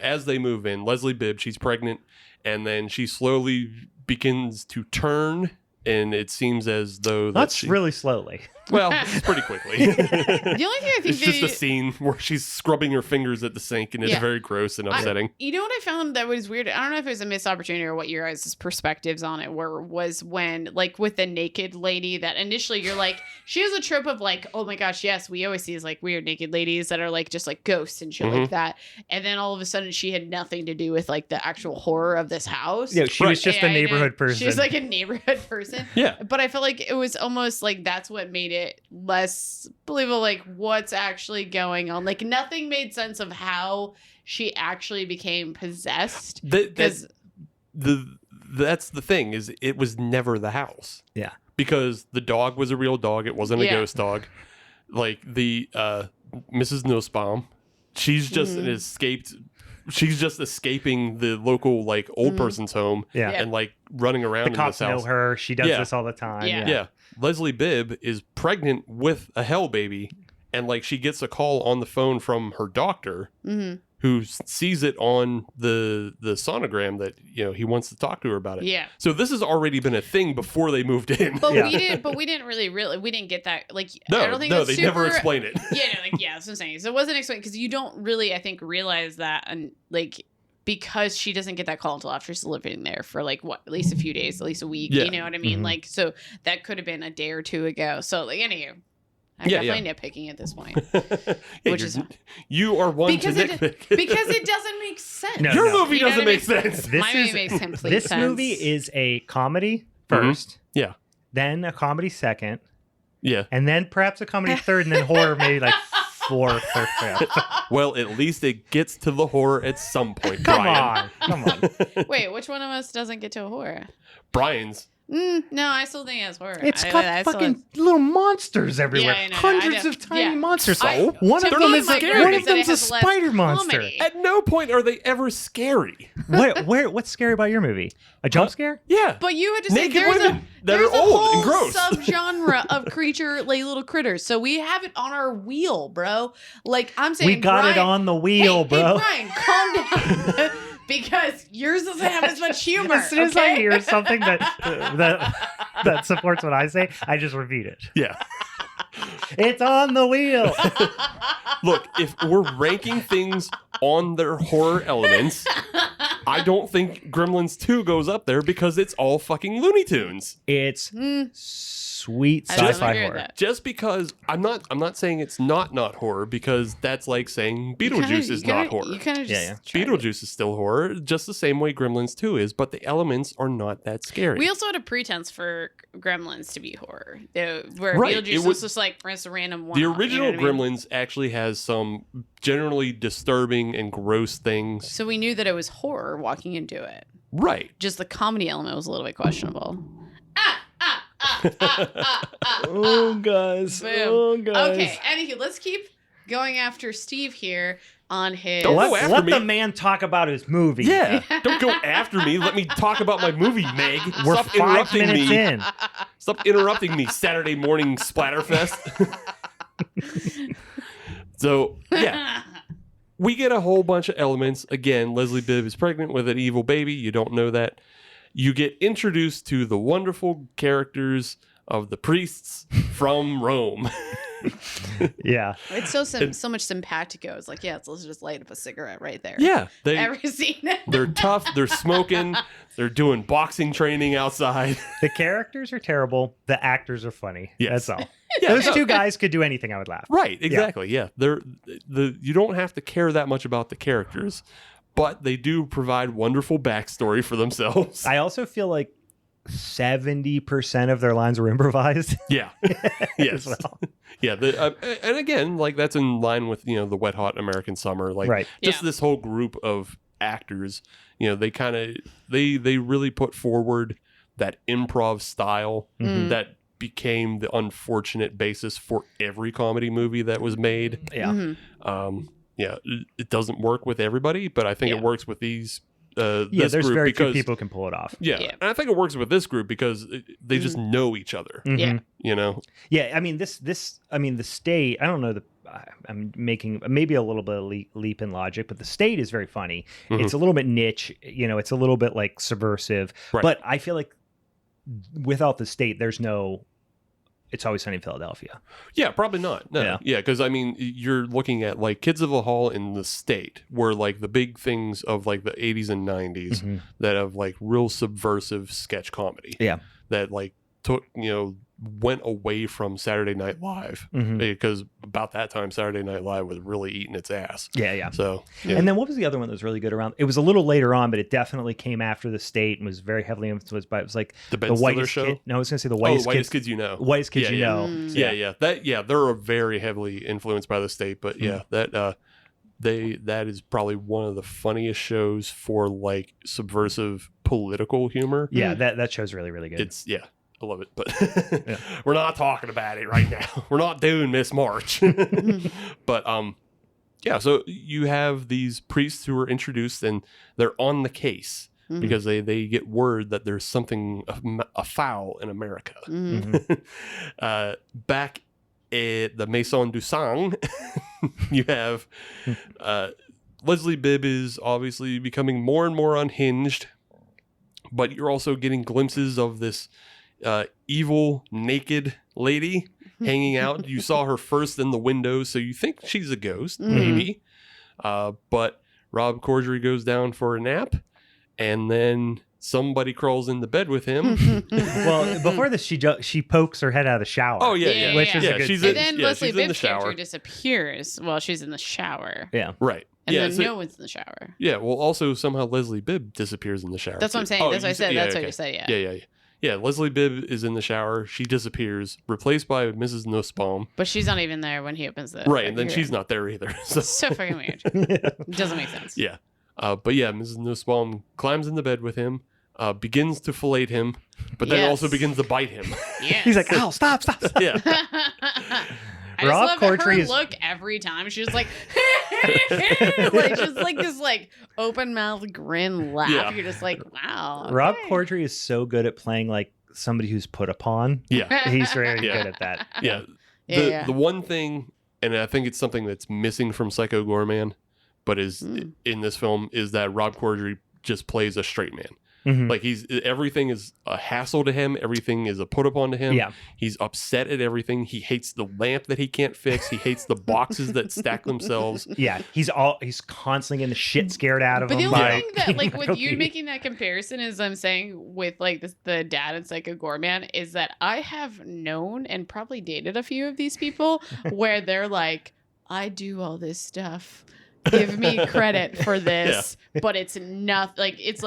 as they move in, Leslie Bibb, she's pregnant, and then she slowly begins to turn, and it seems as though that's really slowly. Well, it's pretty quickly. The only thing I think it's just a scene where she's scrubbing her fingers at the sink, and it's very gross and upsetting. You know what I found that was weird? I don't know if it was a missed opportunity or what your guys' perspectives on it was when, like, with the naked lady, that initially you're like, she has a trope of like, oh my gosh, yes, we always see these like weird naked ladies that are like just like ghosts and shit like that. And then all of a sudden she had nothing to do with like the actual horror of this house. Yeah, she was just a neighborhood person. She was like a neighborhood person. Yeah. But I felt like it was almost like that's what made it less believable, like what's actually going on. Like nothing made sense of how she actually became possessed. That's the thing, is it was never the house. Yeah. because the dog was a real dog. It wasn't a ghost dog. Like the Mrs. Nussbaum, she's just an escaped. She's just escaping the local like old person's home and like running around. The cops in this house. know her. She does this all the time. Yeah. Leslie Bibb is pregnant with a hell baby, and like she gets a call on the phone from her doctor, who sees it on the sonogram that he wants to talk to her about it. Yeah. So this has already been a thing before they moved in. But we didn't really we didn't get that. Like No, I don't think no, that's they never explain it. That's what I'm saying. So it wasn't explained because you don't really, I think, realize that, and like because she doesn't get that call until after she's living there for like at least a few days, at least a week. You know what I mean? Like so that could have been a day or two ago. So like anywho. I'm definitely nitpicking at this point. Which is you are one to nitpick. Because it doesn't make sense. Your movie doesn't make sense. My movie makes complete sense. This movie is a comedy first. Yeah. Then a comedy second. Yeah. And then perhaps a comedy third, and then horror maybe like fourth or fifth. Well, at least it gets to the horror at some point. Come on. Wait, which one of us doesn't get to a horror? Brian's. No, I still think it's horror. It's got fucking little monsters everywhere. Yeah, I know. Hundreds of tiny monsters. So? One of them is a spider monster. At no point are they ever scary. What's scary about your movie? A jump scare? Yeah. But you had to Naked say there's women that there's are a old whole and gross. subgenre of creature, like little critters. So we have it on our wheel, bro. Like I'm saying, we got it on the wheel, bro. Hey, Brian, calm down. Because yours doesn't have as much humor. As soon as I hear something that supports what I say, I just repeat it. Yeah. It's on the wheel. Look, if we're ranking things on their horror elements, I don't think Gremlins 2 goes up there because it's all fucking Looney Tunes. It's sweet sci-fi horror. Just because I'm not saying it's not horror, because that's like saying Beetlejuice is not horror. You kind of just Beetlejuice is still horror, just the same way Gremlins 2 is, but the elements are not that scary. We also had a pretense for Gremlins to be horror, where Right. Beetlejuice was just like a random one. The original Gremlins actually has some generally disturbing and gross things. So we knew that it was horror walking into it. Right. Just the comedy element was a little bit questionable. Oh, guys. Boom. Oh, guys. Okay, anywho, let's keep going after Steve here on his... Don't go after Let me. the man talk about his movie. Yeah. Don't go after me. Let me talk about my movie, Meg. We're Stop 5 interrupting minutes me. in. Stop interrupting me, Saturday morning Splatterfest. So, yeah. We get a whole bunch of elements. Again, Leslie Bibb is pregnant with an evil baby. You don't know that. You get introduced to the wonderful characters of the priests from Rome. Yeah. It's so much simpatico. It's like, let's just light up a cigarette right there. Yeah. Ever seen it? They're tough. They're smoking. They're doing boxing training outside. The characters are terrible. The actors are funny. Yes. That's all. Yeah, Those two guys could do anything. I would laugh. Right. Exactly. Yeah. You don't have to care that much about the characters, but they do provide wonderful backstory for themselves. I also feel like 70% of their lines were improvised. Yeah. Yes. As well. Yeah. And again, like that's in line with, the Wet Hot American Summer. Like Right. just this whole group of actors, they kind of, they really put forward that improv style that became the unfortunate basis for every comedy movie that was made. Yeah. It doesn't work with everybody, but I think it works with these. There's group very because, few people can pull it off. Yeah, and I think it works with this group because they just know each other. Mm-hmm. Yeah. Yeah. I mean, the state. I don't know I'm making maybe a little bit of leap in logic, but the state is very funny. Mm-hmm. It's a little bit niche. It's a little bit like subversive. Right. But I feel like without the state, there's no. It's Always Sunny in Philadelphia. Yeah, probably not. No. Yeah, because I mean, you're looking at like Kids of the Hall in the state were like the big things of like the 80s and 90s that have like real subversive sketch comedy. Yeah. That like took, went away from Saturday Night Live because about that time Saturday Night Live was really eating its ass. Yeah. So, And then what was the other one that was really good around? It was a little later on, but it definitely came after the state and was very heavily influenced by. It was like the whitest Stiller Show. Kid. No, I was going to say the Whitest Kids You Know. Whitest Kids You Know. Yeah. They're very heavily influenced by the state, but that is probably one of the funniest shows for like subversive political humor. Yeah, that show's really, really good. I love it, but we're not talking about it right now. We're not doing Miss March. But yeah, so you have these priests who are introduced, and they're on the case because they get word that there's something afoul in America. Back at the Maison du Sang, you have Leslie Bibb is obviously becoming more and more unhinged, but you're also getting glimpses of this evil, naked lady hanging out. You saw her first in the window, so you think she's a ghost, maybe. But Rob Corddry goes down for a nap, and then somebody crawls in the bed with him. Well, before this, she pokes her head out of the shower. Oh, yeah. Which is a good And then Leslie Bibb's character disappears while she's in the shower. Yeah. Right. And then no one's in the shower. Yeah, well, also somehow Leslie Bibb disappears in the shower. That's what I'm saying. That's what I said. That's what you said, yeah. Yeah, Leslie Bibb is in the shower. She disappears, replaced by Mrs. Nussbaum. But she's not even there when he opens the... Right, and then she's not there either. So fucking weird. It doesn't make sense. Yeah. But yeah, Mrs. Nussbaum climbs in the bed with him, begins to fillet him, but then also begins to bite him. Yes. He's like, ow, stop. Yeah. I just love her look every time. She's like, like just like this like open mouth grin laugh. Yeah. You're just like, wow. Okay. Rob Corddry is so good at playing like somebody who's put upon. Yeah. He's very good at that. Yeah. The one thing, and I think it's something that's missing from Psycho Goreman, but is in this film, is that Rob Corddry just plays a straight man. Like everything is a hassle to him. Everything is a put upon to him. Yeah. He's upset at everything. He hates the lamp that he can't fix. He hates the boxes that stack themselves. Yeah. He's constantly getting the shit scared out of him. But the only thing that like with you making that comparison is I'm saying with like the dad in Psycho Goreman is that I have known and probably dated a few of these people where they're like, I do all this stuff. Give me credit for this, but it's not like it's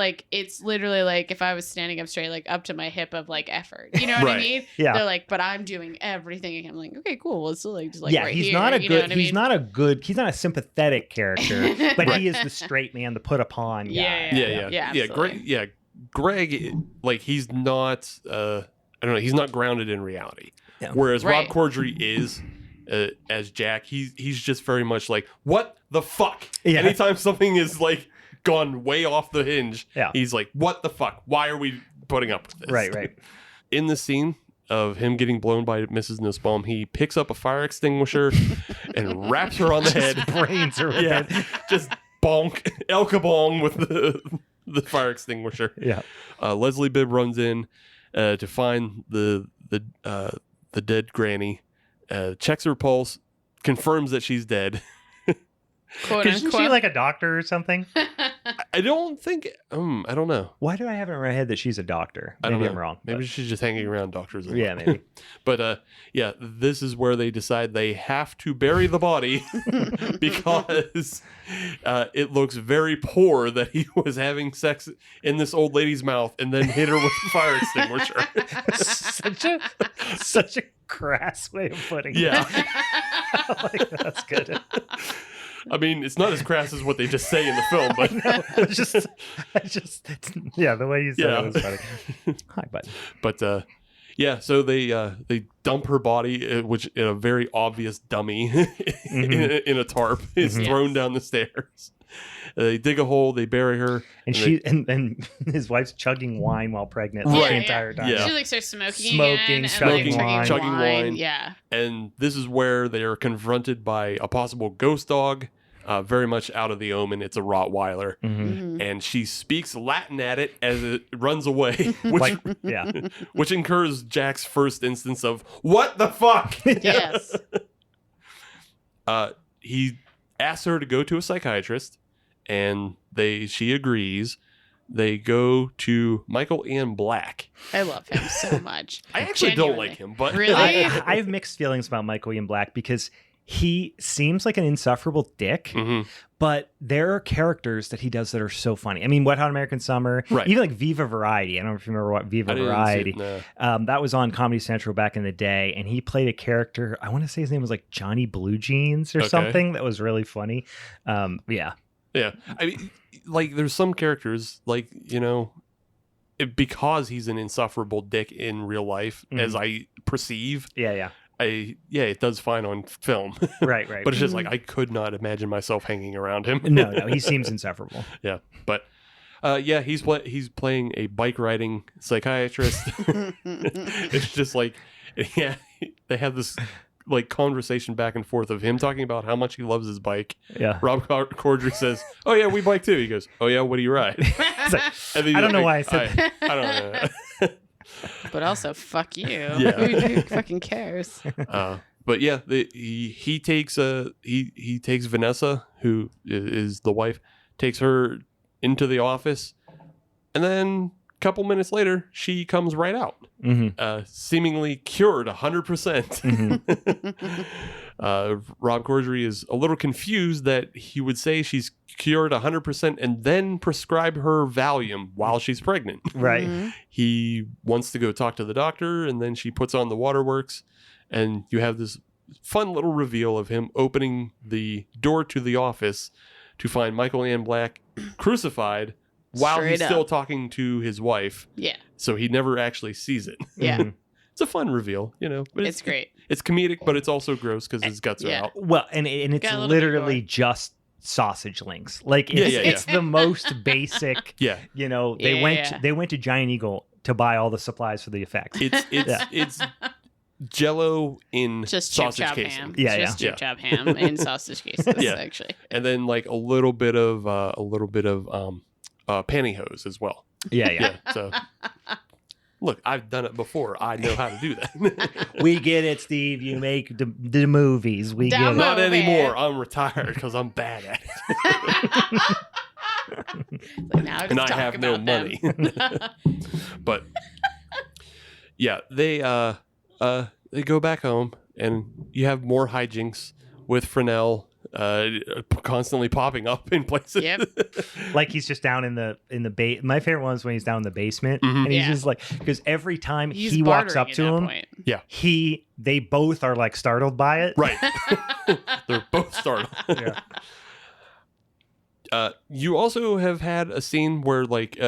literally like if I was standing up straight, like up to my hip of like effort. You know what I mean? Yeah. They're like, but I'm doing everything. And I'm like, okay, cool. Well, it's still like just like right he's here. Not a you good. Know what he's I mean? not a good. He's not a sympathetic character, but he is the straight man, the put upon guy. Yeah. Greg, like he's not. I don't know. He's not grounded in reality. Yeah. Whereas Rob Corddry is. As Jack, he's just very much like, what the fuck? Yeah. Anytime something is like gone way off the hinge, he's like, what the fuck? Why are we putting up with this? Right. In the scene of him getting blown by Mrs. Nussbaum, he picks up a fire extinguisher and wraps her on the head. Brains her with it. Just bonk, El Kabong with the fire extinguisher. Yeah. Leslie Bibb runs in to find the dead granny. Checks her pulse, confirms that she's dead. Isn't she like a doctor or something? I don't think. I don't know. Why do I have it in my head that she's a doctor? Maybe I'm wrong. Maybe she's just hanging around doctors. Yeah, maybe. But this is where they decide they have to bury the body because it looks very poor that he was having sex in this old lady's mouth and then hit her with a fire extinguisher. Such a crass way of putting it. Yeah. Like, that's good. I mean, it's not as crass as what they just say in the film, but the way you said it was funny. Hi, bud. But so they dump her body, which in a very obvious dummy in a tarp is thrown down the stairs. They dig a hole, they bury her, and his wife's chugging wine while pregnant the entire time. Yeah. She like starts smoking again, chugging wine. Yeah. And this is where they are confronted by a possible ghost dog, very much out of the omen. It's a Rottweiler, and she speaks Latin at it as it runs away, which incurs Jack's first instance of what the fuck. Yes. He asks her to go to a psychiatrist. And she agrees. They go to Michael Ian Black. I love him so much. I actually don't like him, but really, I have mixed feelings about Michael Ian Black because he seems like an insufferable dick, but there are characters that he does that are so funny. I mean, Wet Hot American Summer, even like Viva Variety. I don't know if you remember what Viva Variety. That was on Comedy Central back in the day, and he played a character. I want to say his name was like Johnny Blue Jeans or something. That was really funny. Yeah, I mean, like there's some characters like because he's an insufferable dick in real life, as I perceive. Yeah. It does fine on film. Right. But it's just like, I could not imagine myself hanging around him. No, he seems insufferable. Yeah, but he's playing a bike riding psychiatrist. It's just like, they have this like conversation back and forth of him talking about how much he loves his bike. Yeah. Rob Corddry says, "Oh yeah, we bike too." He goes, "Oh yeah, what do you ride?" Like, I don't know why I said that. I don't know. But also, fuck you. Yeah. Who fucking cares? But yeah, he takes Vanessa, who is the wife, takes her into the office, and then a couple minutes later, she comes right out, seemingly cured 100%. Rob Corddry is a little confused that he would say she's cured 100% and then prescribe her Valium while she's pregnant. Right. He wants to go talk to the doctor, and then she puts on the waterworks, and you have this fun little reveal of him opening the door to the office to find Michael Ian Black crucified while Straight he's up. still talking to his wife. Yeah. So he never actually sees it. Yeah. It's a fun reveal, But It's great. It's comedic, but it's also gross because his guts are Yeah. out. Well, and it's Got a little literally bit just sausage links. Like it's the most basic. Yeah. They went to Giant Eagle to buy all the supplies for the effects. It's Jello in Just chip sausage chop casing. ham. Yeah, Just chip chop ham in sausage cases, actually. And then like a little bit of pantyhose as well. Yeah. So look, I've done it before. I know how to do that. We get it, Steve. You make the movies. We Dumb get it. Not movie. anymore. I'm retired because I'm bad at it. Like, now And I have no money. But yeah, they go back home, and you have more hijinks with Fresnel constantly popping up in places. Yep. Like he's just down in the My favorite one is when he's down in the basement, and he's just like, because every time He's he walks up bartering to at him, that point. they both are like startled by it. Right. They're both startled. Yeah. You also have had a scene where, like,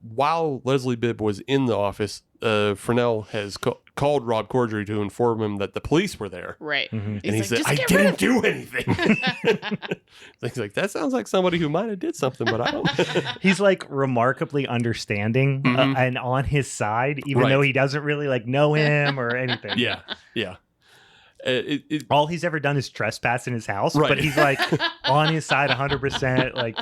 while Leslie Bibb was in the office, Fresnel has called Rob Corddry to inform him that the police were there. Right. And he He's said, like, I "Just get rid didn't of do anything. He's like, that sounds like somebody who might have did something, but I don't. He's like remarkably understanding and on his side, even though he doesn't really like know him or anything. Yeah. All he's ever done is trespass in his house, Right. but he's like on his side 100%, like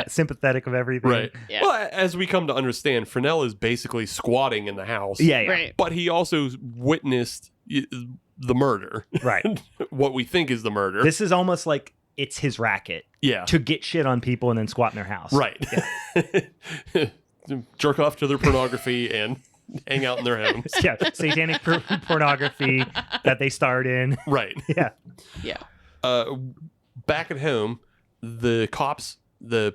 sympathetic of everything. Right. Yeah. Well, as we come to understand, Fresnel is basically squatting in the house. Yeah. Right. But he also witnessed the murder. Right. What we think is the murder. This is almost like it's his racket Yeah. to get shit on people and then squat in their house. Right. Jerk off to their pornography and hang out in their homes. Yeah. Satanic pornography that they starred in. Right. Yeah. Yeah. Back at home, the cops,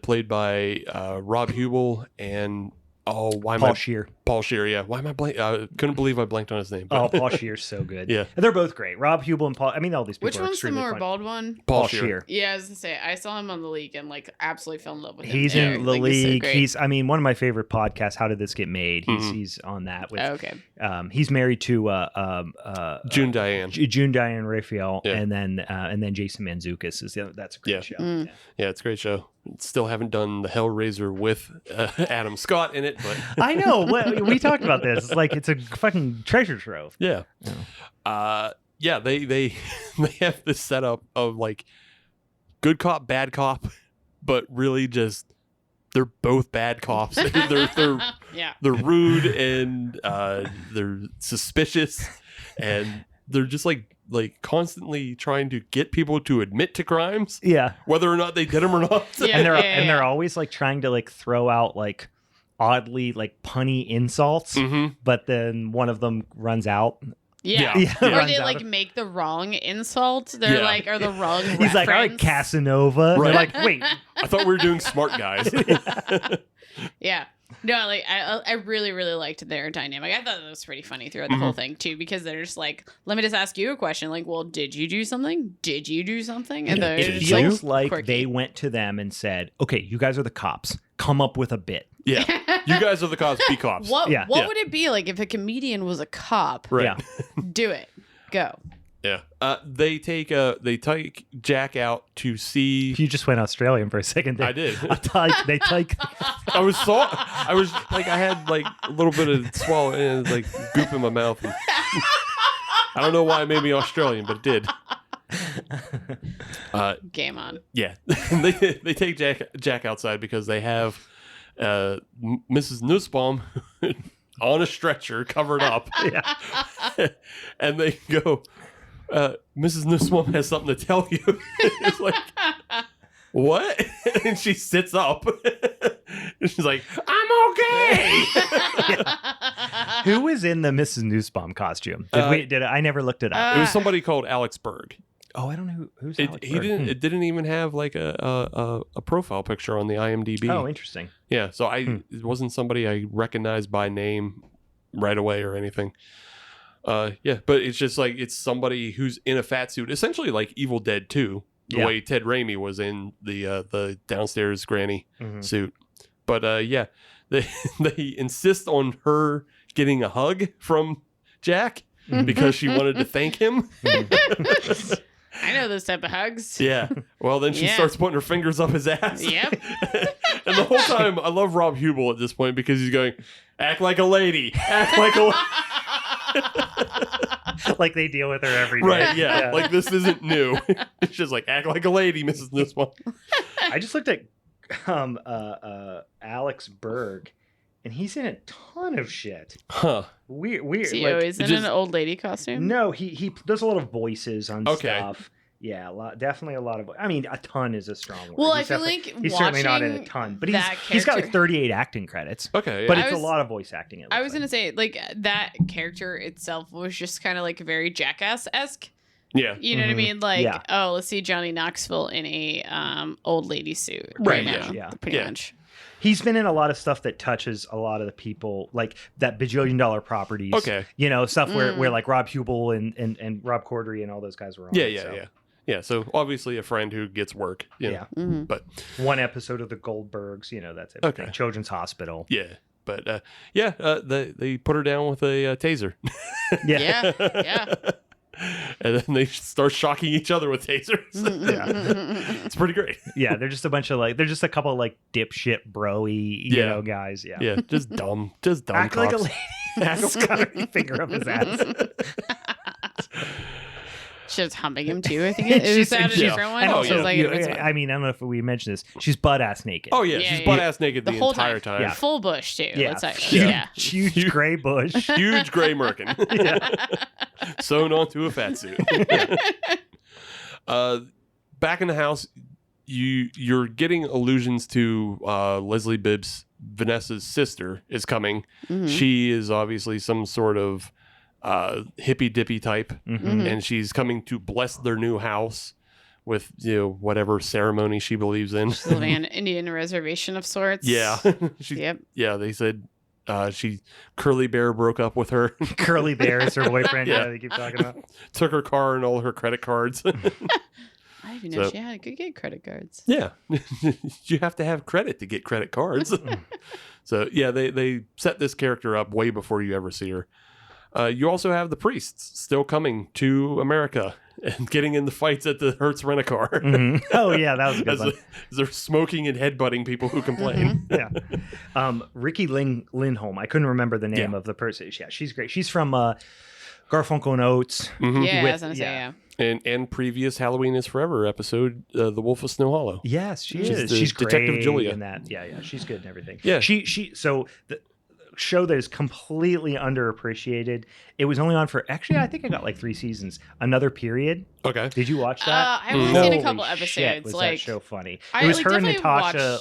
played by Rob Hubel and Paul Scheer. Paul Scheer, yeah. Why am I blank? I couldn't believe I blanked on his name. Oh, Paul Scheer's so good. Yeah. And they're both great. Rob Hubel and Paul. I mean, all these people Which are one's the extremely more funny. bald one? Paul Scheer. Scheer. Yeah, I was gonna say I saw him on The League and like absolutely fell in love with him. He's there. in The Like, League. He's so great. He's one of my favorite podcasts. How Did This Get Made? He's on that. With, Okay. He's married to June Diane. June Diane Raphael, Yeah. and then Jason Mantzoukas is that's a great Yeah. show. Mm. Yeah, it's a great show. Still haven't done the Hellraiser with Adam Scott in it, but I know. We talked about this. It's like it's a fucking treasure trove. yeah. Yeah, they have this setup of like good cop, bad cop, but really just they're both bad cops. Yeah. They're rude and they're suspicious, and they're just like constantly trying to get people to admit to crimes, Yeah, whether or not they did them or not. Yeah, and they're yeah. they're always like trying to like throw out like oddly like punny insults, Mm-hmm. but then one of them runs out. Yeah. Yeah. Or Runs they out like of- make the wrong insult. They're Yeah. like, or the wrong He's like, all right, reference. Casanova. Right. They're like, wait, I thought we were doing smart guys. Yeah. No, like I really, really liked their dynamic. I thought that was pretty funny throughout the whole thing too, because they're just like, let me just ask you a question. Like, well, did you do something? Did you do something? And they're it just feels like quirky. they went to them and said, okay, you guys are the cops. Come up with a bit. Yeah. You guys are the cops. Be cops. What would it be like if a comedian was a cop? Right. Yeah. Do it. Go. Yeah. They take Jack out to see. You just went Australian for a second there. I did. They take. I was like, I had like a little bit of swallow and like goop in my mouth. And I don't know why it made me Australian, but it did. Game on. Yeah. they take Jack outside because they have Mrs. Nussbaum on a stretcher covered up. Yeah. And they go, Mrs. Nussbaum has something to tell you. It's like, what? And she sits up. And she's like, I'm okay. Who was in the Mrs. Nussbaum costume? I never looked it up. It was somebody called Alex Berg. Oh, I don't know who's It Alex Berg. It didn't even have like a profile picture on the IMDb. Oh, interesting. Yeah, so it wasn't somebody I recognized by name right away or anything. Yeah, but it's just like it's somebody who's in a fat suit, essentially like Evil Dead 2, the way Ted Raimi was in the downstairs granny suit. But yeah, they insist on her getting a hug from Jack because she wanted to thank him. I know those type of hugs. Yeah. Well, then she starts putting her fingers up his ass. Yep. And the whole time, I love Rob Hubel at this point because he's going, act like a lady. Act like a Like they deal with her every day. Right, yeah. Like this isn't new. It's just like, act like a lady, Mrs. Nussbaum. I just looked at Alex Berg, and he's in a ton of shit. Huh. Weird. Is he always in an old lady costume? No, he does a lot of voices on stuff. Yeah, definitely a lot of. I mean, a ton is a strong word. Well, I feel like he's certainly not in a ton, but he's got like 38 acting credits. Okay, yeah. But it's a lot of voice acting. I was gonna say like that character itself was just kind of like very Jackass-esque. Yeah. You know what I mean? Like, let's see Johnny Knoxville in a old lady suit. Right. Now, pretty much. He's been in a lot of stuff that touches a lot of the people, like that bajillion dollar properties. Okay. You know, stuff where like Rob Hubel and Rob Corddry and all those guys were on. Yeah, so obviously a friend who gets work. But one episode of the Goldbergs, that's it. Okay. Children's Hospital. Yeah. But they put her down with a taser. Yeah. And then they start shocking each other with tasers. It's pretty great. Yeah, they're just a couple of like dipshit bro-y, you know, guys. Yeah. Yeah, just dumb Act cops. like a lady. Act got a finger up his ass. She was humping him too. I think it was that a different one. And also, I mean, I don't know if we mentioned this. She's butt ass naked. Oh yeah, she's butt ass naked the whole entire time. Yeah. Full bush too. Yeah, huge gray bush, huge gray merkin, sewn onto a fat suit. Back in the house, you're getting allusions to Leslie Bibbs, Vanessa's sister, is coming. She is obviously some sort of hippy dippy type, and she's coming to bless their new house with whatever ceremony she believes in. She's living on an Indian reservation of sorts. Yeah. Yeah, they said Curly Bear broke up with her. Curly Bear is her boyfriend. Yeah, they keep talking about. Took her car and all her credit cards. I didn't even know she could get credit cards. Yeah. You have to have credit to get credit cards. So yeah, they set this character up way before you ever see her. You also have the priests still coming to America and getting in the fights at the Hertz Rent-A-Car. Oh, yeah, that was a good one. As they're smoking and headbutting people who complain. Yeah. Ricky Lindholm. I couldn't remember the name of the person. Yeah, she's great. She's from Garfunkel and Oates. Yeah, I was going to say, And previous Halloween is Forever episode, The Wolf of Snow Hollow. Yes, she is. She's great Detective Julia in that. Yeah, she's good and everything. Yeah. So the show that is completely underappreciated. It was only on for I think I got like 3 seasons. Another Period. Okay. Did you watch that? I've only seen a couple episodes. Shit, was like that show funny? It was her and Natasha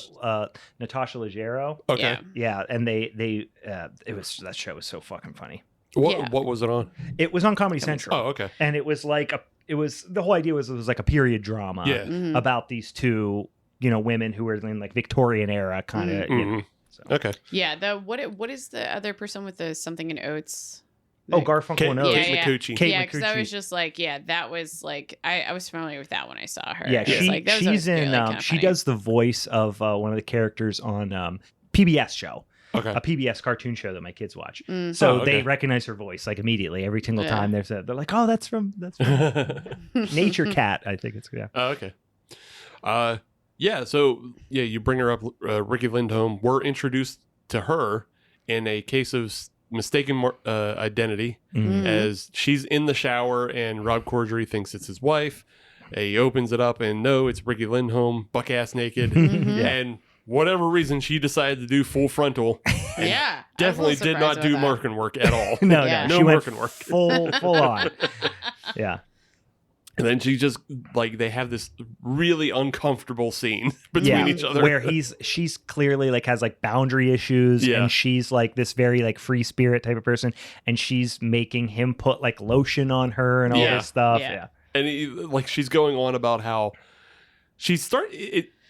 Leggero. Okay. Yeah, and that show was so fucking funny. What was it on? It was on Comedy Central. Oh, okay. And it was like the whole idea was it was like a period drama about these two, women who were in like Victorian era kind of. So. Okay. Yeah. What is the other person with the something in Oates? Garfunkel and Oates. Kate McCucci. Yeah, because I was just like, that was like I was familiar with that when I saw her. Yeah, she's in. She does the voice of one of the characters on PBS show. a PBS cartoon show that my kids watch. So they recognize her voice like immediately every single time they're like, oh, that's from Nature Cat, I think it's Oh, okay. So you bring her up, Ricky Lindholm. We're introduced to her in a case of mistaken identity, as she's in the shower and Rob Corddry thinks it's his wife. He opens it up and no, it's Ricky Lindholm, buck ass naked, and whatever reason she decided to do full frontal. Definitely did not do marking work at all. No, no marking work. Full on. Yeah. And then she just they have this really uncomfortable scene between each other where she's clearly has boundary issues, and she's this very free spirit type of person, and she's making him put lotion on her and all this stuff. And she's going on about how she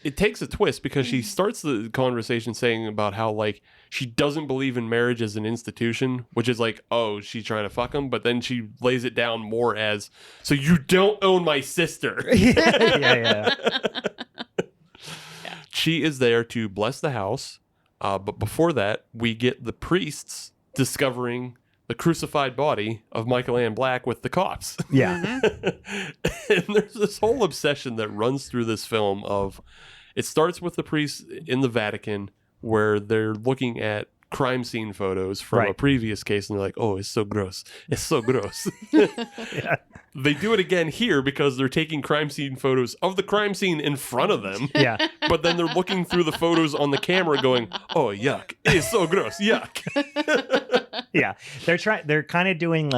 it takes a twist because she starts the conversation saying about how she doesn't believe in marriage as an institution, which is oh, she's trying to fuck him, but then she lays it down more as, so you don't own my sister. She is there to bless the house, but before that, we get the priests discovering the crucified body of Michael Ann Black with the cops. Yeah. And there's this whole obsession that runs through this film of, it starts with the priests in the Vatican where they're looking at crime scene photos from a previous case and they're like, oh, it's so gross. It's so gross. They do it again here because they're taking crime scene photos of the crime scene in front of them. Yeah. But then they're looking through the photos on the camera going, oh, yuck. It's so gross. Yuck. Yeah. They're kind of doing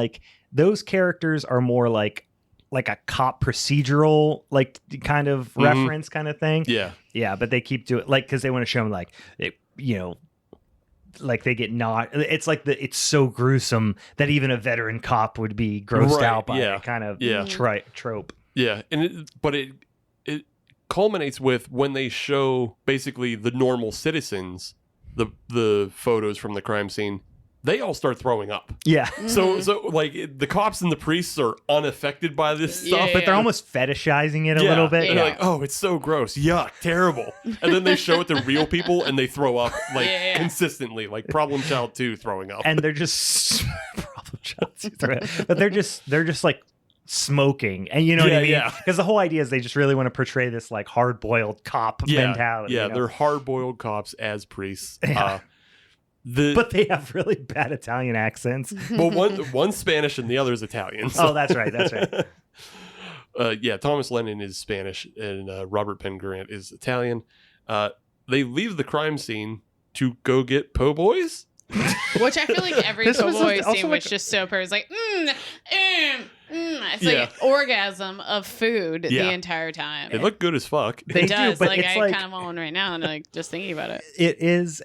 those characters are more like a cop procedural kind of reference kind of thing. Yeah, but they keep doing because they want to show them they get not. It's it's so gruesome that even a veteran cop would be grossed out by it kind of trope. Yeah, and it culminates with when they show basically the normal citizens the photos from the crime scene. They all start throwing up. Yeah. So the cops and the priests are unaffected by this stuff. But they're almost fetishizing it a little bit. And they're oh, it's so gross. Yuck. Terrible. And then they show it to real people and they throw up consistently. Problem Child 2 throwing up. And they're just Problem Child 2 throwing up. But they're just smoking. And you know what I mean? Because the whole idea is they just really want to portray this hard-boiled cop mentality. Yeah, they're hard-boiled cops as priests. Yeah. But they have really bad Italian accents. Well, one's Spanish and the other is Italian. So. Oh, that's right. That's right. Thomas Lennon is Spanish and Robert Penn Grant is Italian. They leave the crime scene to go get po' boys. Which I feel like every po' boy scene was just so perfect. It's it's an orgasm of food the entire time. They look good as fuck. It does. But I kind of want one right now and just thinking about it. It is...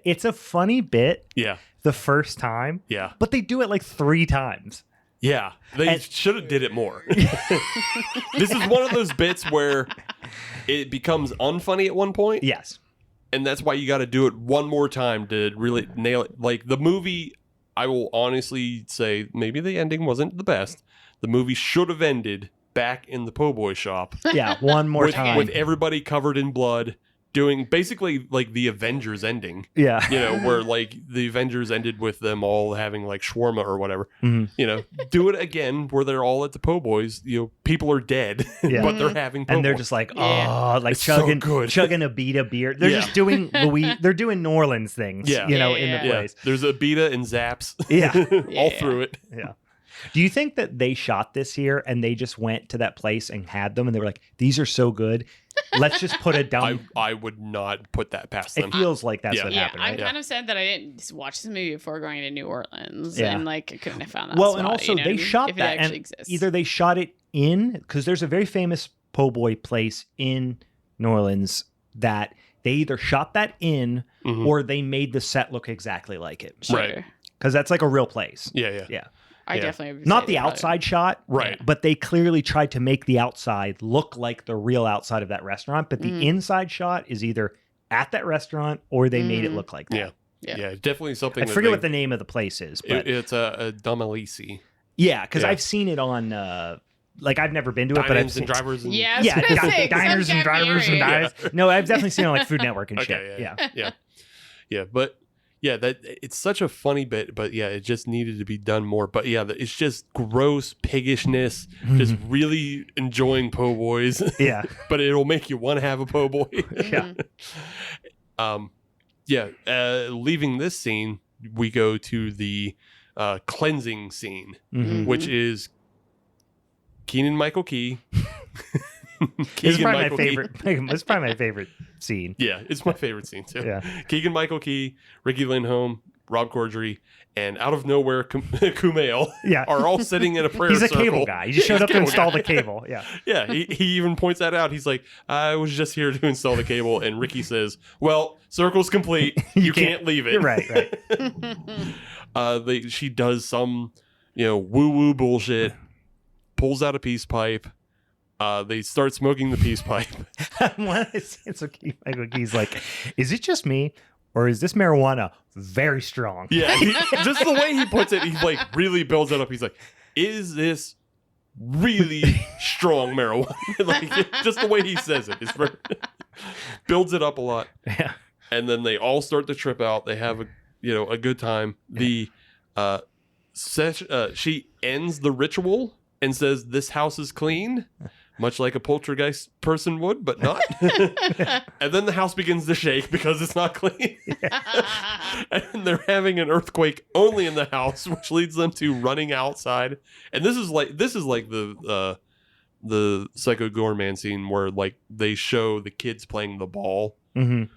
It's a funny bit the first time, but they do it 3 times. Yeah, they should have did it more. This is one of those bits where it becomes unfunny at one point. Yes. And that's why you got to do it one more time to really nail it. The movie, I will honestly say, maybe the ending wasn't the best. The movie should have ended back in the po' boy shop. Yeah, one more time. With everybody covered in blood. Doing basically the Avengers ending. Yeah. Where the Avengers ended with them all having shawarma or whatever. Mm-hmm. Do it again where they're all at the po' boys. People are dead, but they're having po' and they're just chugging a Beta beer. They're just doing they're doing New Orleans things. In the place. There's a Beta and Zaps. All through it. Yeah. Do you think that they shot this here and they just went to that place and had them and they were like, these are so good, let's just put a dumb... I would not put that past them. It feels like that's what happened, right? I'm kind of sad that I didn't watch this movie before going to New Orleans and I couldn't have found that Well, spot, and also they shot that and exists. Either they shot it in, because there's a very famous po' boy place in New Orleans that they either shot that in or they made the set look exactly like it. Right. Because that's a real place. Yeah. I definitely would not say the outside shot, right? But they clearly tried to make the outside look like the real outside of that restaurant. But the inside shot is either at that restaurant or they made it look like that. Yeah, definitely something. I forget what the name of the place is, but it's a Domalisi. Yeah, because I've seen it on. I've never been to it, but I've seen drivers and diners and drivers and diners. No, I've definitely seen it on Food Network and shit. Yeah. Yeah, but yeah, that it's such a funny bit, but yeah, it just needed to be done more. But yeah, it's just gross piggishness, just really enjoying po' boys. Yeah. But it'll make you want to have a po' boy. Yeah. Leaving this scene, we go to the cleansing scene, which is Keegan-Michael Key. It's probably my favorite. It's probably my favorite scene. Yeah, it's my favorite scene too. Yeah. Keegan-Michael Key, Ricky Lindholm, Rob Corddry, and out of nowhere, Kumail are all sitting in a prayer circle. He's a cable guy. He just showed up to install the cable. Yeah. Yeah, he even points that out. He's like, I was just here to install the cable. And Ricky says, well, circle's complete. You can't leave it. Right. She does some, woo-woo bullshit, pulls out a peace pipe. They start smoking the peace pipe. So Kee's like, is it just me? Or is this marijuana very strong? Yeah, just the way he puts it, he like really builds it up. He's like, is this really strong marijuana? Like, just the way he says it, builds it up a lot. Yeah. And then they all start to trip out. They have a good time. The she ends the ritual and says, "This house is clean." Much like a poltergeist person would, but not. And then the house begins to shake because it's not clean. And they're having an earthquake only in the house, which leads them to running outside. And this is like the Psycho Goreman scene where like they show the kids playing the ball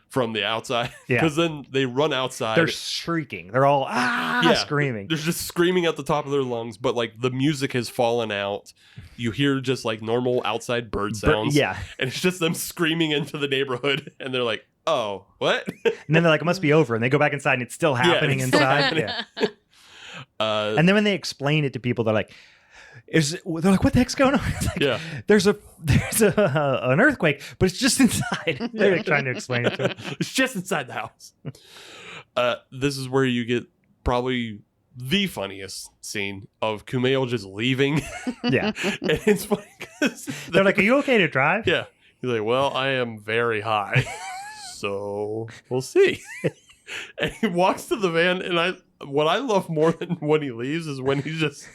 from the outside. Because then they run outside. They're shrieking. They're all screaming. They're just screaming at the top of their lungs, but like the music has fallen out. You hear just like normal outside bird sounds. And it's just them screaming into the neighborhood. And they're like, oh, what? And then they're like, it must be over. And they go back inside and it's still happening inside. And then when they explain it to people, they're like, they're like, what the heck's going on? It's like, there's an earthquake, but it's just inside. They're like trying to explain it to them. It's just inside the house. This is where you get probably the funniest scene of Kumail just leaving. Yeah. And it's funny because they're like, are you okay to drive? Yeah. He's like, well, I am very high. So we'll see. And he walks to the van, and what I love more than when he leaves is when he's just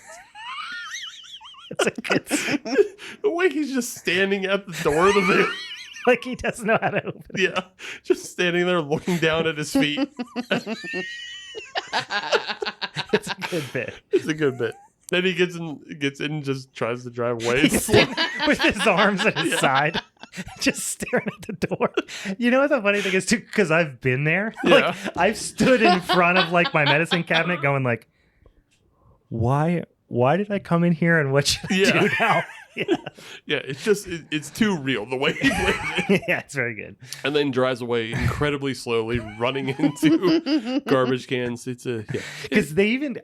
it's a good scene. The way he's just standing at the door of the van. Like he doesn't know how to open it. Yeah. Just standing there looking down at his feet. It's a good bit. It's a good bit. Then he gets in and just tries to drive away. With his arms at his side, just staring at the door. You know what the funny thing is too? Because I've been there. Like I've stood in front of like my medicine cabinet going like, why did I come in here and what should I do now? Yeah, it's too real the way he plays it. Yeah, it's very good. And then drives away incredibly slowly, running into garbage cans. Because they even,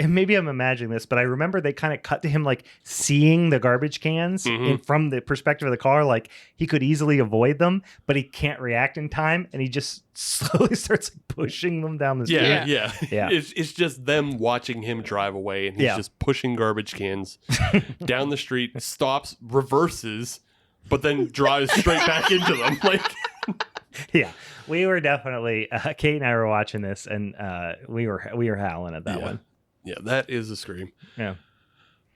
maybe I'm imagining this, but I remember they kind of cut to him like seeing the garbage cans from the perspective of the car, like he could easily avoid them, but he can't react in time, and he just slowly starts pushing them down the street. Yeah. It's just them watching him drive away, and he's just pushing garbage cans down the street, stops, reverses, but then drives straight back into them. Like, we were definitely Kate and I were watching this, and we were howling at that one. Yeah, that is a scream. Yeah.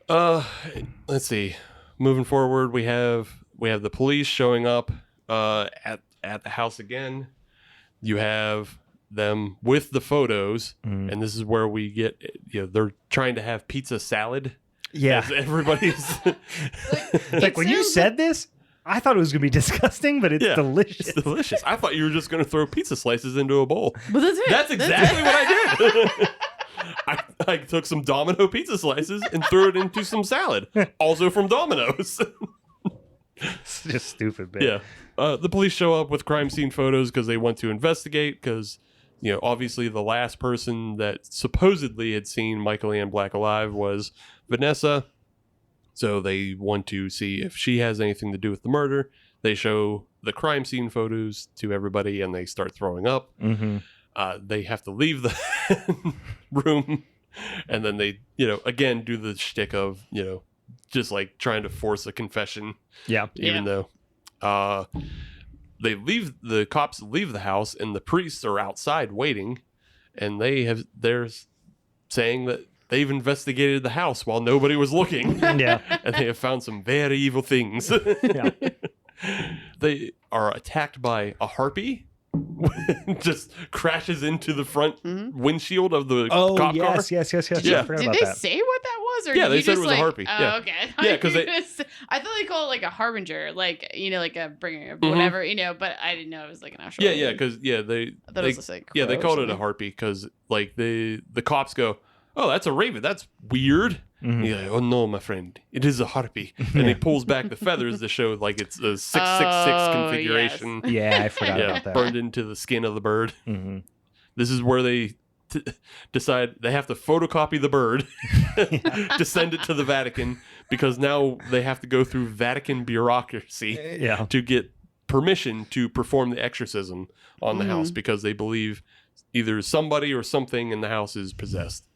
Let's see. Moving forward, we have the police showing up at the house again. You have them with the photos, and this is where we get, they're trying to have pizza salad. Yeah. Everybody's like when you said this, I thought it was going to be disgusting, but it's delicious. It's delicious. I thought you were just going to throw pizza slices into a bowl. But that's it. That's exactly what I did. I took some Domino pizza slices and threw it into some salad, also from Domino's. It's just stupid, man. Yeah. The police show up with crime scene photos because they want to investigate because, obviously the last person that supposedly had seen Michael Ann Black alive was Vanessa. So they want to see if she has anything to do with the murder. They show the crime scene photos to everybody and they start throwing up. They have to leave the room, and then they, again, do the shtick of, just like trying to force a confession. Yeah. Even though the cops leave the house, and the priests are outside waiting, and they're saying that they've investigated the house while nobody was looking. Yeah. And they have found some very evil things. Yeah. They are attacked by a harpy. Just crashes into the front windshield of the cop car. Yes. Yeah. I forgot Did about they that. say what that was? Or Yeah, did they you said just it was a harpy. Oh, Yeah. okay. Yeah, 'cause I thought they called it like a harbinger, like, like a bringer, whatever, but I didn't know it was like an actual. Yeah, because they I thought it was just like they crow called or it a something. harpy because like the cops go, "Oh, that's a raven. That's weird." He's like, "Oh no, my friend, it is a harpy." And he pulls back the feathers to show like it's a 666 configuration. Yeah, I forgot about that. Burned into the skin of the bird. Mm-hmm. This is where they decide they have to photocopy the bird to send it to the Vatican, because now they have to go through Vatican bureaucracy to get permission to perform the exorcism on the house, because they believe either somebody or something in the house is possessed.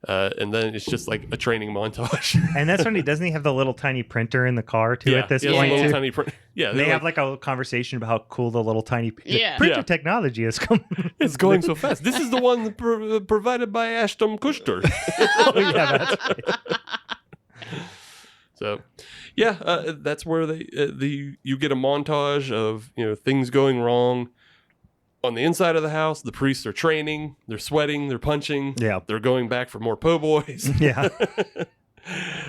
And then it's just like a training montage. And that's when doesn't he have the little tiny printer in the car too at this point? Little too? tiny They have like a conversation about how cool the little tiny printer technology has come. It's going so fast. This is the one provided by Ashton Kutcher. Oh yeah, that's right. So, that's where you get a montage of things going wrong on the inside of the house. The priests are training, they're sweating, they're punching, they're going back for more po' boys. Yeah.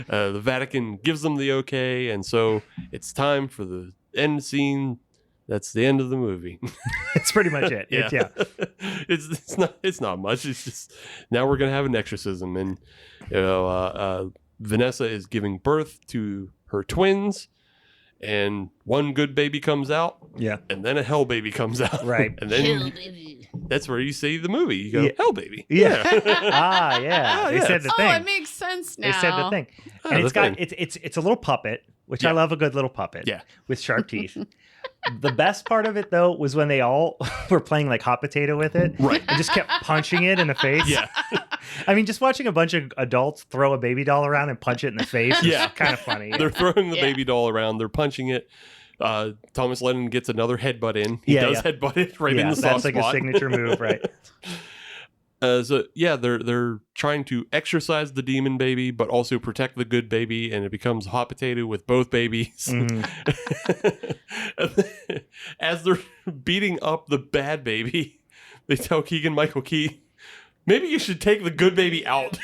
The Vatican gives them the okay, and so it's time for the end scene. That's the end of the movie. It's pretty much it. It's not much. It's just now we're gonna have an exorcism, and Vanessa is giving birth to her twins, and one good baby comes out, and then a hell baby comes out, right? And then that's where you see the movie. You go, hell baby, They said the thing. Oh, it makes sense now. They said the thing, and it's a little puppet, which I love a good little puppet, with sharp teeth. The best part of it, though, was when they all were playing like hot potato with it, right? And just kept punching it in the face. Yeah. I mean, just watching a bunch of adults throw a baby doll around and punch it in the face is kind of funny. They're throwing the baby doll around. They're punching it. Thomas Lennon gets another headbutt in. He does headbutt it right in the soft spot. That's like a signature move, right? They're trying to exorcise the demon baby, but also protect the good baby, and it becomes hot potato with both babies. As they're beating up the bad baby, they tell Keegan-Michael Key, maybe you should take the good baby out,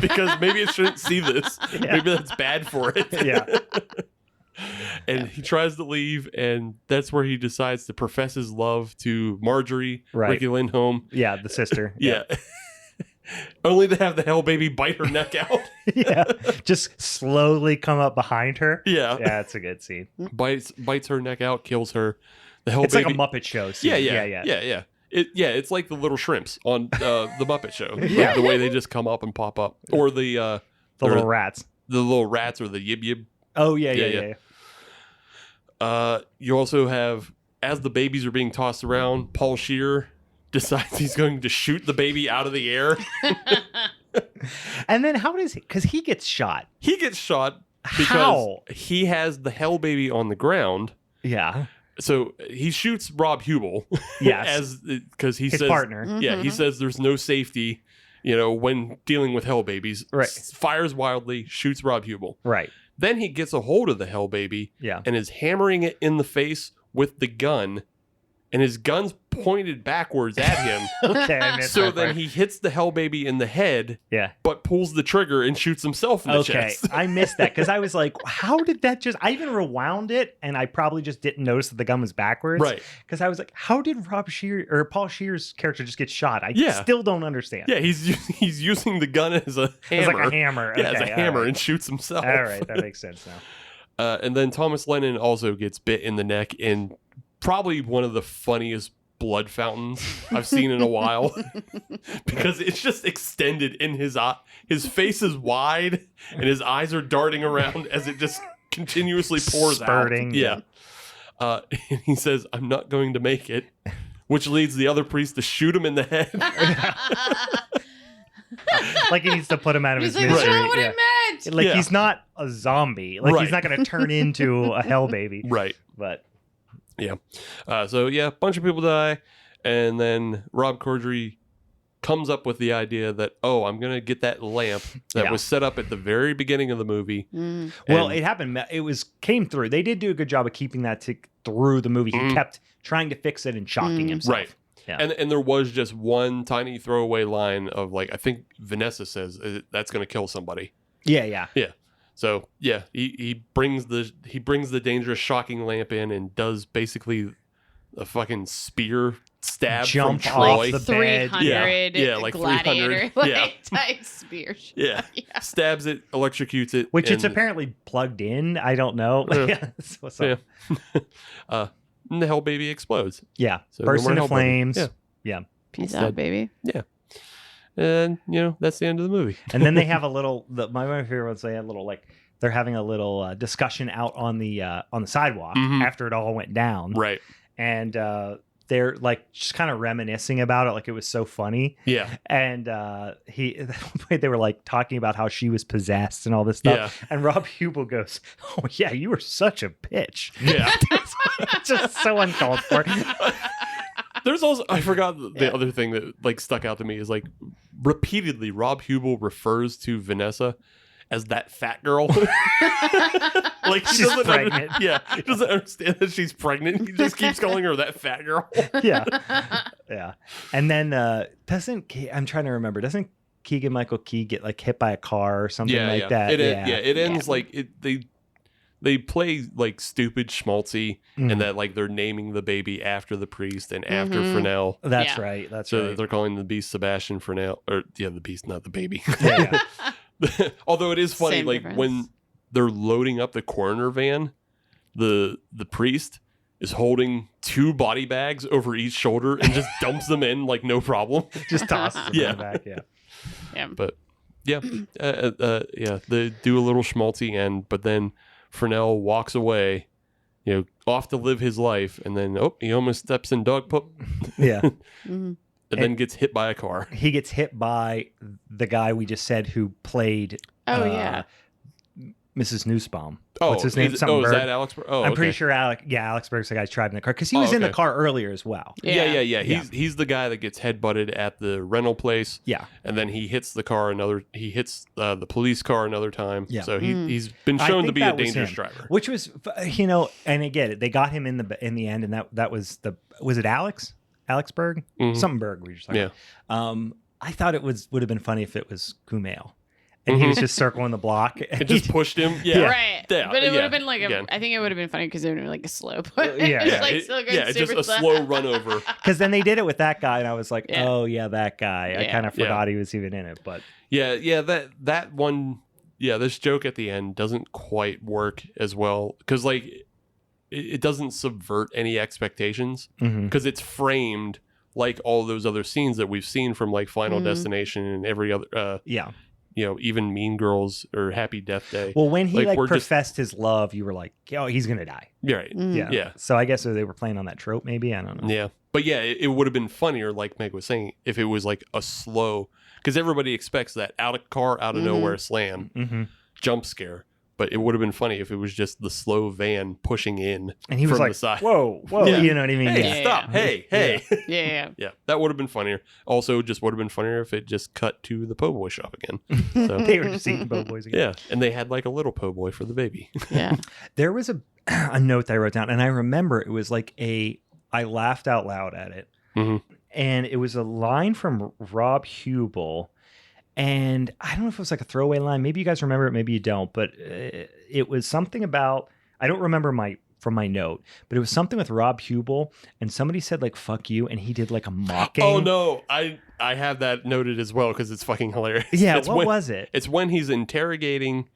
because maybe it shouldn't see this. Maybe that's bad for it. And he tries to leave, and that's where he decides to profess his love to Marjorie, Ricky Lindholm. Yeah, the sister. Only to have the hell baby bite her neck out. Just slowly come up behind her. Yeah, it's a good scene. Bites her neck out, kills her. The hell it's baby. like a Muppet Show scene. Yeah. It's like the little shrimps on the Muppet Show. Like the way they just come up and pop up, or the little rats. The little rats, or the yib yib. Oh yeah. You also have, as the babies are being tossed around, Paul Scheer decides he's going to shoot the baby out of the air. And then how does he? Because he gets shot. He gets shot because he has the hell baby on the ground. Yeah. So he shoots Rob Hubel. Yes. Because he his says, partner. Yeah, he says there's no safety, when dealing with hell babies. Right. Fires wildly, shoots Rob Hubel. Right. Then he gets a hold of the hell baby and is hammering it in the face with the gun, and his gun's pointed backwards at him. I missed so that then part. he hits the hell baby in the head, but pulls the trigger and shoots himself in the chest. I missed that because I was like, how did that just... I even rewound it, and I probably just didn't notice that the gun was backwards. Right. Because I was like, how did Paul Scheer's character just get shot? I still don't understand. Yeah, he's using the gun as a hammer. It's like a hammer. Yeah, as a hammer, and shoots himself. All right, that makes sense now. And then Thomas Lennon also gets bit in the neck in probably one of the funniest blood fountains I've seen in a while, because it's just extended in his eye. His face is wide and his eyes are darting around as it just continuously pours Spurting. out. Yeah. And he says, "I'm not going to make it," which leads the other priest to shoot him in the head. Like he needs to put him out of his like, misery. That's not what I meant. Like he's not a zombie. Like he's not going to turn into a hell baby. Right. But Yeah. So yeah, a bunch of people die, and then Rob Corddry comes up with the idea that, oh, I'm gonna get that lamp that was set up at the very beginning of the movie. Well, it happened. It came through. They did do a good job of keeping that through the movie. He kept trying to fix it and shocking himself. Right. Yeah. And there was just one tiny throwaway line of like, I think Vanessa says that's gonna kill somebody. Yeah. So yeah, he brings the dangerous shocking lamp in and does basically a fucking spear stab jump from off Troy. the bed. 300 like gladiator 300 type spear. Yeah. Stabs it, electrocutes it, which it's apparently plugged in. I don't know. What's up? And the hell baby explodes. Yeah, so bursts no into flames. Yeah. Peace out, baby. Yeah. And that's the end of the movie. And then they have a little. My favorite ones. They had a little they're having a little discussion out on the sidewalk after it all went down. Right. And they're like just kind of reminiscing about it, like it was so funny. Yeah. And they were like talking about how she was possessed and all this stuff. Yeah. And Rob Hubel goes, "Oh yeah, you were such a bitch." Yeah. Just so uncalled for. There's also, I forgot the other thing that like stuck out to me is like repeatedly Rob Hubel refers to Vanessa as that fat girl. Like she's pregnant. He doesn't understand that she's pregnant. He just keeps calling her that fat girl. Yeah. And then I'm trying to remember, doesn't Keegan Michael Key get like hit by a car or something like that? It ends like they play like stupid schmaltzy and that like they're naming the baby after the priest and after Fresnel. That's right. So they're calling the beast Sebastian Fresnel, or the beast, not the baby. Yeah. Although it is funny, Same like difference. when they're loading up the coroner van, the priest is holding 2 body bags over each shoulder and just dumps them in like no problem. Just tosses them in the back. Yeah. But they do a little schmaltzy end, but then Fresnel walks away, off to live his life, and then he almost steps in dog poop. Yeah. And then gets hit by a car. He gets hit by the guy we just said who played Mrs. Nussbaum. What's his name? Is that Alex Berg? I'm pretty sure Alex Berg's the guy driving the car because he was in the car earlier as well. Yeah. He's the guy that gets headbutted at the rental place. Yeah. And then he hits the car he hits the police car another time. Yeah. So he's been shown to be a dangerous driver. Which was, and again, they got him in the end, and that was was it Alex Berg? Something Berg we were just talking about. I thought it would have been funny if it was Kumail. And he was just circling the block. And just pushed him. Right. But it would have been like I think it would have been funny because it would have been like a slow push. Just a slow run over. Because then they did it with that guy, and I was like, oh yeah, that guy. I kind of forgot he was even in it. But that one, this joke at the end doesn't quite work as well because like it doesn't subvert any expectations because it's framed like all those other scenes that we've seen from like Final Destination and every other even Mean Girls or Happy Death Day. Well, when he professed his love, you were like, oh, he's gonna die. Right. Yeah. So I guess they were playing on that trope, maybe. I don't know. Yeah. But it would have been funnier, like Meg was saying, if it was like a slow, because everybody expects that out of nowhere slam jump scare. But it would have been funny if it was just the slow van pushing in and he was from like, the side. Whoa, you know what I mean? Hey, stop. Hey. Yeah. That would have been funnier. Also, just would have been funnier if it just cut to the po' boy shop again. So, they were just eating po' boys again. Yeah, and they had like a little po' boy for the baby. Yeah. There was a note that I wrote down, and I remember it was like I laughed out loud at it. And it was a line from Rob Hubel. And I don't know if it was like a throwaway line. Maybe you guys remember it, maybe you don't. But it was something about, I don't remember from my note, but it was something with Rob Hubel. And somebody said like, fuck you. And he did like a mocking. Oh, no. I have that noted as well because it's fucking hilarious. Yeah, what was it? It's when he's interrogating,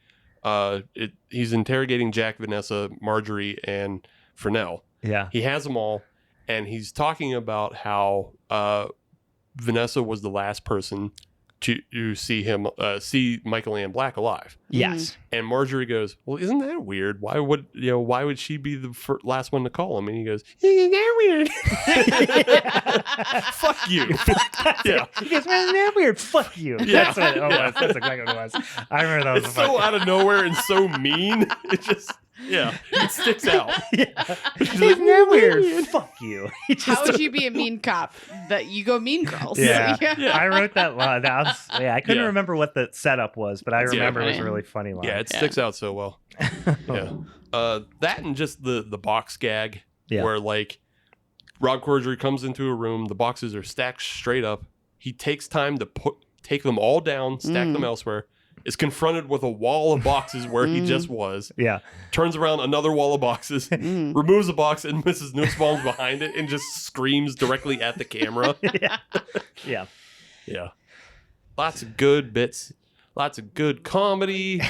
Jack, Vanessa, Marjorie, and Fresnel. Yeah. He has them all. And he's talking about how Vanessa was the last person to see Michael Ian Black alive. Yes. And Marjorie goes, well, isn't that weird? Why would she be the last one to call him? And he goes, isn't that weird? Fuck you. Yeah. He goes, isn't that weird? Fuck you. Yeah. That's what it was. That's exactly what it was. I remember that was so out of nowhere and so mean. It just Yeah, it sticks out. Yeah. Isn't that weird? Fuck you. How would you be a mean cop? That you go mean girls. Yeah. Yeah. I wrote that line. I couldn't remember what the setup was, but I remember it was a really funny line. Yeah, it sticks out so well. Yeah. That and just the box gag where like Rob Corddry comes into a room, the boxes are stacked straight up. He takes time to take them all down, stack them elsewhere, is confronted with a wall of boxes where he just was. Yeah. Turns around another wall of boxes, removes a box, and Mrs. Nussbaum's behind it and just screams directly at the camera. Yeah. Yeah. Lots of good bits, lots of good comedy,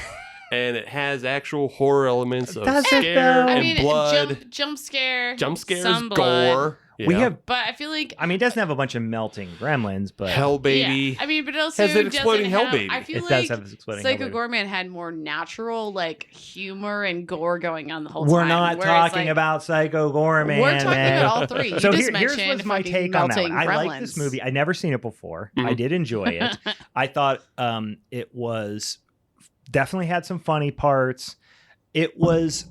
and it has actual horror elements of scare and blood. Jump scares, some gore. Yeah. But I feel like it doesn't have a bunch of melting gremlins, but Hell Baby. Yeah. I mean, but it also has an exploding Hell Baby. I feel it like does have this exploding Psycho Hell Baby. Goreman had more natural like humor and gore going on the whole We're time. not talking about Psycho Goreman. We're talking about all three. You so just here's mentioned my take on that one. I like this Gremlins. movie. I never seen it before. I did enjoy it. I thought it was definitely had some funny parts. It was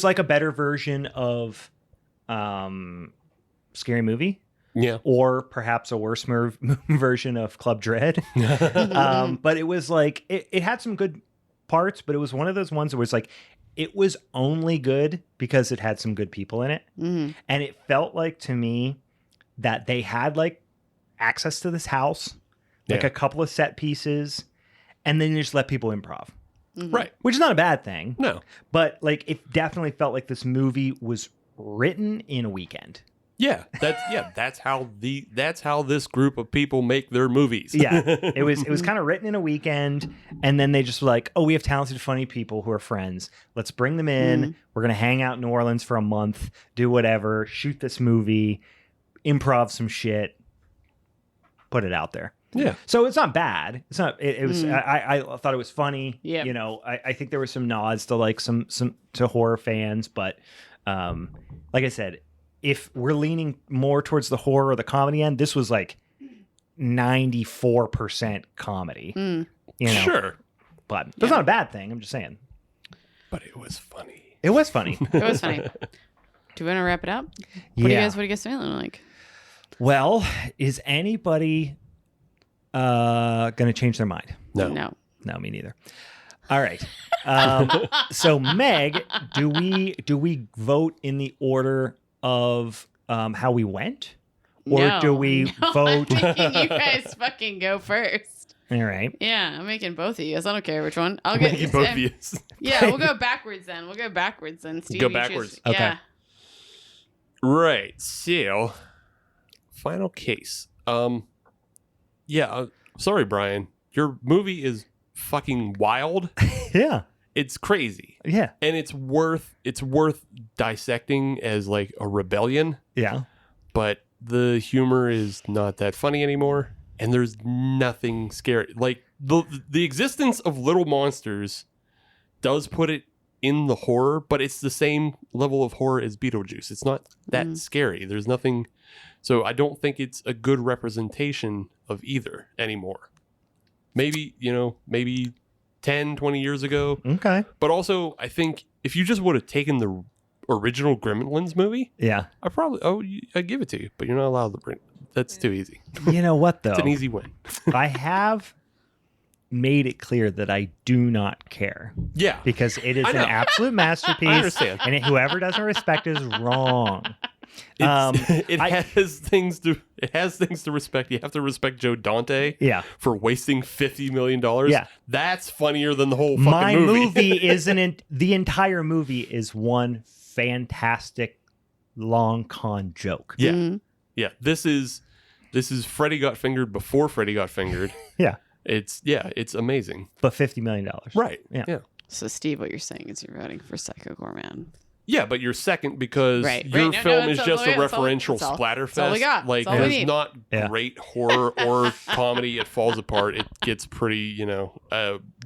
like a better version of Scary Movie. Yeah. Or perhaps a worse version of Club Dread. But it was like, it had some good parts, but it was one of those ones that was like, it was only good because it had some good people in it. And it felt like to me that they had like access to this house, like a couple of set pieces, and then you just let people improv. Right. Which is not a bad thing. No. But like, it definitely felt like this movie was written in a weekend. Yeah, that's how this group of people make their movies. Yeah, it was kind of written in a weekend, and then they just were like, oh, we have talented, funny people who are friends. Let's bring them in. We're gonna hang out in New Orleans for a month, do whatever, shoot this movie, improv some shit, put it out there. Yeah. So it's not bad. It's not. It was. I thought it was funny. Yeah. You know, I think there were some nods to like some to horror fans, but like I said, if we're leaning more towards the horror or the comedy end, this was like 94% comedy. You know? Sure. But that's not a bad thing. I'm just saying. But it was funny. It was funny. It was funny. Do we want to wrap it up? What do you guys feeling like? Well, is anybody going to change their mind? No, me neither. All right. So Meg, do we vote in the order of how we went, or do we vote? I'm making you guys fucking go first. All right. Yeah, I'm making both of you. I don't care which one. I'll get both of you. Yeah, we'll go backwards then. Steve, go backwards. Okay. Yeah. Right. So, final case. Sorry, Brian. Your movie is fucking wild. Yeah. It's crazy. Yeah. And it's worth dissecting as like a rebellion. Yeah. But the humor is not that funny anymore, and there's nothing scary. Like the existence of little monsters does put it in the horror, but it's the same level of horror as Beetlejuice. It's not that scary. There's nothing. So I don't think it's a good representation of either anymore. Maybe 10, 20 years ago. Okay. But also, I think if you just would have taken the original Gremlins movie, I'd give it to you. But you're not allowed to bring. That's too easy. You know what, though? It's an easy win. I have made it clear that I do not care. Yeah. Because it is an absolute masterpiece. I understand. And whoever doesn't respect is wrong. It has things to respect. You have to respect Joe Dante for wasting $50 million. Yeah. That's funnier than the whole fucking movie. The entire movie is one fantastic long con joke. Yeah. Mm-hmm. Yeah. This is Freddy Got Fingered before Freddy Got Fingered. Yeah. It's amazing. But $50 million. Right. Yeah. So Steve, what you're saying is you're voting for Psycho Goreman. Yeah, but you're second because your film is just a referential splatterfest. Like, there's not great horror or comedy. It falls apart. It gets pretty,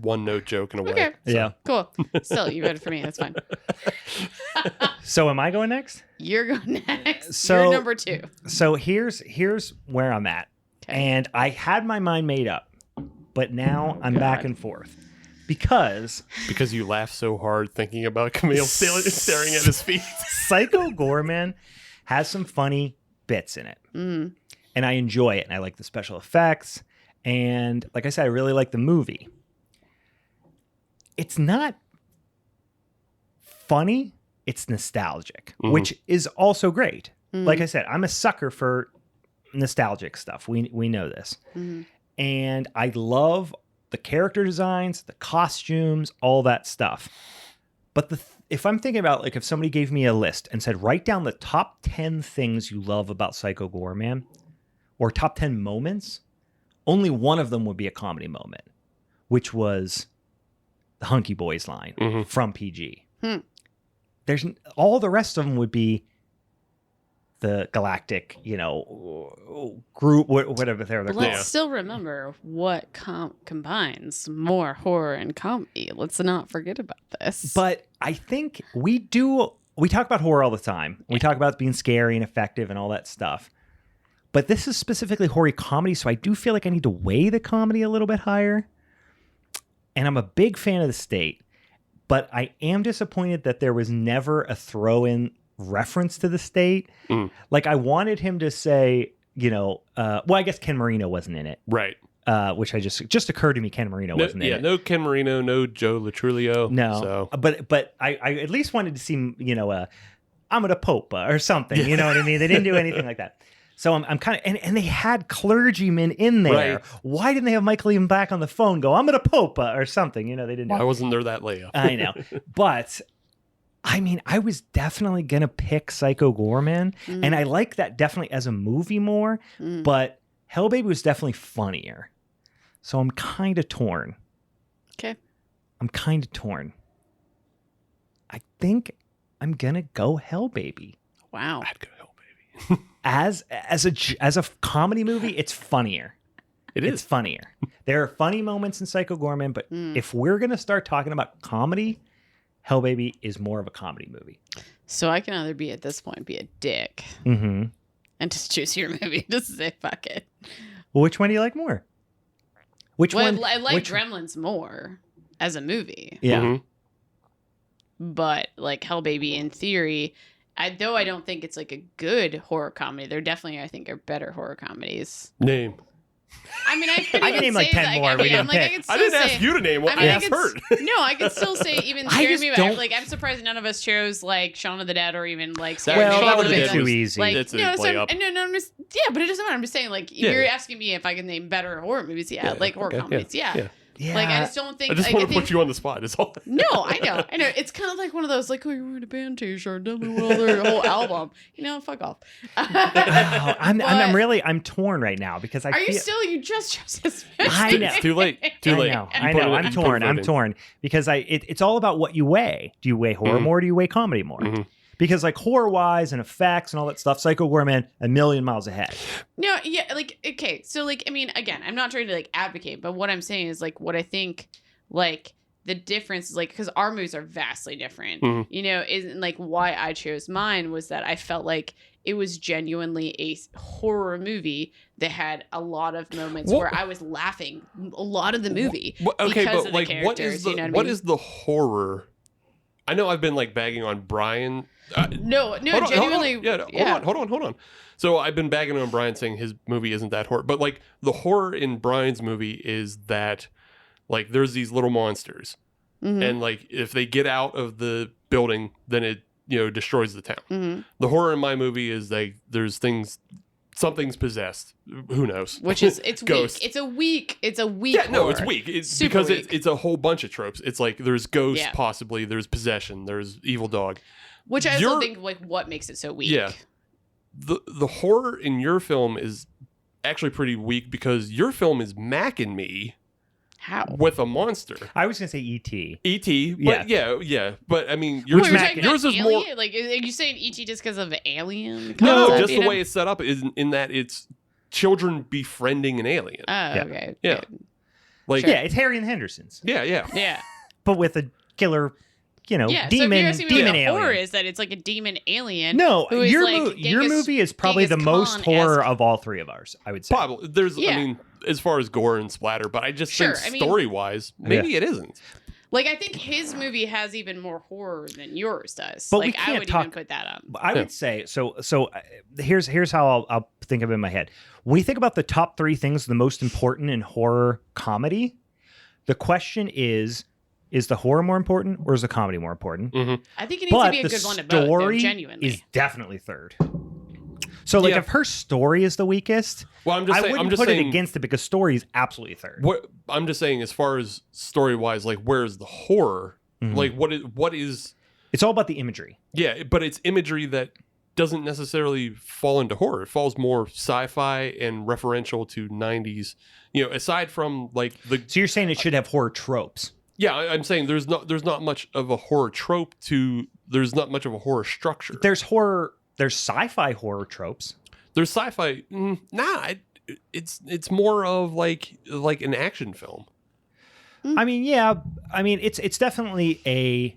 one-note joke in a way. Okay. So. Yeah. Cool. Still, you voted for me. That's fine. So am I going next? You're going next. So, you're number 2. So here's where I'm at. Okay. And I had my mind made up, but now I'm back and forth. Because you laugh so hard thinking about Camille staring at his feet. Psycho Goreman has some funny bits in it. Mm. And I enjoy it. And I like the special effects. And like I said, I really like the movie. It's not funny. It's nostalgic, which is also great. Like I said, I'm a sucker for nostalgic stuff. We know this. And I love the character designs, the costumes, all that stuff. But if I'm thinking about, like, if somebody gave me a list and said, write down the top 10 things you love about Psycho Goreman, or top 10 moments, only one of them would be a comedy moment, which was the Hunky Boys line from PG. There's all the rest of them would be the galactic, group, whatever they're called. Let's still remember what combines more horror and comedy. Let's not forget about this. But I think we talk about horror all the time. We talk about being scary and effective and all that stuff. But this is specifically horror comedy, so I do feel like I need to weigh the comedy a little bit higher. And I'm a big fan of The State, but I am disappointed that there was never a throw-in reference to The State. Like, I wanted him to say, I guess Ken Marino wasn't in it. Right. Which just occurred to me, Ken Marino wasn't in it. No Ken Marino, no Joe Latrulio. No. So. But I at least wanted to see, I'm at a popa or something. You know what I mean? They didn't do anything like that. So I'm kind of, and they had clergymen in there. Right. Why didn't they have Michael even back on the phone go, I'm at a popa or something? They didn't. Why wasn't there that layup? I know. But I mean, I was definitely going to pick Psycho Goreman, and I like that definitely as a movie more, but Hell Baby was definitely funnier. So I'm kind of torn. Okay. I'm kind of torn. I think I'm going to go Hell Baby. Wow. I'd go Hell Baby. As a comedy movie, it's funnier. It's funnier. There are funny moments in Psycho Goreman, but if we're going to start talking about comedy, Hell Baby is more of a comedy movie. So I can either be, at this point, be a dick and just choose your movie. Just say, fuck it. Well, which one do you like more? Which one? I like Gremlins more as a movie. Yeah. But like Hell Baby, in theory, though I don't think it's like a good horror comedy, there definitely, I think, are better horror comedies. Name. I mean, I can name like 10 more. I didn't ask you to name one. I asked her. No, I could still say even Scare Me. Like, I'm surprised none of us chose like Shaun of the Dead or even like Scare Me. That would have been too easy. Like, it's but it doesn't matter. I'm just saying, like, if you're asking me if I can name better horror movies, like horror comedies, Yeah. Like, I just don't think. I just want to put you on the spot. Is all. No, I know. It's kind of like one of those, like, oh, you're wearing a band T-shirt, their whole album. Fuck off. I'm torn right now because you just chose this movie. I know. It's too late. I know. I'm torn because it's all about what you weigh. Do you weigh horror more? Or do you weigh comedy more? Because, like, horror-wise and effects and all that stuff, Psycho Goreman, a million miles ahead. No, yeah, like, okay. So, like, I mean, again, I'm not trying to, like, advocate, but what I'm saying is, like, what I think, like, the difference is, like, because our movies are vastly different, isn't, like, why I chose mine was that I felt like it was genuinely a horror movie that had a lot of moments where I was laughing a lot of the movie because of the characters. What is the horror? I know I've been, like, bagging on Brian. Genuinely. Hold on. So I've been bagging on Brian saying his movie isn't that horror. But, like, the horror in Brian's movie is that, like, there's these little monsters. And, like, if they get out of the building, then it, destroys the town. The horror in my movie is, like, there's things... Something's possessed. Who knows? Which is it's Ghost. weak. It's a weak. Yeah, no, it's weak. It's because weak. It's a whole bunch of tropes. It's like there's ghost, possibly. There's possession. There's evil dog. Which I also think, like, what makes it so weak. Yeah, the horror in your film is actually pretty weak because your film is macking me. How? With a monster. I was gonna say E.T. E.T. But yeah. But I mean, yours is more. Like, are you saying E.T. just because of Alien? No, just the way it's set up is in that it's children befriending an alien. Oh, okay. Yeah. Like, it's Harry and the Hendersons. Yeah. But with a killer, demon alien. Horror is that it's like a demon alien. No, your movie is probably the most horror of all three of ours, I would say. Probably. I mean, as far as gore and splatter, but I just think story-wise, maybe it isn't. Like, I think his movie has even more horror than yours does. But like, I would even put that up. I would say, so here's how I'll think of it in my head. When we think about the top 3 things the most important in horror comedy, the question is the horror more important or is the comedy more important? Mm-hmm. I think it needs to be a good one of both, though, genuinely. Is definitely third. So, like, if her story is the weakest, I wouldn't put it against it because story is absolutely third. I'm just saying, as far as story-wise, like, where's the horror? Mm-hmm. Like, what is... It's all about the imagery. Yeah, but it's imagery that doesn't necessarily fall into horror. It falls more sci-fi and referential to 90s. You know, aside from, like... So you're saying it should have horror tropes? Yeah, I'm saying there's not much of a horror trope to... There's not much of a horror structure. There's sci-fi horror tropes. There's sci-fi. It's more of like an action film. I mean, yeah. I mean, it's definitely a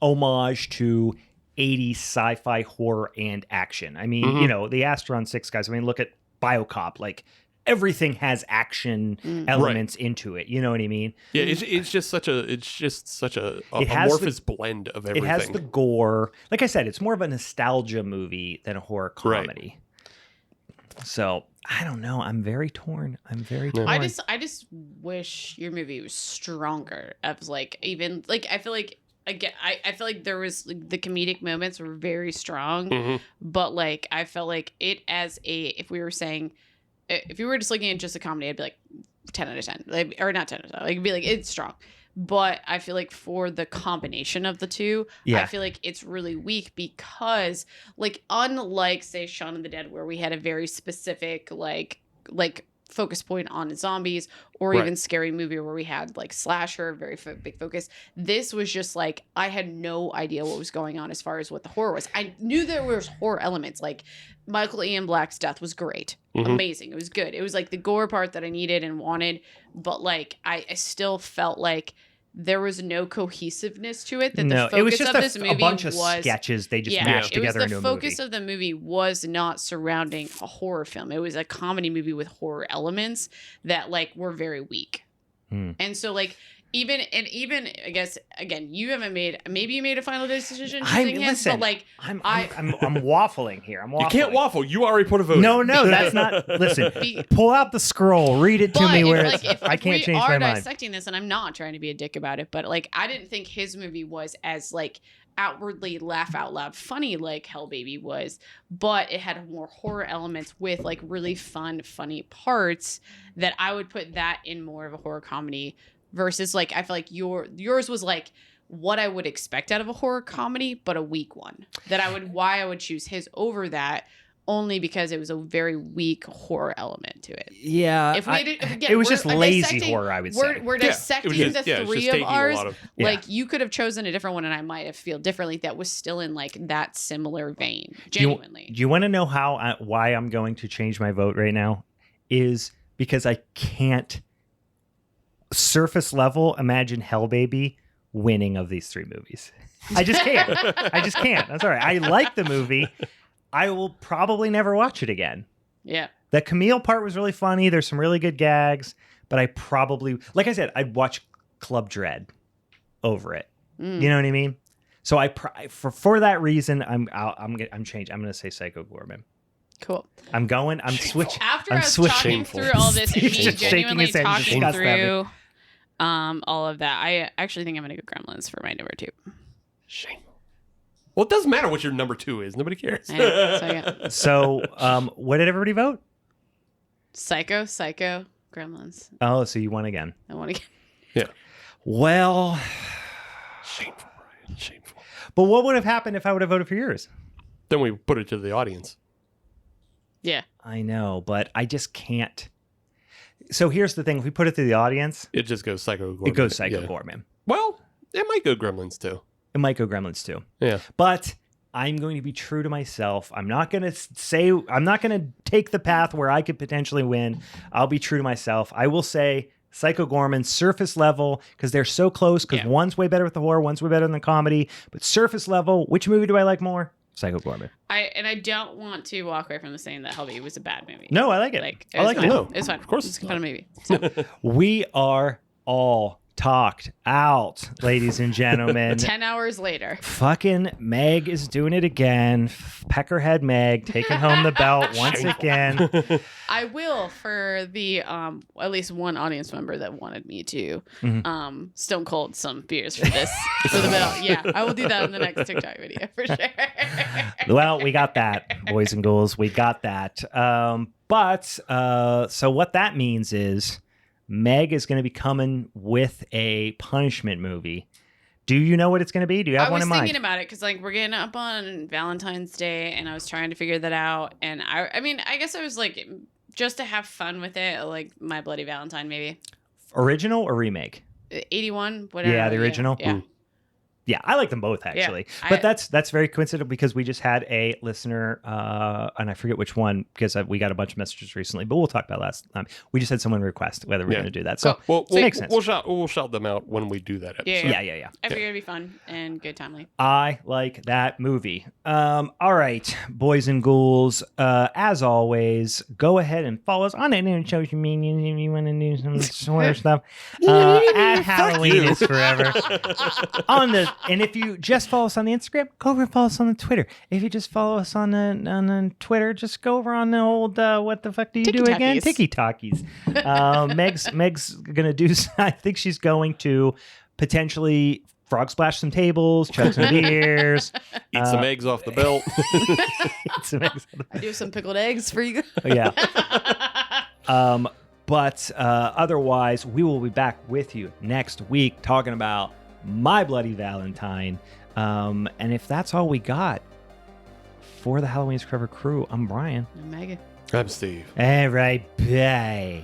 homage to 80s sci-fi horror and action. I mean, you know, the Astron 6 guys. I mean, look at BioCop. Like, everything has action elements into it. You know what I mean? Yeah, it's just such a amorphous blend of everything. It has the gore. Like I said, it's more of a nostalgia movie than a horror comedy. Right. So I don't know. I'm very torn. I just wish your movie was stronger. Of like, even like, I feel like. Again, I feel like there was like, the comedic moments were very strong, but like I felt like it as if we were saying. If you were just looking at just a comedy, I'd be like 10 out of 10. Like, or not 10 out of 10. Like, it'd be like, it's strong. But I feel like for the combination of the two, I feel like it's really weak because, like, unlike, say, Shaun of the Dead, where we had a very specific, like focus point on zombies, or even Scary Movie where we had like slasher, very big focus. This was just like, I had no idea what was going on as far as what the horror was. I knew there was horror elements. Like Michael Ian Black's death was great. Amazing. It was good. It was like the gore part that I needed and wanted. But like, I still felt like there was no cohesiveness to it. That the focus it was just of this movie a bunch of was sketches they just mashed together into a movie. The focus of the movie was not surrounding a horror film. It was a comedy movie with horror elements that like were very weak. And so like even I guess again, you haven't maybe you made a final decision. Listen, but like I'm waffling here. I'm waffling. You can't waffle. You already put a vote. No, that's not. Listen, pull out the scroll, read it to me where I can't change my mind. We are dissecting this, and I'm not trying to be a dick about it, but like I didn't think his movie was as like outwardly laugh out loud funny like Hell Baby was, but it had more horror elements with like really fun, funny parts that I would put that in more of a horror comedy. Versus, like, I feel like yours was like what I would expect out of a horror comedy, but a weak one. Why I would choose his over that, only because it was a very weak horror element to it. Yeah, it was just lazy horror. I would say we're dissecting the three of ours. Like you could have chosen a different one, and I might have feel differently. That was still in like that similar vein. Genuinely, do you want to know why I'm going to change my vote right now? Is because I can't. Surface level, imagine Hell Baby winning of these 3 movies. I just can't. That's all right. I like the movie. I will probably never watch it again. Yeah. The Camille part was really funny. There's some really good gags, but I probably, like I said, I'd watch Club Dread over it. You know what I mean? So for that reason, I'm changing. I'm going to say Psycho Goreman. Cool. I'm switching. After I was talking through all this, and he genuinely talking through all of that, I actually think I'm going to go Gremlins for my number 2. Shame. Well, it doesn't matter what your number 2 is. Nobody cares. So, what did everybody vote? Psycho, Gremlins. Oh, so you won again. I won again. Yeah. Well, shameful, Brian. Shameful. But what would have happened if I would have voted for yours? Then we put it to the audience. Yeah. I know, but I just can't. So here's the thing. If we put it to the audience... It just goes Psycho Goreman. It goes Psycho Goreman. Well, it might go Gremlins too. It might go Gremlins too. Yeah. But I'm going to be true to myself. I'm not going to take the path where I could potentially win. I'll be true to myself. I will say Psycho Goreman, surface level, because they're so close, because one's way better with the horror, one's way better than the comedy. But surface level, which movie do I like more? Psycho Goreman. I don't want to walk away from the saying that Hellby was a bad movie. No, I like it. I like it. No, It's fun. of course It's a fun movie. So. We are all talked out, ladies and gentlemen. 10 hours later. Fucking Meg is doing it again. Peckerhead Meg taking home the belt once again. I will, for the at least one audience member that wanted me to stone cold some beers for this for the belt. Yeah, I will do that in the next TikTok video for sure. Well, we got that, boys and ghouls. We got that. So what that means is Meg is going to be coming with a punishment movie. Do you know what it's going to be? Do you have one in mind? I was thinking about it because like we're getting up on Valentine's Day, and I was trying to figure that out. And I mean, I guess I was like, just to have fun with it, like My Bloody Valentine, maybe. Original or remake? 81, whatever. Yeah, the original. Yeah. Yeah, I like them both actually. Yeah, but that's very coincidental because we just had a listener, and I forget which one because we got a bunch of messages recently. But we'll talk about last time. We just had someone request whether we're going to do that. So it makes sense. We'll shout them out when we do that episode. Yeah. I figured it'd be fun and good timely. I like that movie. All right, boys and ghouls. As always, go ahead and follow us on any social media if you want to do some sort of stuff. At Halloween is Forever. And if you just follow us on the Instagram, go over and follow us on the Twitter. If you just follow us on the Twitter, just go over on the old what the fuck do you do again? Tiki Talkies. Meg's gonna do. I think she's going to potentially frog splash some tables, chug some beers, eat some eggs off the belt. Eat some eggs. I do some pickled eggs for you. Yeah. But otherwise, we will be back with you next week talking about My Bloody Valentine. And if that's all we got for the Halloween is Forever crew, I'm Brian. I'm Megan. I'm Steve. All right, bye.